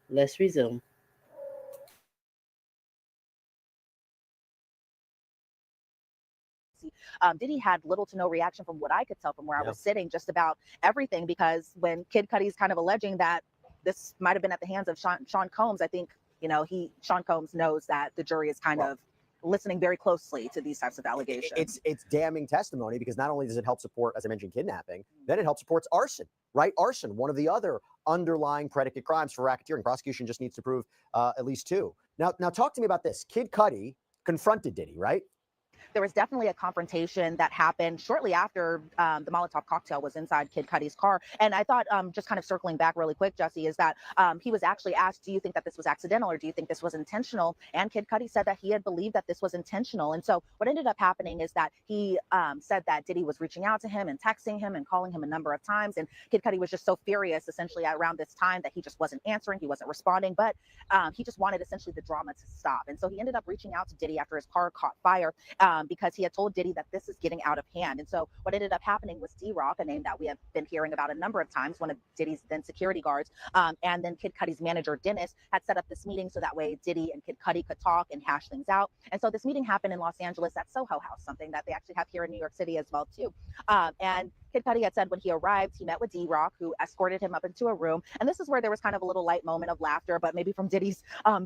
Let's resume. Diddy had little to no reaction from what I could tell from where I Yeah. was sitting, just about everything. Because when Kid Cudi's kind of alleging that this might have been at the hands of Sean Combs, I think Sean Combs knows that the jury is kind of listening very closely to these types of allegations. It's damning testimony because not only does it help support, as I mentioned, kidnapping, then it helps support arson, right? Arson, one of the other underlying predicate crimes for racketeering. Prosecution just needs to prove at least two. Now, talk to me about this. Kid Cudi confronted Diddy, right? There was definitely a confrontation that happened shortly after the Molotov cocktail was inside Kid Cudi's car. And I thought, just kind of circling back really quick, Csssie, is that he was actually asked, do you think that this was accidental or do you think this was intentional? And Kid Cudi said that he had believed that this was intentional. And so what ended up happening is that he said that Diddy was reaching out to him and texting him and calling him a number of times. And Kid Cudi was just so furious essentially around this time that he just wasn't answering, he wasn't responding, but he just wanted essentially the drama to stop. And so he ended up reaching out to Diddy after his car caught fire. Because he had told Diddy that this is getting out of hand. And so what ended up happening was D-Rock, a name that we have been hearing about a number of times, one of Diddy's then security guards, and then Kid Cudi's manager, Dennis, had set up this meeting so that way Diddy and Kid Cudi could talk and hash things out. And so this meeting happened in Los Angeles at Soho House, something that they actually have here in New York City as well, too. And Kid Cudi had said when he arrived, he met with D-Rock, who escorted him up into a room. And this is where there was kind of a little light moment of laughter, but maybe from Diddy's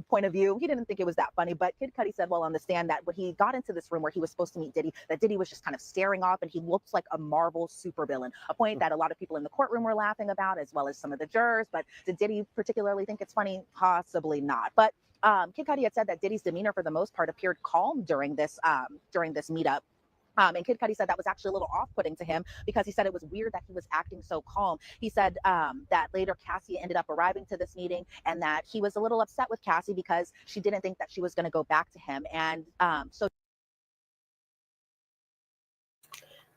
point of view, he didn't think it was that funny. But Kid Cudi said, well, on the stand, that when he got into this room where he was supposed to meet Diddy, that Diddy was just kind of staring off and he looked like a Marvel supervillain, a point that a lot of people in the courtroom were laughing about, as well as some of the jurors. But did Diddy particularly think it's funny? Possibly not. But Kid Cudi had said that Diddy's demeanor for the most part appeared calm during this meetup. And Kid Cudi said that was actually a little off-putting to him because he said it was weird that he was acting so calm. He said that later Cassie ended up arriving to this meeting and that he was a little upset with Cassie because she didn't think that she was going to go back to him. And so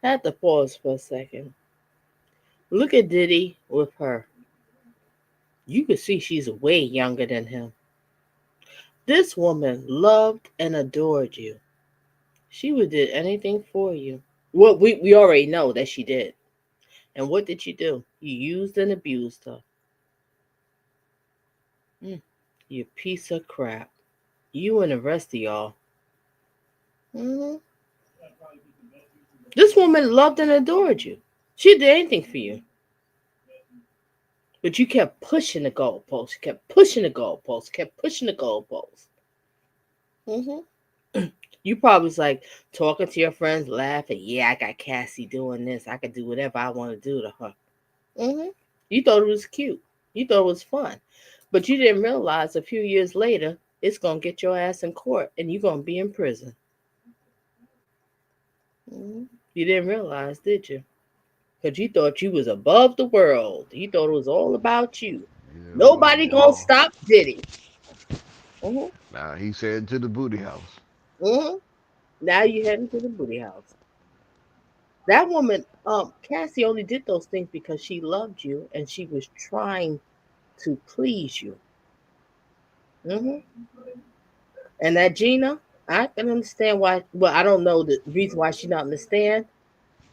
I had to pause for a second. Look at Diddy with her. You can see she's way younger than him. This woman loved and adored you. She would did anything for you. Well, we already know that she did. And what did you do? You used and abused her. You piece of crap. You and the rest of y'all. This woman loved and adored you. She did anything for you. But you kept pushing the goalposts. You kept pushing the goalposts. Kept pushing the goalposts. You probably was like talking to your friends, laughing. Yeah, I got Cassie doing this. I could do whatever I want to do to her. You thought it was cute. You thought it was fun. But you didn't realize a few years later, it's going to get your ass in court and you're going to be in prison. You didn't realize, did you? Because you thought you was above the world. You thought it was all about you. Yeah, Nobody going to stop Diddy. Now he said to the booty house. Now you heading to the booty house. That woman, Cassie only did those things because she loved you and she was trying to please you. And that Gina, I can understand why. Well, I don't know the reason why she not understand.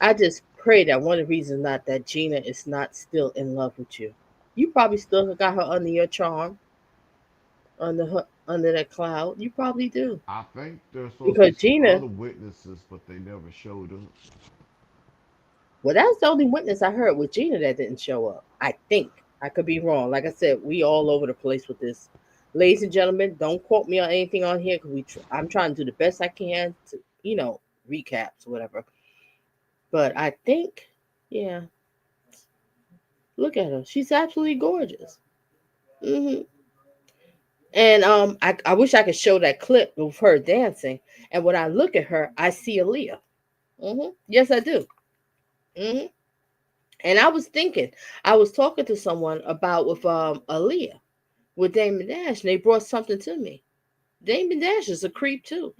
I just pray that one of the reasons not that Gina is not still in love with you. You probably still got her under your charm, under that cloud. You probably do. I think there's supposed to be Because some Gina, other witnesses, but they never showed up. well, that's the only witness I heard with Gina that didn't show up. I think. I could be wrong. Like I said, we all over the place with this. Ladies and gentlemen, don't quote me on anything on here because I'm trying to do the best I can to, recaps, whatever. But I think, yeah. Look at her. She's absolutely gorgeous. And I wish I could show that clip of her dancing. And when I look at her, I see Aaliyah. Yes, I do. hmm And I was thinking, I was talking to someone about with Aaliyah with Damon Dash, and they brought something to me. Damon Dash is a creep too.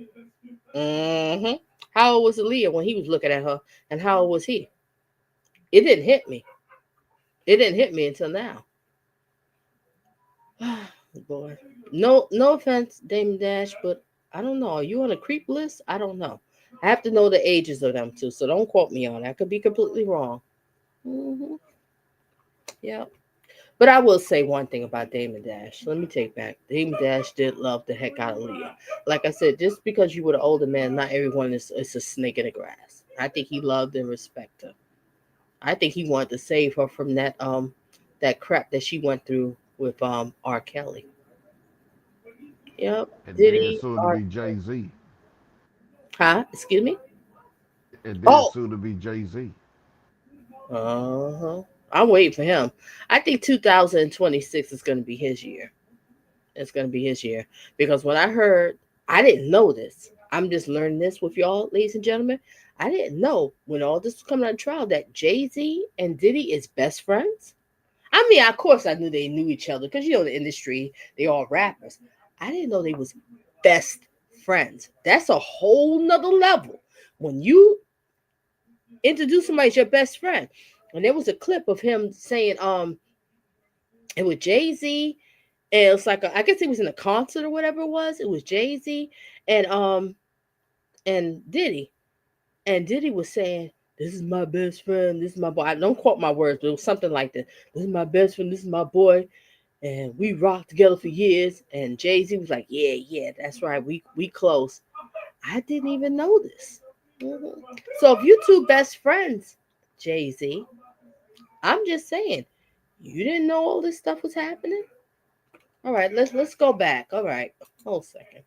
How old was Aaliyah when he was looking at her, and how old was he? It didn't hit me. It didn't hit me until now. Boy, no offense, Damon Dash, but I don't know. Are you on a creep list? I don't know. I have to know the ages of them too, so don't quote me on that. I could be completely wrong. hmm Yeah. But I will say one thing about Damon Dash. Let me take back. Damon Dash did love the heck out of Leah. Like I said, just because you were the older man, not everyone is a snake in the grass. I think he loved and respected her. I think he wanted to save her from that crap that she went through with R. Kelly. Yep. And then Diddy soon to R. be Jay Z. Huh? Excuse me? And then Oh. soon to be Jay Z. Uh-huh. I'm waiting for him. I think 2026 is gonna be his year. It's going to be his year. Because when I heard, I didn't know this. I'm just learning this with y'all, ladies and gentlemen. I didn't know when all this was coming out of trial that Jay-Z and Diddy is best friends. I mean, of course I knew they knew each other because, the industry, they all rappers. I didn't know they was best friends. That's a whole nother level. When you introduce somebody as your best friend. And there was a clip of him saying, it was Jay-Z, and it was like I guess it was in a concert or whatever it was. It was Jay-Z and Diddy. And Diddy was saying, "This is my best friend. This is my boy." I don't quote my words, but it was something like that. "This is my best friend. This is my boy, and we rocked together for years." And Jay-Z was like, "Yeah, yeah, that's right. We close." I didn't even know this. So if you two best friends, Jay-Z, I'm just saying, you didn't know all this stuff was happening. All right, let's go back. All right, hold a second.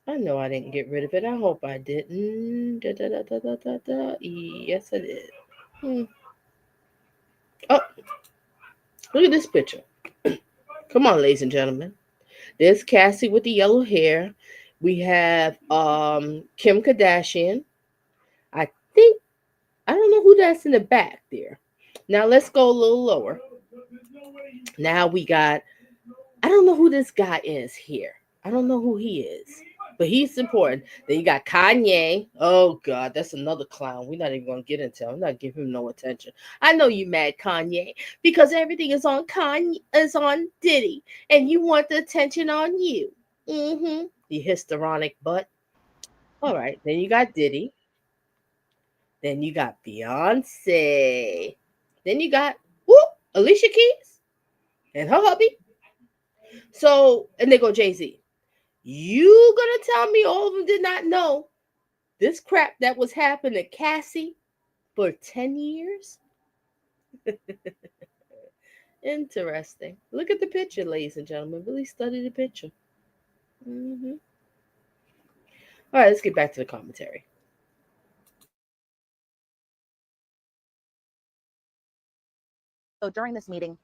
I know I didn't get rid of it. I hope I didn't. Da, da, da, da, da, da, da. Yes, I did. Oh, look at this picture. Come on, ladies and gentlemen. There's Cassie with the yellow hair. We have Kim Kardashian. I think I don't know who that's in the back there. Now let's go a little lower. Now we got I don't know who this guy is here. I don't know who he is, but he's important. Then you got Kanye. Oh God, that's another clown. We're not even gonna get into him. I'm not giving him no attention. I know you mad, Kanye, because everything is on Kanye, is on Diddy, and you want the attention on you. You histrionic butt. All right, then you got Diddy. Then you got Beyonce. Then you got Alicia Keys and her hubby. So, and they go Jay-Z. You gonna tell me all of them did not know this crap that was happening to Cassie for 10 years? Interesting. Look at the picture, ladies and gentlemen. Really study the picture. All right, let's get back to the commentary. So during this meeting,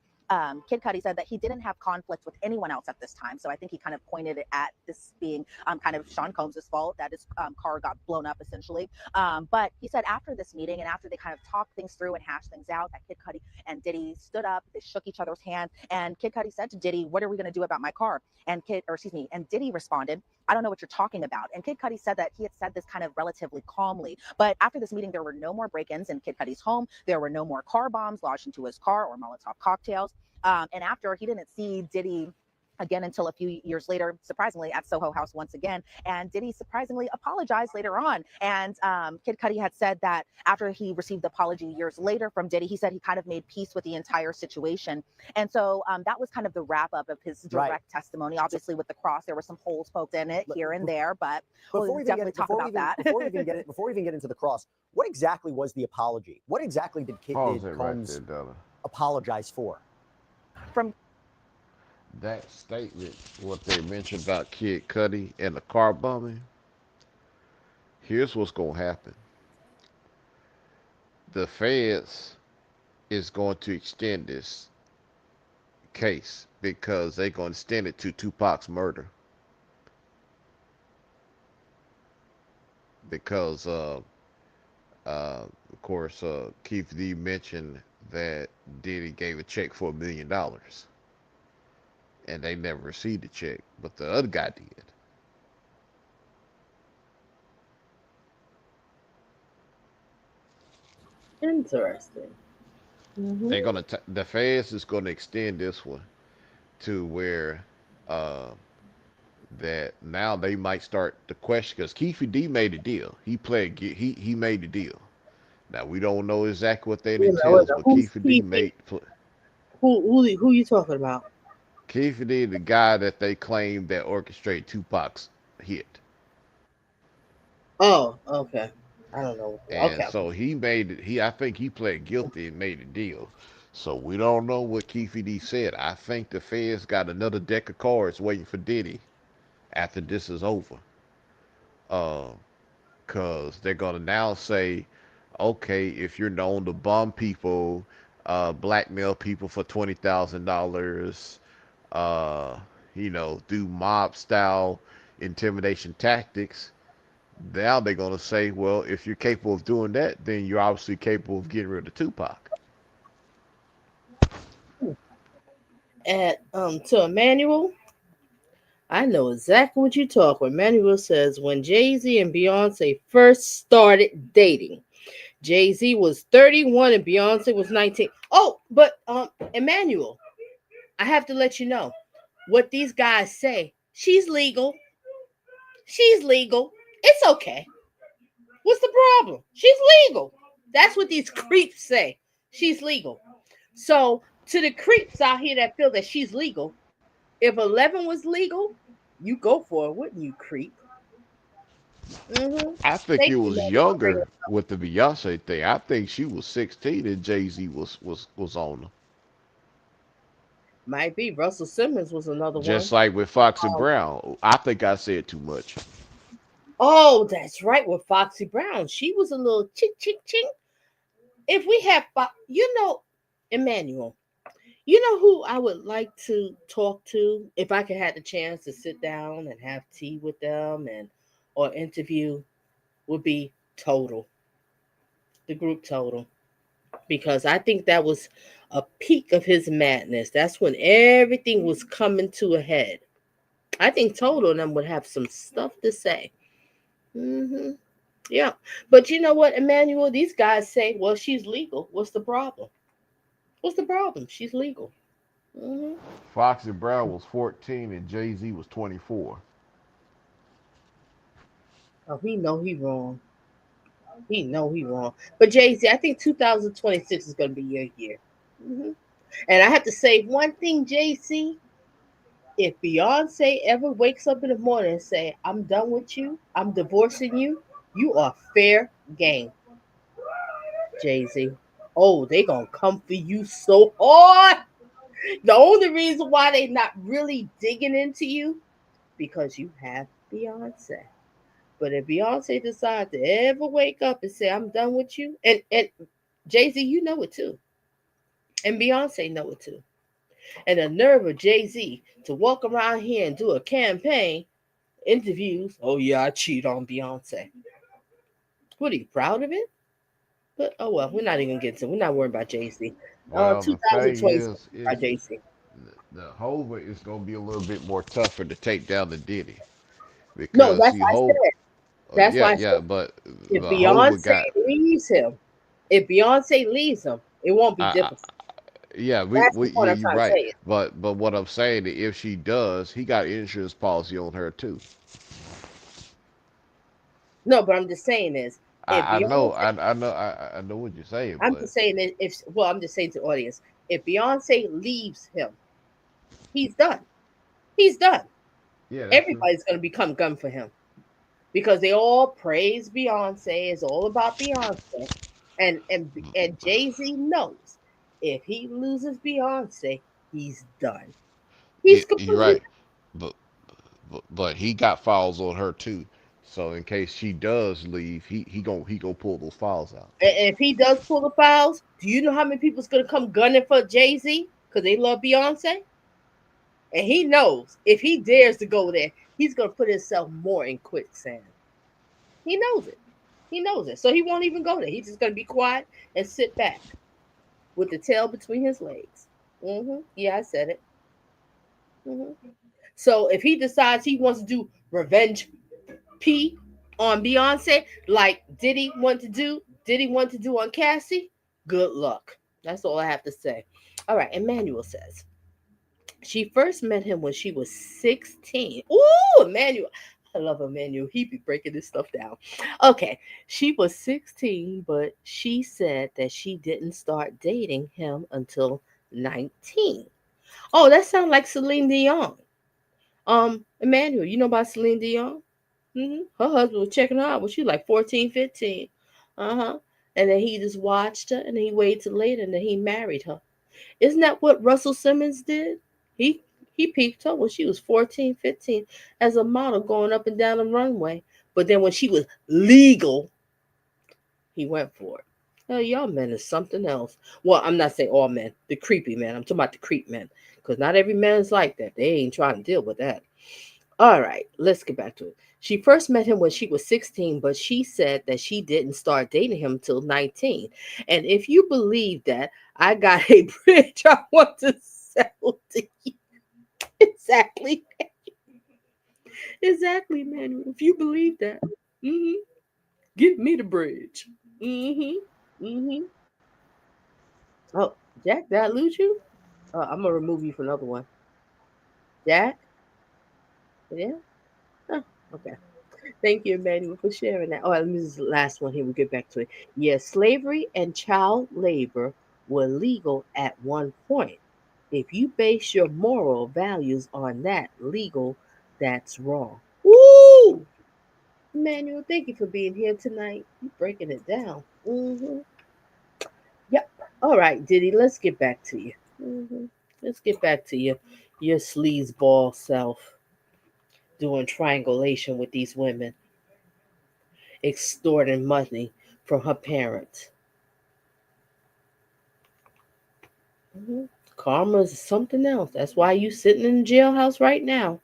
Kid Cudi said that he didn't have conflict with anyone else at this time. So I think he kind of pointed it at this being kind of Sean Combs' fault that his car got blown up, essentially. But he said after this meeting and after they kind of talked things through and hashed things out, that Kid Cudi and Diddy stood up, they shook each other's hand, and Kid Cudi said to Diddy, "What are we going to do about my car?" And Diddy responded, "I don't know what you're talking about." And Kid Cudi said that he had said this kind of relatively calmly. But after this meeting, there were no more break-ins in Kid Cudi's home. There were no more car bombs lodged into his car or Molotov cocktails. And after, he didn't see Diddy again until a few years later, surprisingly, at Soho House once again. And Diddy surprisingly apologized later on. And Kid Cudi had said that after he received the apology years later from Diddy, he said he kind of made peace with the entire situation. And so that was kind of the wrap up of his direct testimony. Obviously, with the cross, there were some holes poked in it here and there, but we'll definitely talk about that. Before we even get into the cross, what exactly was the apology? What exactly did Pause it right Combs there, Donna. apologize for? From that statement, what they mentioned about Kid Cudi and the car bombing, here's what's going to happen. The feds is going to extend this case because they're going to extend it to Tupac's murder. Because Of course, Keith D mentioned that Diddy gave a check for $1 million, and they never received the check, but the other guy did. Interesting. They're gonna the feds is gonna extend this one to where uh, that now they might start to question because Keith D made a deal. He made the deal. Now we don't know exactly what that Wait a minute, wait a entails, minute. but Who's Keith D Keith? made Who you talking about? Keith D, the guy that they claim that orchestrated Tupac's hit. Oh, okay. I don't know. And Okay. so he made it. I think he pled guilty and made a deal. So we don't know what Keith D said. I think the feds got another deck of cards waiting for Diddy after this is over. Cause they're gonna now say, okay, if you're known to bomb people, blackmail people for $20,000, do mob style intimidation tactics. Now they're gonna say, well, if you're capable of doing that, then you're obviously capable of getting rid of Tupac. At to Emmanuel, I know exactly what you're talking. Emmanuel says when Jay-Z and Beyonce first started dating, Jay-Z was 31 and Beyonce was 19. Oh, but Emmanuel, I have to let you know what these guys say. She's legal. She's legal. It's okay. What's the problem? She's legal. That's what these creeps say. She's legal. So to the creeps out here that feel that she's legal, if 11 was legal, you go for it, wouldn't you, creep? I think Thank it you, was Maddie, for bringing it younger up. with the Beyonce thing. I think she was 16 and Jay-Z was on her. Might be. Russell Simmons was another Just one. like with Foxy Um, Brown. I think I said too much. oh, that's right, with Foxy Brown. She was a little chink, chink, chink. If we have, Emmanuel, you know who I would like to talk to if I could have the chance to sit down and have tea with them and or interview would be Total, the group Total, because I think that was a peak of his madness. That's when everything was coming to a head. I think Total and them would have some stuff to say. hmm Yeah, but you know what, Emmanuel? These guys say, "Well, she's legal. What's the problem? What's the problem? She's legal." hmm Foxy Brown was 14 and Jay-Z was 24. Oh, he know he wrong. He know he wrong. But Jay Z, I think 2026 is going to be your year. hmm And I have to say one thing, JC. If Beyonce ever wakes up in the morning and say, "I'm done with you. I'm divorcing you," you are fair game, Jay Z. Oh, they gonna come for you so hard. The only reason why they not really digging into you because you have Beyonce. But if Beyonce decides to ever wake up and say, "I'm done with you," and Jay Z, you know it too, and Beyonce know it too, and the nerve of Jay Z to walk around here and do a campaign interviews. Oh yeah, I cheat on Beyonce. What are you proud of it? But oh well, we're not even gonna get to. We're not worried about Jay Z. Well, the thing 2026 is about Jay Z. the Hova is going to be a little bit more tougher to take down than Diddy No, because that's he why I Hova, said. That's yeah, why I yeah, said but if Hova Beyonce got, leaves him, if Beyonce leaves him, it won't be I, difficult. yeah, That's the point yeah, I'm you're trying to right. say. But what I'm saying is, if she does, he got insurance policy on her too. No, but I'm just saying is if I know, Beyonce, I know what you're saying, I'm but just saying that if well, I'm just saying to the audience, if Beyonce leaves him, he's done. He's done. yeah, that's true. Everybody's gonna become gun for him because they all praise Beyonce. It's all about Beyonce, and Jay Z knows if he loses Beyonce, he's done. He's You're completely. right, but but he got files on her too. So in case she does leave, he gonna pull those files out. And if he does pull the files, do you know how many people's gonna come gunning for Jay Z because they love Beyonce? And he knows if he dares to go there, he's gonna put himself more in quicksand. He knows it. He knows it. So he won't even go there. He's just going to be quiet and sit back with the tail between his legs. Yeah, I said it. So if he decides he wants to do revenge P on Beyonce, like Diddy want to do on Cassie, good luck. That's all I have to say. All right, Emmanuel says she first met him when she was 16. Ooh, Emmanuel. I love Emmanuel. He be breaking this stuff down. Okay, she was 16, but she said that she didn't start dating him until 19. Oh, that sounds like Celine Dion. Emmanuel, you know about Celine Dion? Her husband was checking her out when she was like 14, 15. Uh-huh. And then he just watched her and he waited till later and then he married her. Isn't that what Russell Simmons did? He he peeped her when she was 14, 15 as a model going up and down the runway. But then when she was legal, he went for it. Oh, y'all men is something else. Well, I'm not saying all men, the creepy men. I'm talking about the creep men. Because not every man is like that. They ain't trying to deal with that. All right, let's get back to it. She first met him when she was 16, but she said that she didn't start dating him till 19. And if you believe that, I got a bridge I want to sell to you. Exactly. Exactly, Manuel. If you believe that, give me the bridge. Oh, Jack, did I lose you? I'm gonna remove you from another one. Jack? Yeah? Oh, okay. Thank you, Emmanuel, for sharing that. Oh, let me just last one here. We'll get back to it. Yes, slavery and child labor were legal at one point. If you base your moral values on that legal, that's wrong. Woo! Emmanuel, thank you for being here tonight. You breaking it down. Yep. All right, Diddy, let's get back to you. Let's get back to your sleazeball self doing triangulation with these women, extorting money from her parents. Karma is something else. That's why you sitting in the jailhouse right now.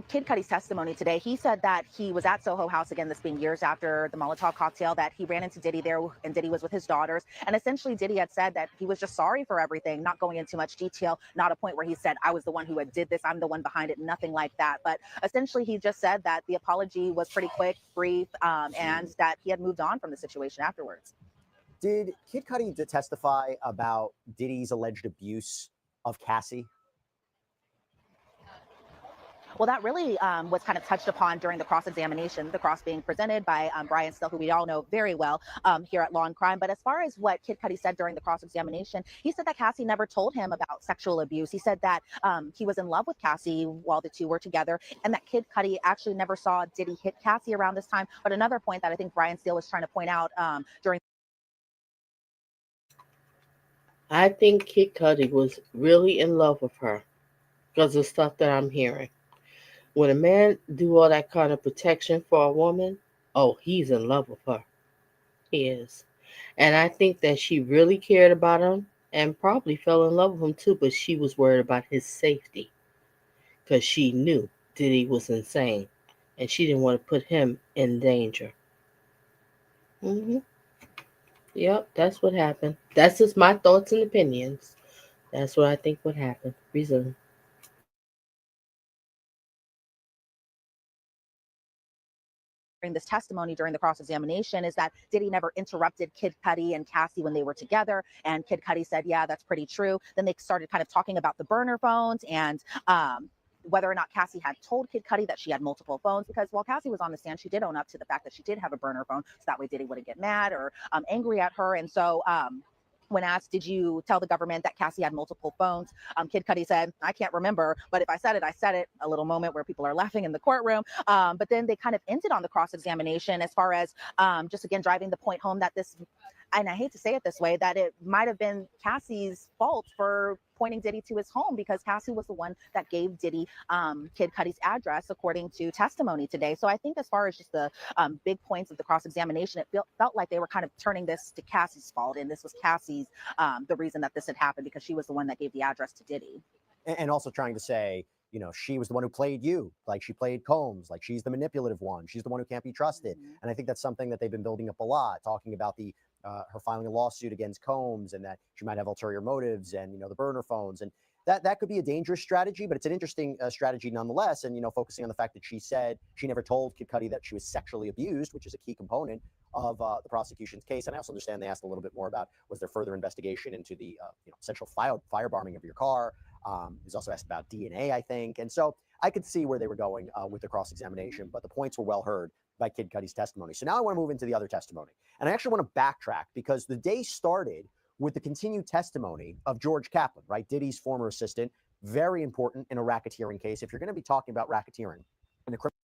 Kid Cudi's testimony today, he said that he was at Soho House, again, this being years after the Molotov cocktail, that he ran into Diddy there and Diddy was with his daughters. And essentially, Diddy had said that he was just sorry for everything, not going into much detail, not a point where he said, I was the one who had did this, I'm the one behind it, nothing like that. But essentially, he just said that the apology was pretty quick, brief, and that he had moved on from the situation afterwards. Did Kid Cudi testify about Diddy's alleged abuse of Cassie? Well, that really was kind of touched upon during the cross-examination, the cross being presented by Brian Still, who we all know very well here at Law and Crime. But as far as what Kid Cudi said during the cross-examination, he said that Cassie never told him about sexual abuse. He said that he was in love with Cassie while the two were together, and that Kid Cudi actually never saw Diddy hit Cassie around this time. But another point that I think Brian Still was trying to point out during I think Kid Cudi was really in love with her because of stuff that I'm hearing. When a man do all that kind of protection for a woman, oh, he's in love with her. He is. And I think that she really cared about him and probably fell in love with him too, but she was worried about his safety because she knew Diddy was insane and she didn't want to put him in danger. Yep, that's what happened. That's just my thoughts and opinions. That's what I think would happen. Resume. this testimony during the cross-examination is that Diddy never interrupted Kid Cudi and Cassie when they were together. And Kid Cudi said, yeah, that's pretty true. Then they started kind of talking about the burner phones and whether or not Cassie had told Kid Cudi that she had multiple phones, because while Cassie was on the stand, she did own up to the fact that she did have a burner phone. So that way Diddy wouldn't get mad or angry at her. And so when asked, did you tell the government that Cassie had multiple phones? Kid Cudi said, I can't remember, but if I said it, I said it. A little moment where people are laughing in the courtroom. But then they kind of ended on the cross-examination as far as just, again, driving the point home that this, and I hate to say it this way, that it might have been Cassie's fault for pointing Diddy to his home, because Cassie was the one that gave Diddy Kid Cudi's address, according to testimony today. So I think as far as just the big points of the cross-examination, it felt like they were kind of turning this to Cassie's fault. And this was Cassie's, the reason that this had happened, because she was the one that gave the address to Diddy. And also trying to say she was the one who played you, like she played Combs, like she's the manipulative one. She's the one who can't be trusted. And I think that's something that they've been building up a lot, talking about her filing a lawsuit against Combs and that she might have ulterior motives and, the burner phones. And that could be a dangerous strategy, but it's an interesting strategy nonetheless. And, focusing on the fact that she said she never told Kid Cudi that she was sexually abused, which is a key component of the prosecution's case. And I also understand they asked a little bit more about, was there further investigation into the essential firebombing of your car? He's also asked about DNA, I think. And so I could see where they were going with the cross-examination, but the points were well heard by Kid Cudi's testimony. So now I want to move into the other testimony. And I actually want to backtrack because the day started with the continued testimony of George Kaplan, right? Diddy's former assistant, very important in a racketeering case. If you're going to be talking about racketeering in the criminal.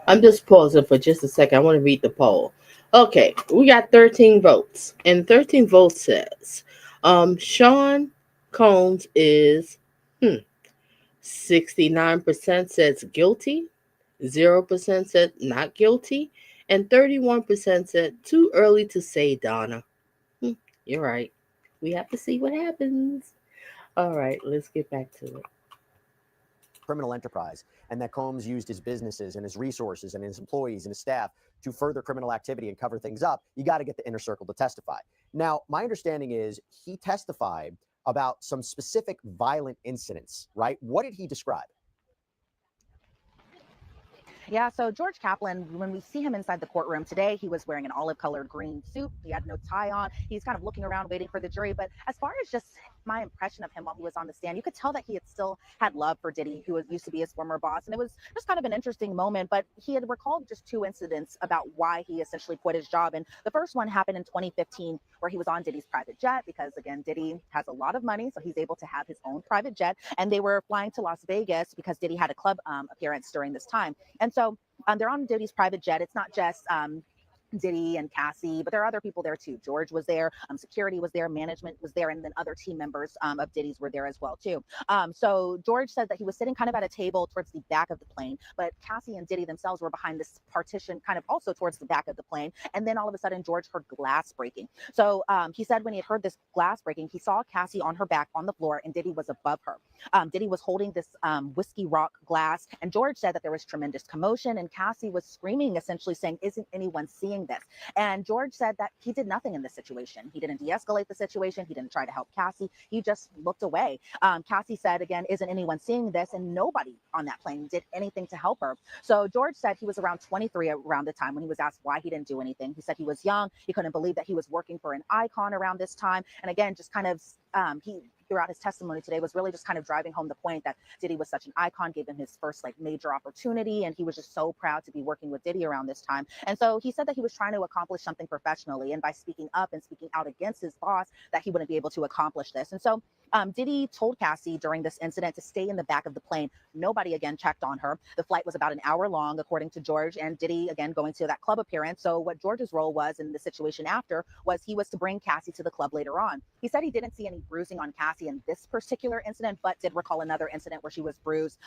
I'm just pausing for just a second. I want to read the poll. Okay, we got 13 votes. And 13 votes says Sean Combs is 69% says guilty, 0% said not guilty, and 31% said too early to say, Donna. You're right. We have to see what happens. All right, let's get back to it. Criminal enterprise, and that Combs used his businesses and his resources and his employees and his staff to further criminal activity and cover things up, you got to get the inner circle to testify. Now, my understanding is he testified about some specific violent incidents, right? What did he describe? Yeah, so George Kaplan, when we see him inside the courtroom today, he was wearing an olive-colored green suit. He had no tie on. He's kind of looking around waiting for the jury. But as far as just my impression of him while he was on the stand, you could tell that he had still had love for Diddy, who used to be his former boss. And it was just kind of an interesting moment. But he had recalled just two incidents about why he essentially quit his job. And the first one happened in 2015, where he was on Diddy's private jet because, again, Diddy has a lot of money, so he's able to have his own private jet. And they were flying to Las Vegas because Diddy had a club appearance during this time. And so they're on Diddy's private jet. It's not just Diddy and Cassie, but there are other people there too. George was there, security was there, management was there, and then other team members of Diddy's were there as well too. So George said that he was sitting kind of at a table towards the back of the plane, but Cassie and Diddy themselves were behind this partition, kind of also towards the back of the plane. And then all of a sudden, George heard glass breaking. So he said when he had heard this glass breaking, he saw Cassie on her back on the floor, and Diddy was above her. Diddy was holding this whiskey rock glass, and George said that there was tremendous commotion, and Cassie was screaming, essentially saying, "Isn't anyone seeing this?" And George said that he did nothing in this situation. He didn't de-escalate the situation. He didn't try to help Cassie. He just looked away. Cassie said, again, "Isn't anyone seeing this?" And nobody on that plane did anything to help her. So George said he was around 23 around the time when he was asked why he didn't do anything. He said he was young. He couldn't believe that he was working for an icon around this time. And again, just kind of he throughout his testimony today was really just kind of driving home the point that Diddy was such an icon, gave him his first major opportunity, and he was just so proud to be working with Diddy around this time. And so he said that he was trying to accomplish something professionally, and by speaking up and speaking out against his boss, that he wouldn't be able to accomplish this. And so Diddy told Cassie during this incident to stay in the back of the plane. Nobody again checked on her. The flight was about an hour long, according to George, and Diddy again going to that club appearance. So what George's role was in the situation after was he was to bring Cassie to the club later on. He said he didn't see any bruising on Cassie in this particular incident, but did recall another incident where she was bruised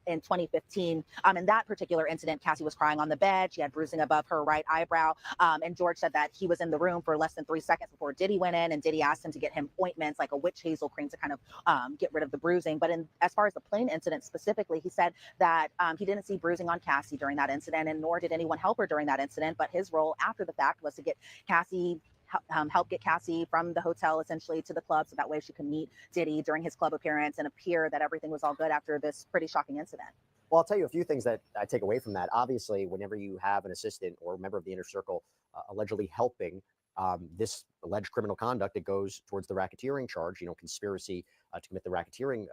in 2015. In that particular incident, Cassie was crying on the bed. She had bruising above her right eyebrow. And George said that he was in the room for less than 3 seconds before Diddy went in, and Diddy asked him to get him ointments like a witch hazel cream to kind of get rid of the bruising. But as far as the plane incident specifically, he said that he didn't see bruising on Cassie during that incident, and nor did anyone help her during that incident. But his role after the fact was to get Cassie help get Cassie from the hotel essentially to the club, so that way she could meet Diddy during his club appearance and appear that everything was all good after this pretty shocking incident. Well, I'll tell you a few things that I take away from that. Obviously, whenever you have an assistant or a member of the inner circle allegedly helping this alleged criminal conduct, it goes towards the racketeering charge, conspiracy to commit the racketeering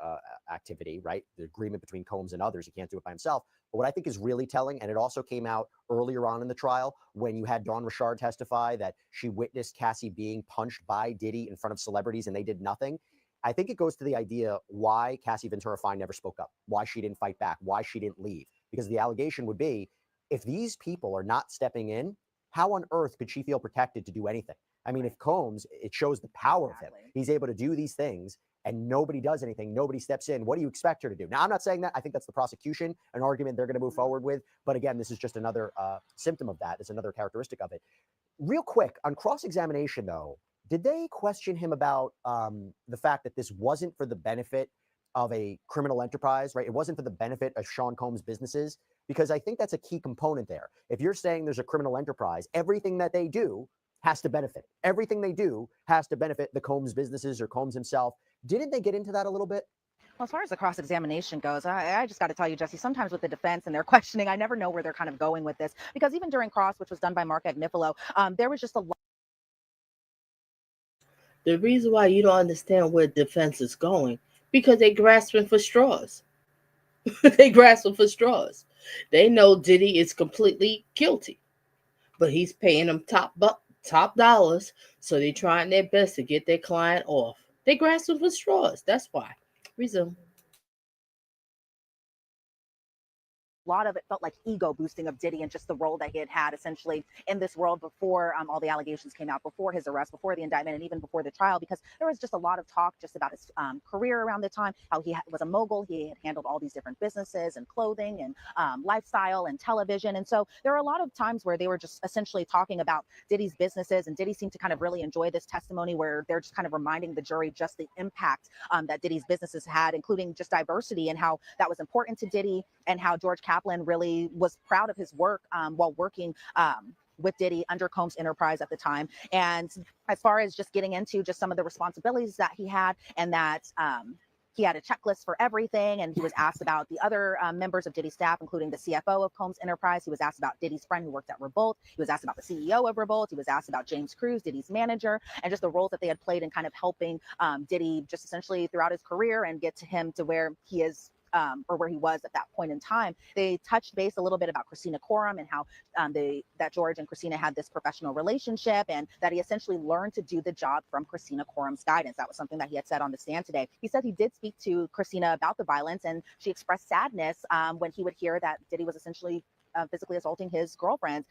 activity, right? The agreement between Combs and others. He can't do it by himself. But what I think is really telling, and it also came out earlier on in the trial when you had Donna Richard testify that she witnessed Cassie being punched by Diddy in front of celebrities and they did nothing. I think it goes to the idea why Cassie Ventura Fine never spoke up, why she didn't fight back, why she didn't leave. Because the allegation would be, if these people are not stepping in, how on earth could she feel protected to do anything? I mean, if Combs, it shows the power of him. He's able to do these things and nobody does anything. Nobody steps in. What do you expect her to do? Now, I'm not saying that. I think that's the prosecution, an argument they're going to move forward with. But again, this is just another symptom of that. It's another characteristic of it. Real quick, on cross-examination, though, did they question him about the fact that this wasn't for the benefit of a criminal enterprise, right? It wasn't for the benefit of Sean Combs' businesses, because I think that's a key component there. If you're saying there's a criminal enterprise, everything that they do has to benefit. Everything they do has to benefit the Combs businesses or Combs himself. Didn't they get into that a little bit? Well, as far as the cross-examination goes, I just got to tell you, Jesse, sometimes with the defense and their questioning, I never know where they're kind of going with this. Because even during cross, which was done by Mark Agnifilo, there was just a lot. The reason why you don't understand where defense is going, because they grasping for straws. They grasping for straws. They know Diddy is completely guilty, but he's paying them top dollars, so they're trying their best to get their client off. They grasping for straws. That's why. Resume. A lot of it felt like ego boosting of Diddy and just the role that he had had essentially in this world before all the allegations came out, before his arrest, before the indictment, and even before the trial, because there was just a lot of talk just about his career around the time, how he was a mogul. He had handled all these different businesses and clothing and lifestyle and television. And so there are a lot of times where they were just essentially talking about Diddy's businesses, and Diddy seemed to kind of really enjoy this testimony where they're just kind of reminding the jury just the impact that Diddy's businesses had, including just diversity and how that was important to Diddy, and how George Kaplan really was proud of his work while working with Diddy under Combs Enterprise at the time. And as far as just getting into just some of the responsibilities that he had, and that he had a checklist for everything. And he was asked about the other members of Diddy's staff, including the CFO of Combs Enterprise. He was asked about Diddy's friend who worked at Revolt. He was asked about the CEO of Revolt. He was asked about James Cruz, Diddy's manager, and just the roles that they had played in kind of helping Diddy just essentially throughout his career and get to him to where he is, or where he was at that point in time. They touched base a little bit about Christina Coram and how that George and Christina had this professional relationship, and that he essentially learned to do the job from Christina Coram's guidance. That was something that he had said on the stand today. He said he did speak to Christina about the violence, and she expressed sadness when he would hear that Diddy was essentially physically assaulting his girlfriend,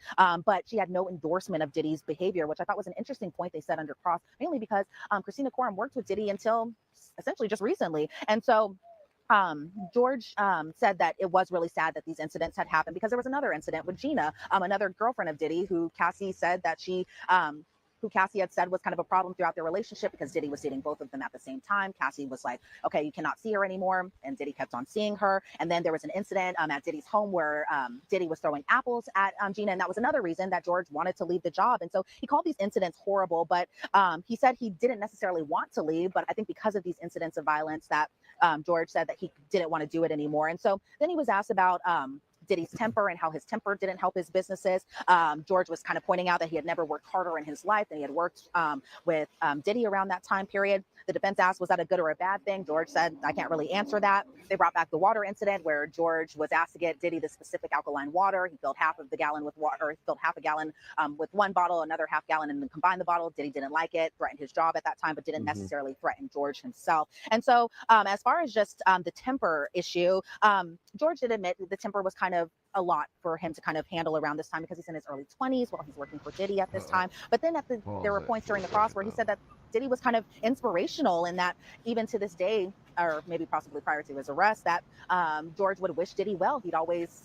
but she had no endorsement of Diddy's behavior, which I thought was an interesting point they said under cross, mainly because Christina Coram worked with Diddy until essentially just recently. And so George said that it was really sad that these incidents had happened, because there was another incident with Gina, another girlfriend of Diddy, who Cassie said that who Cassie had said was kind of a problem throughout their relationship, because Diddy was dating both of them at the same time. Cassie was like, okay, you cannot see her anymore. And Diddy kept on seeing her. And then there was an incident at Diddy's home where Diddy was throwing apples at Gina. And that was another reason that George wanted to leave the job. And so he called these incidents horrible, but he said he didn't necessarily want to leave. But I think because of these incidents of violence that George said that he didn't want to do it anymore. And so then he was asked about Diddy's temper and how his temper didn't help his businesses. George was kind of pointing out that he had never worked harder in his life than he had worked with Diddy around that time period. The defense asked, was that a good or a bad thing? George said, I can't really answer that. They brought back the water incident where George was asked to get Diddy the specific alkaline water. He filled half of the gallon with water, or he filled half a gallon with one bottle, another half gallon, and then combined the bottle. Diddy didn't like it, threatened his job at that time, but didn't necessarily threaten George himself. And so as far as just the temper issue, George did admit the temper was kind of a lot for him to kind of handle around this time, because he's in his early 20s while he's working for Diddy at this time. But then there were points during the cross where he said that Diddy was kind of inspirational, and that even to this day, or maybe possibly prior to his arrest, that George would wish Diddy well. He'd always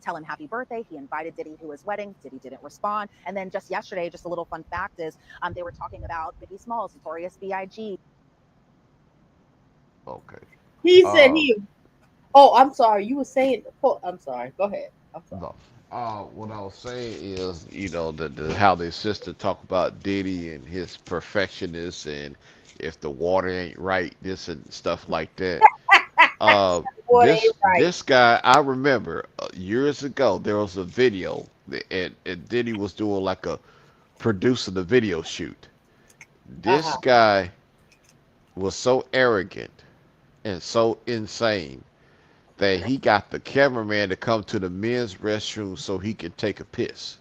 tell him happy birthday. He invited Diddy to his wedding. Diddy didn't respond. And then just yesterday, just a little fun fact is they were talking about Biggie Smalls, Notorious B.I.G. Okay. He said he. Oh, I'm sorry. You were saying. Oh, I'm sorry. Go ahead. I'm sorry. No. What I was saying is, how the sister talk about Diddy and his perfectionist, and if the water ain't right, this and stuff like that. Water ain't right. This guy, I remember years ago, there was a video, and Diddy was doing like a producing the video shoot. This guy was so arrogant and so insane that he got the cameraman to come to the men's restroom so he could take a piss.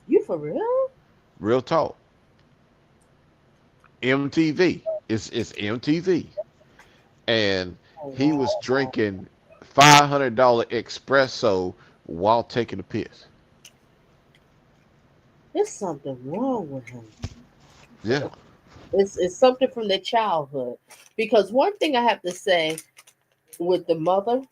You for real? Real talk. MTV. It's MTV. And he was drinking $500 espresso while taking a piss. There's something wrong with him. Yeah. It's something from their childhood. Because one thing I have to say with the mother,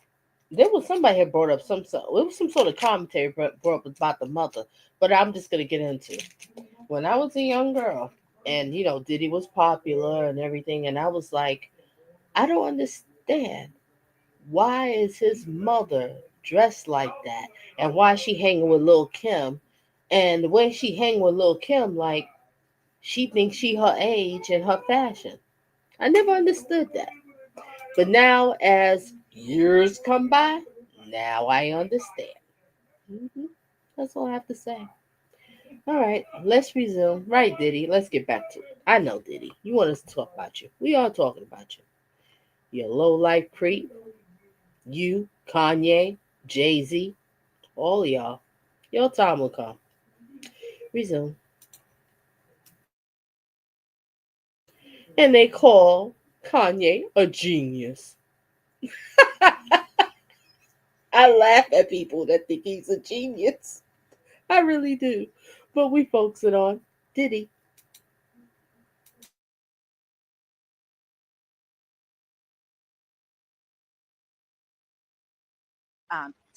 there was somebody had brought up it was some sort of commentary brought up about the mother, but I'm just gonna get into it. When I was a young girl, and Diddy was popular and everything, and I was like, I don't understand. Why is his mother dressed like that? And why is she hanging with Lil Kim? And the way she hang with Lil Kim, like she thinks she her age and her fashion. I never understood that. But now, as years come by, now I understand. hmm That's all I have to say. All right, let's resume. Right, Diddy. Let's get back to it. I know, Diddy. You want us to talk about you. We are talking about you. You low life creep. You, Kanye, Jay-Z, all of y'all. Your time will come. Resume. And they call Kanye a genius. I laugh at people that think he's a genius. I really do. But we focus it on Diddy.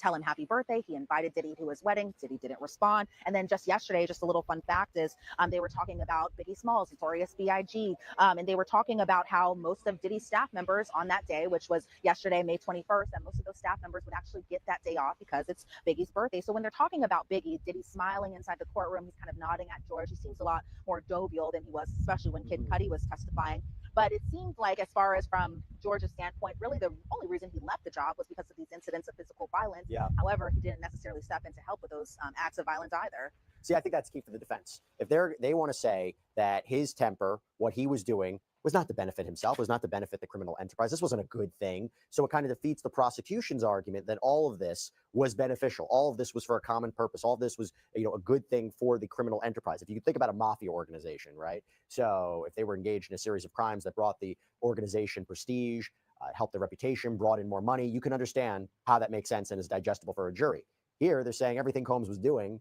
Tell him happy birthday. He invited Diddy to his wedding. Diddy didn't respond. And then just yesterday, just a little fun fact is they were talking about Biggie Smalls, Notorious B.I.G., and they were talking about how most of Diddy's staff members on that day, which was yesterday, May 21st, and most of those staff members would actually get that day off because it's Biggie's birthday. So when they're talking about Biggie, Diddy's smiling inside the courtroom. He's kind of nodding at George. He seems a lot more jovial than he was, especially when Kid Cudi was testifying. But it seemed like, as far as from George's standpoint, really the only reason he left the job was because of these incidents of physical violence. Yeah. However, he didn't necessarily step in to help with those acts of violence either. See, I think that's key for the defense. If they want to say that his temper, what he was doing, was not to benefit himself, was not to benefit the criminal enterprise. This wasn't a good thing. So it kind of defeats the prosecution's argument that all of this was beneficial. All of this was for a common purpose. All of this was, a good thing for the criminal enterprise. If you think about a mafia organization, right? So if they were engaged in a series of crimes that brought the organization prestige, helped their reputation, brought in more money, you can understand how that makes sense and is digestible for a jury. Here, they're saying everything Combs was doing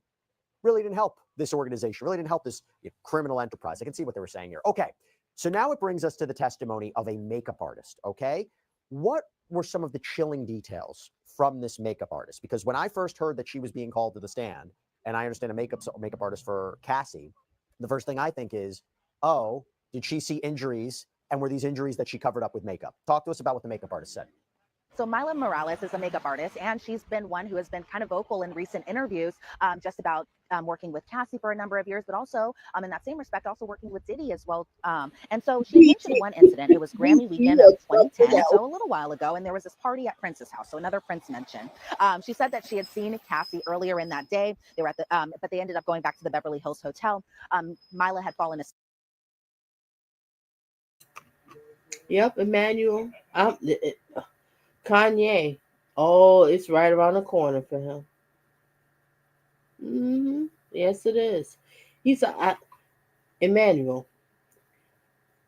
really didn't help this organization, really didn't help this criminal enterprise. I can see what they were saying here. Okay, so now it brings us to the testimony of a makeup artist, okay? What were some of the chilling details from this makeup artist? Because when I first heard that she was being called to the stand, and I understand a makeup artist for Cassie, the first thing I think is, oh, did she see injuries, and were these injuries that she covered up with makeup? Talk to us about what the makeup artist said. So Mila Morales is a makeup artist, and she's been one who has been kind of vocal in recent interviews just about working with Cassie for a number of years, but also in that same respect, also working with Diddy as well. And so she mentioned one incident. It was Grammy weekend of 2010, so a little while ago, and there was this party at Prince's house. So another Prince mention. She said that she had seen Cassie earlier in that day. They were at the, but they ended up going back to the Beverly Hills Hotel. Mila had fallen asleep. Yep, Emmanuel. Kanye. Oh, it's right around the corner for him. Yes, it is. Emmanuel.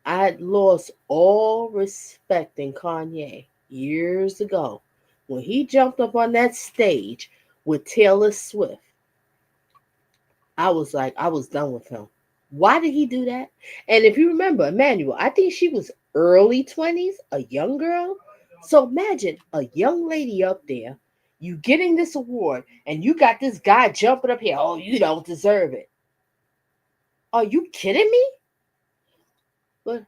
I had lost all respect in Kanye years ago when he jumped up on that stage with Taylor Swift. I was like, I was done with him. Why did he do that? And if you remember, Emmanuel, I think she was early 20s, a young girl. So imagine a young lady up there, you getting this award, and you got this guy jumping up here. Oh, you don't deserve it. Are you kidding me? But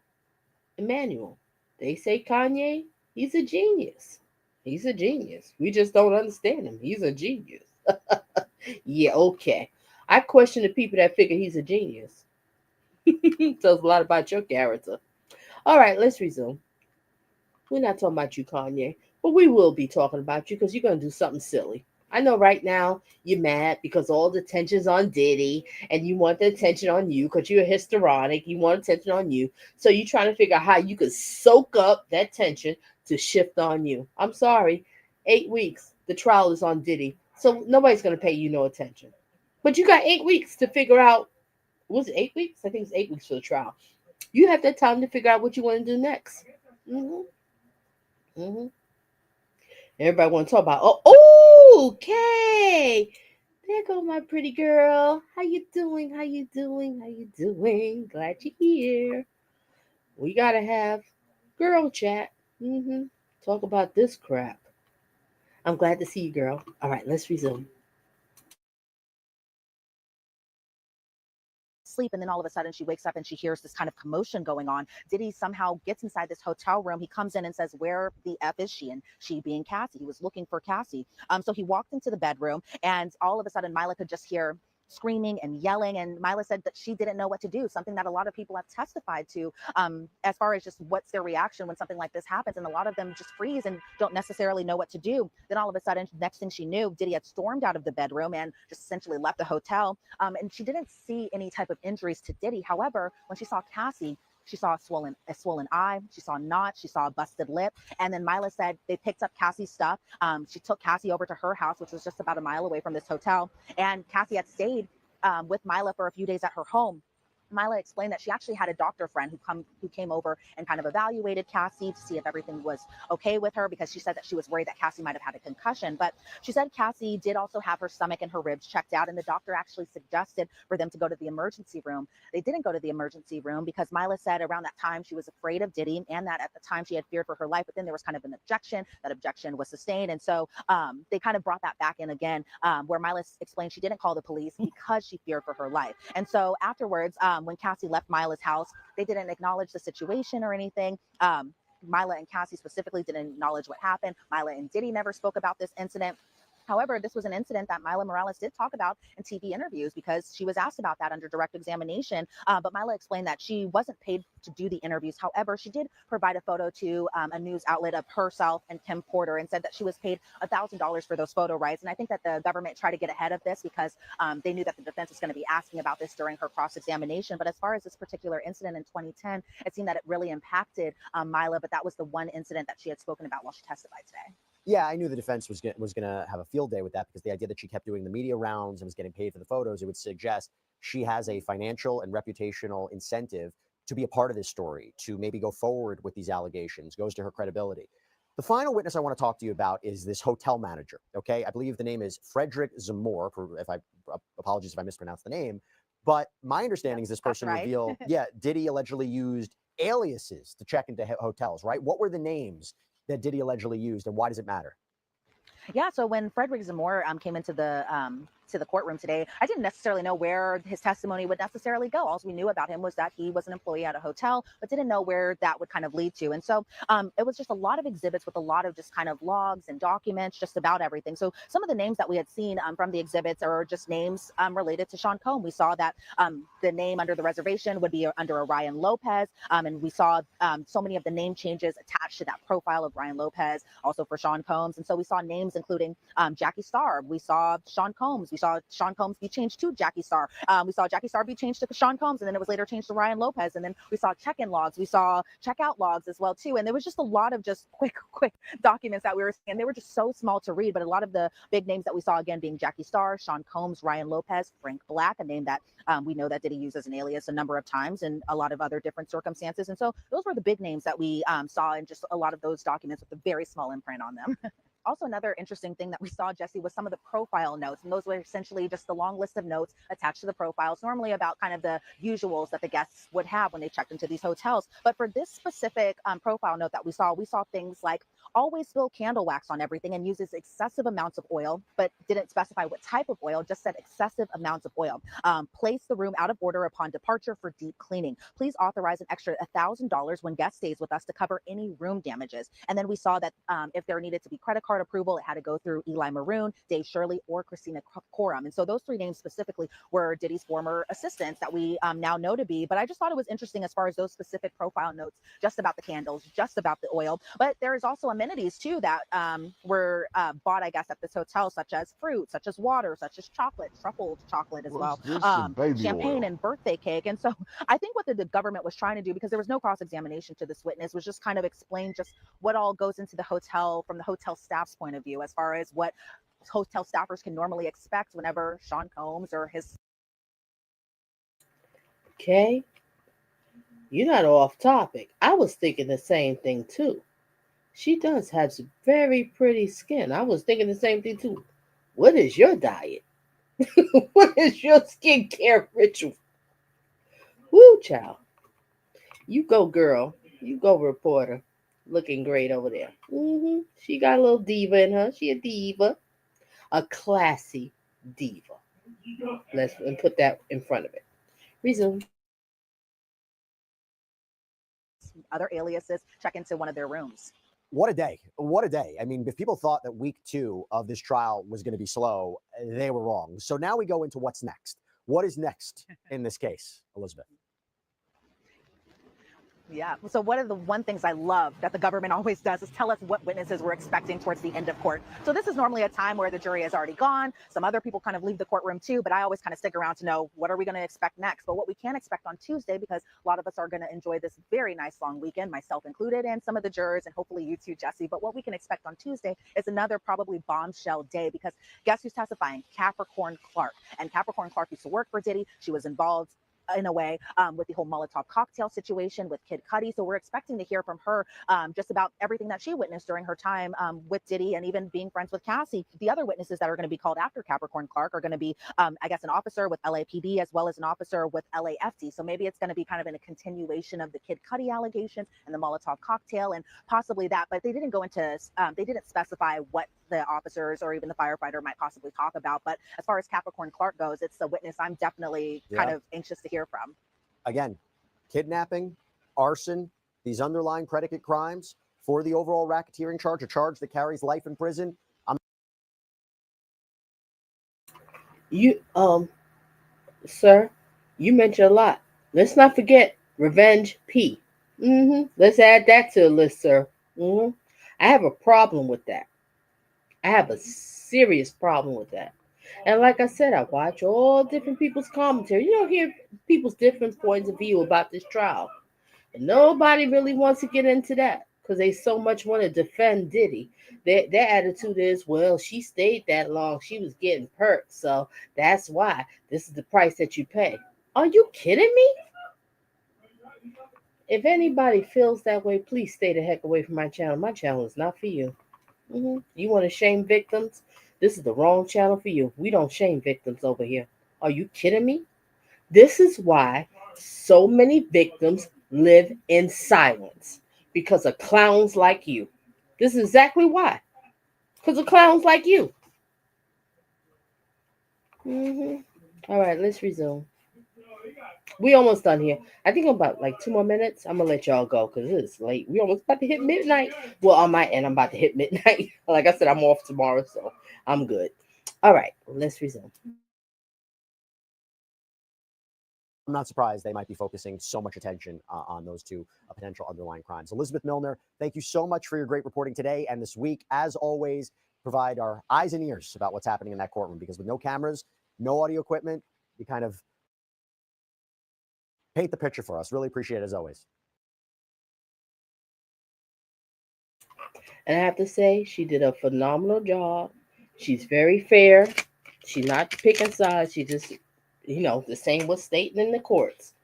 Emmanuel, they say Kanye, he's a genius. He's a genius. We just don't understand him. He's a genius. Yeah, okay. I question the people that figure he's a genius. Tells a lot about your character. All right, let's resume. We're not talking about you, Kanye, but we will be talking about you because you're going to do something silly. I know right now you're mad because all the attention's on Diddy and you want the attention on you because you're histrionic. You want attention on you. So you're trying to figure out how you could soak up that tension to shift on you. I'm sorry. 8 weeks. The trial is on Diddy. So nobody's going to pay you no attention. But you got 8 weeks to figure out. Was it 8 weeks? I think it's 8 weeks for the trial. You have that time to figure out what you want to do next. Everybody want to talk about, oh, okay. There go my pretty girl. How you doing? How you doing? How you doing? Glad you're here. We got to have girl chat. Talk about this crap. I'm glad to see you, girl. All right, let's resume. asleep, and then all of a sudden she wakes up and she hears this kind of commotion going on. Diddy somehow gets inside this hotel room. He comes in and says, "Where the F is she?" And she being Cassie. He was looking for Cassie. So he walked into the bedroom, and all of a sudden Mila could just hear screaming and yelling, and Mila said that she didn't know what to do, something that a lot of people have testified to, as far as just what's their reaction when something like this happens, and a lot of them just freeze and don't necessarily know what to do. Then all of a sudden, next thing she knew, Diddy had stormed out of the bedroom and just essentially left the hotel, and she didn't see any type of injuries to Diddy. However, when she saw Cassie, she saw a swollen eye, she saw knots, she saw a busted lip. And then Mila said they picked up Cassie's stuff. She took Cassie over to her house, which was just about a mile away from this hotel. And Cassie had stayed with Mila for a few days at her home. Mila explained that she actually had a doctor friend who came over and kind of evaluated Cassie to see if everything was okay with her, because she said that she was worried that Cassie might have had a concussion. But she said Cassie did also have her stomach and her ribs checked out, and the doctor actually suggested for them to go to the emergency room. They didn't go to the emergency room because Mila said around that time she was afraid of Diddy, and that at the time she had feared for her life. But then there was kind of an objection. That objection was sustained, and so they kind of brought that back in again, where Mila explained she didn't call the police because she feared for her life. And so afterwards, when Cassie left Mila's house, they didn't acknowledge the situation or anything. Mila and Cassie specifically didn't acknowledge what happened. Mila and Diddy never spoke about this incident. However, this was an incident that Mila Morales did talk about in TV interviews, because she was asked about that under direct examination. But Mila explained that she wasn't paid to do the interviews. However, she did provide a photo to a news outlet of herself and Kim Porter, and said that she was paid $1,000 for those photo rights. And I think that the government tried to get ahead of this because they knew that the defense was going to be asking about this during her cross-examination. But as far as this particular incident in 2010, it seemed that it really impacted Mila, but that was the one incident that she had spoken about while she testified today. Yeah, I knew the defense was going to have a field day with that, because the idea that she kept doing the media rounds and was getting paid for the photos, it would suggest she has a financial and reputational incentive to be a part of this story, to maybe go forward with these allegations, goes to her credibility. The final witness I want to talk to you about is this hotel manager, okay? I believe the name is Frederick Zamor, apologies if I mispronounced the name, but my understanding is this person revealed, Diddy allegedly used aliases to check into hotels, right? What were the names that Diddy allegedly used, and why does it matter? Yeah, so when Frederick Zamor came into the courtroom today, I didn't necessarily know where his testimony would necessarily go. All we knew about him was that he was an employee at a hotel, but didn't know where that would kind of lead to. And so it was just a lot of exhibits with a lot of just kind of logs and documents just about everything. So some of the names that we had seen from the exhibits are just names related to Sean Combs. We saw that the name under the reservation would be under a Ryan Lopez, and we saw so many of the name changes attached to that profile of Ryan Lopez, also for Sean Combs. And so we saw names including Jackie Starr. We saw Sean Combs. We saw Sean Combs be changed to Jackie Starr. We saw Jackie Starr be changed to Sean Combs, and then it was later changed to Ryan Lopez. And then we saw check-in logs. We saw checkout logs as well too. And there was just a lot of just quick documents that we were seeing. And they were just so small to read, but a lot of the big names that we saw again being Jackie Starr, Sean Combs, Ryan Lopez, Frank Black, a name that we know that Diddy used as an alias a number of times in a lot of other different circumstances. And so those were the big names that we saw in just a lot of those documents with a very small imprint on them. Also, another interesting thing that we saw, Csssie, was some of the profile notes. And those were essentially just the long list of notes attached to the profiles, normally about kind of the usuals that the guests would have when they checked into these hotels. But for this specific profile note that we saw things like always spill candle wax on everything and uses excessive amounts of oil, but didn't specify what type of oil, just said excessive amounts of oil. Place the room out of order upon departure for deep cleaning. Please authorize an extra $1,000 when guest stays with us to cover any room damages. And then we saw that if there needed to be credit card approval, it had to go through Eli Maroon, Dave Shirley, or Christina Coram. And so those three names specifically were Diddy's former assistants that we now know to be. But I just thought it was interesting as far as those specific profile notes, just about the candles, just about the oil. But there is also amenities too that were bought, I guess, at this hotel, such as fruit, such as water, such as chocolate, truffled chocolate as well, champagne and birthday cake. And so I think what the government was trying to do, because there was no cross-examination to this witness, was just kind of explain just what all goes into the hotel from the hotel staff's point of view, as far as what hotel staffers can normally expect whenever Sean Combs or his... Okay, you're not off topic. I was thinking the same thing too. She does have some very pretty skin. I was thinking the same thing too. What is your diet? What is your skincare ritual? Woo, child. You go, girl. You go, reporter. Looking great over there. She got a little diva in her. She a diva. A classy diva. Let's put that in front of it. Resume. Other aliases, check into one of their rooms. What a day. What a day. I mean, if people thought that week 2 of this trial was going to be slow, they were wrong. So now we go into what's next. What is next in this case, Elizabeth? Yeah. So one of the things I love that the government always does is tell us what witnesses we're expecting towards the end of court. So this is normally a time where the jury has already gone. Some other people kind of leave the courtroom too, but I always kind of stick around to know what are we going to expect next. But what we can expect on Tuesday, because a lot of us are going to enjoy this very nice long weekend, myself included, and some of the jurors, and hopefully you too, Csssie. But what we can expect on Tuesday is another probably bombshell day, because guess who's testifying? Capricorn Clark. And Capricorn Clark used to work for Diddy. She was involved in a way with the whole Molotov cocktail situation with Kid Cudi. So we're expecting to hear from her just about everything that she witnessed during her time with Diddy, and even being friends with Cassie. The other witnesses that are going to be called after Capricorn Clark are going to be, I guess, an officer with LAPD as well as an officer with LAFD. So maybe it's going to be kind of in a continuation of the Kid Cudi allegations and the Molotov cocktail and possibly that, but they didn't go into, they didn't specify what the officers or even the firefighter might possibly talk about. But as far as Capricorn Clark goes, it's the witness I'm definitely kind of anxious to hear from. Again, kidnapping, arson, these underlying predicate crimes for the overall racketeering charge, a charge that carries life in prison. Sir, you mentioned a lot. Let's not forget Revenge P. Let's add that to the list, sir. I have a problem with that. I have a serious problem with that. And like I said, I watch all different people's commentary. You don't hear people's different points of view about this trial. And nobody really wants to get into that because they so much want to defend Diddy. Their attitude is, well, she stayed that long. She was getting perks. So that's why this is the price that you pay. Are you kidding me? If anybody feels that way, please stay the heck away from my channel. My channel is not for you. You want to shame victims? This is the wrong channel for you. We don't shame victims over here. Are you kidding me? This is why so many victims live in silence, because of clowns like you. This is exactly why. Because of clowns like you. All right, let's resume. We almost done here. I think about like 2 more minutes. I'm gonna let y'all go because it's late. We almost about to hit midnight. Well, on my end, I'm about to hit midnight. Like I said, I'm off tomorrow, so I'm good. All right, let's resume. I'm not surprised they might be focusing so much attention on those two potential underlying crimes. Elizabeth Milner, thank you so much for your great reporting today and this week. As always, provide our eyes and ears about what's happening in that courtroom, because with no cameras, no audio equipment, you kind of paint the picture for us. Really appreciate it as always. And I have to say, she did a phenomenal job. She's very fair. She's not picking sides. She just, the same was stated in the courts.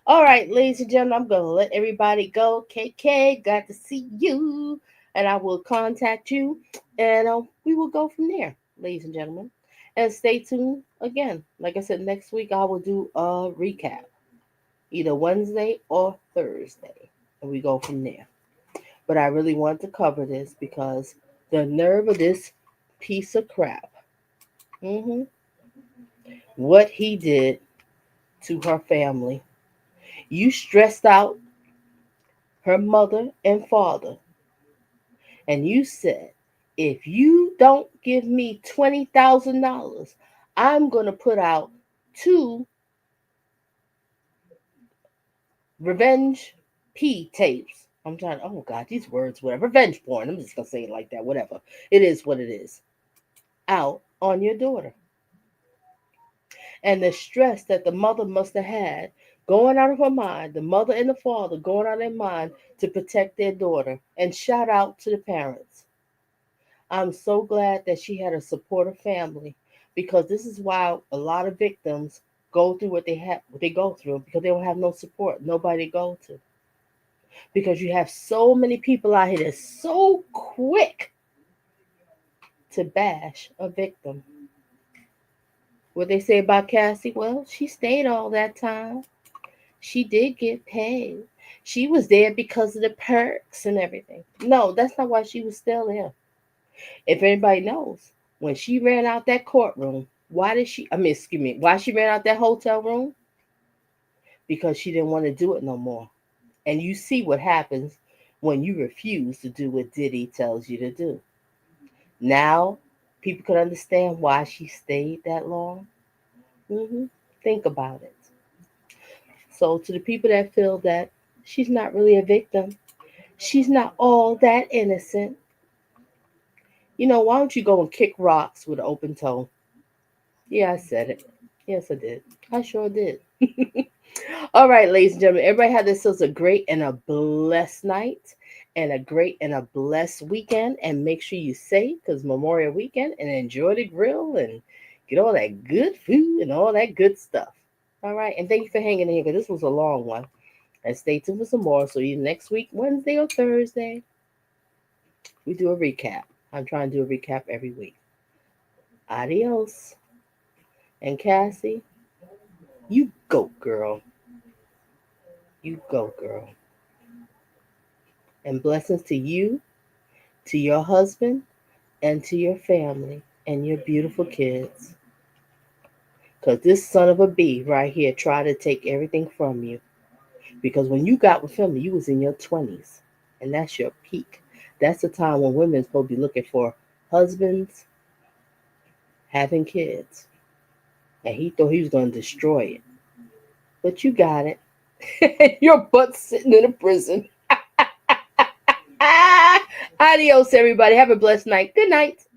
All right, ladies and gentlemen, I'm going to let everybody go. KK, glad to see you. And I will contact you. And we will go from there, ladies and gentlemen. And stay tuned again. Like I said, next week I will do a recap. Either Wednesday or Thursday. And we go from there. But I really want to cover this because the nerve of this piece of crap. What he did to her family. You stressed out her mother and father. And you said, if you don't give me $20,000, I'm going to put out 2 Revenge P tapes. I'm trying, oh God, these words, whatever. Revenge porn. I'm just going to say it like that, whatever. It is what it is. Out on your daughter. And the stress that the mother must have had going out of her mind, the mother and the father going out of their mind to protect their daughter. And shout out to the parents. I'm so glad that she had a supportive family, because this is why a lot of victims go through what they go through, because they don't have no support, nobody to go to. Because you have so many people out here that's so quick to bash a victim. What they say about Cassie, well, she stayed all that time. She did get paid. She was there because of the perks and everything. No, that's not why she was still there. If anybody knows, when she ran out that courtroom, why she ran out that hotel room? because she didn't want to do it no more. And you see what happens when you refuse to do what Diddy tells you to do. Now, people can understand why she stayed that long. Think about it. So, to the people that feel that she's not really a victim, she's not all that innocent, why don't you go and kick rocks with an open toe? Yeah, I said it. Yes, I did. I sure did. All right, ladies and gentlemen, everybody have themselves a great and a blessed night and a great and a blessed weekend. And make sure you safe because Memorial Weekend, and enjoy the grill and get all that good food and all that good stuff. All right. And thank you for hanging in here because this was a long one. And stay tuned for some more. So either next week, Wednesday or Thursday, we do a recap. I'm trying to do a recap every week. Adios. And Cassie, you go, girl. You go, girl. And blessings to you, to your husband, and to your family and your beautiful kids. Because this son of a bee right here tried to take everything from you. Because when you got with him, you was in your 20s. And that's your peak. That's the time when women's supposed to be looking for husbands, having kids. And he thought he was going to destroy it. But you got it. Your butt's sitting in a prison. Adios, everybody. Have a blessed night. Good night.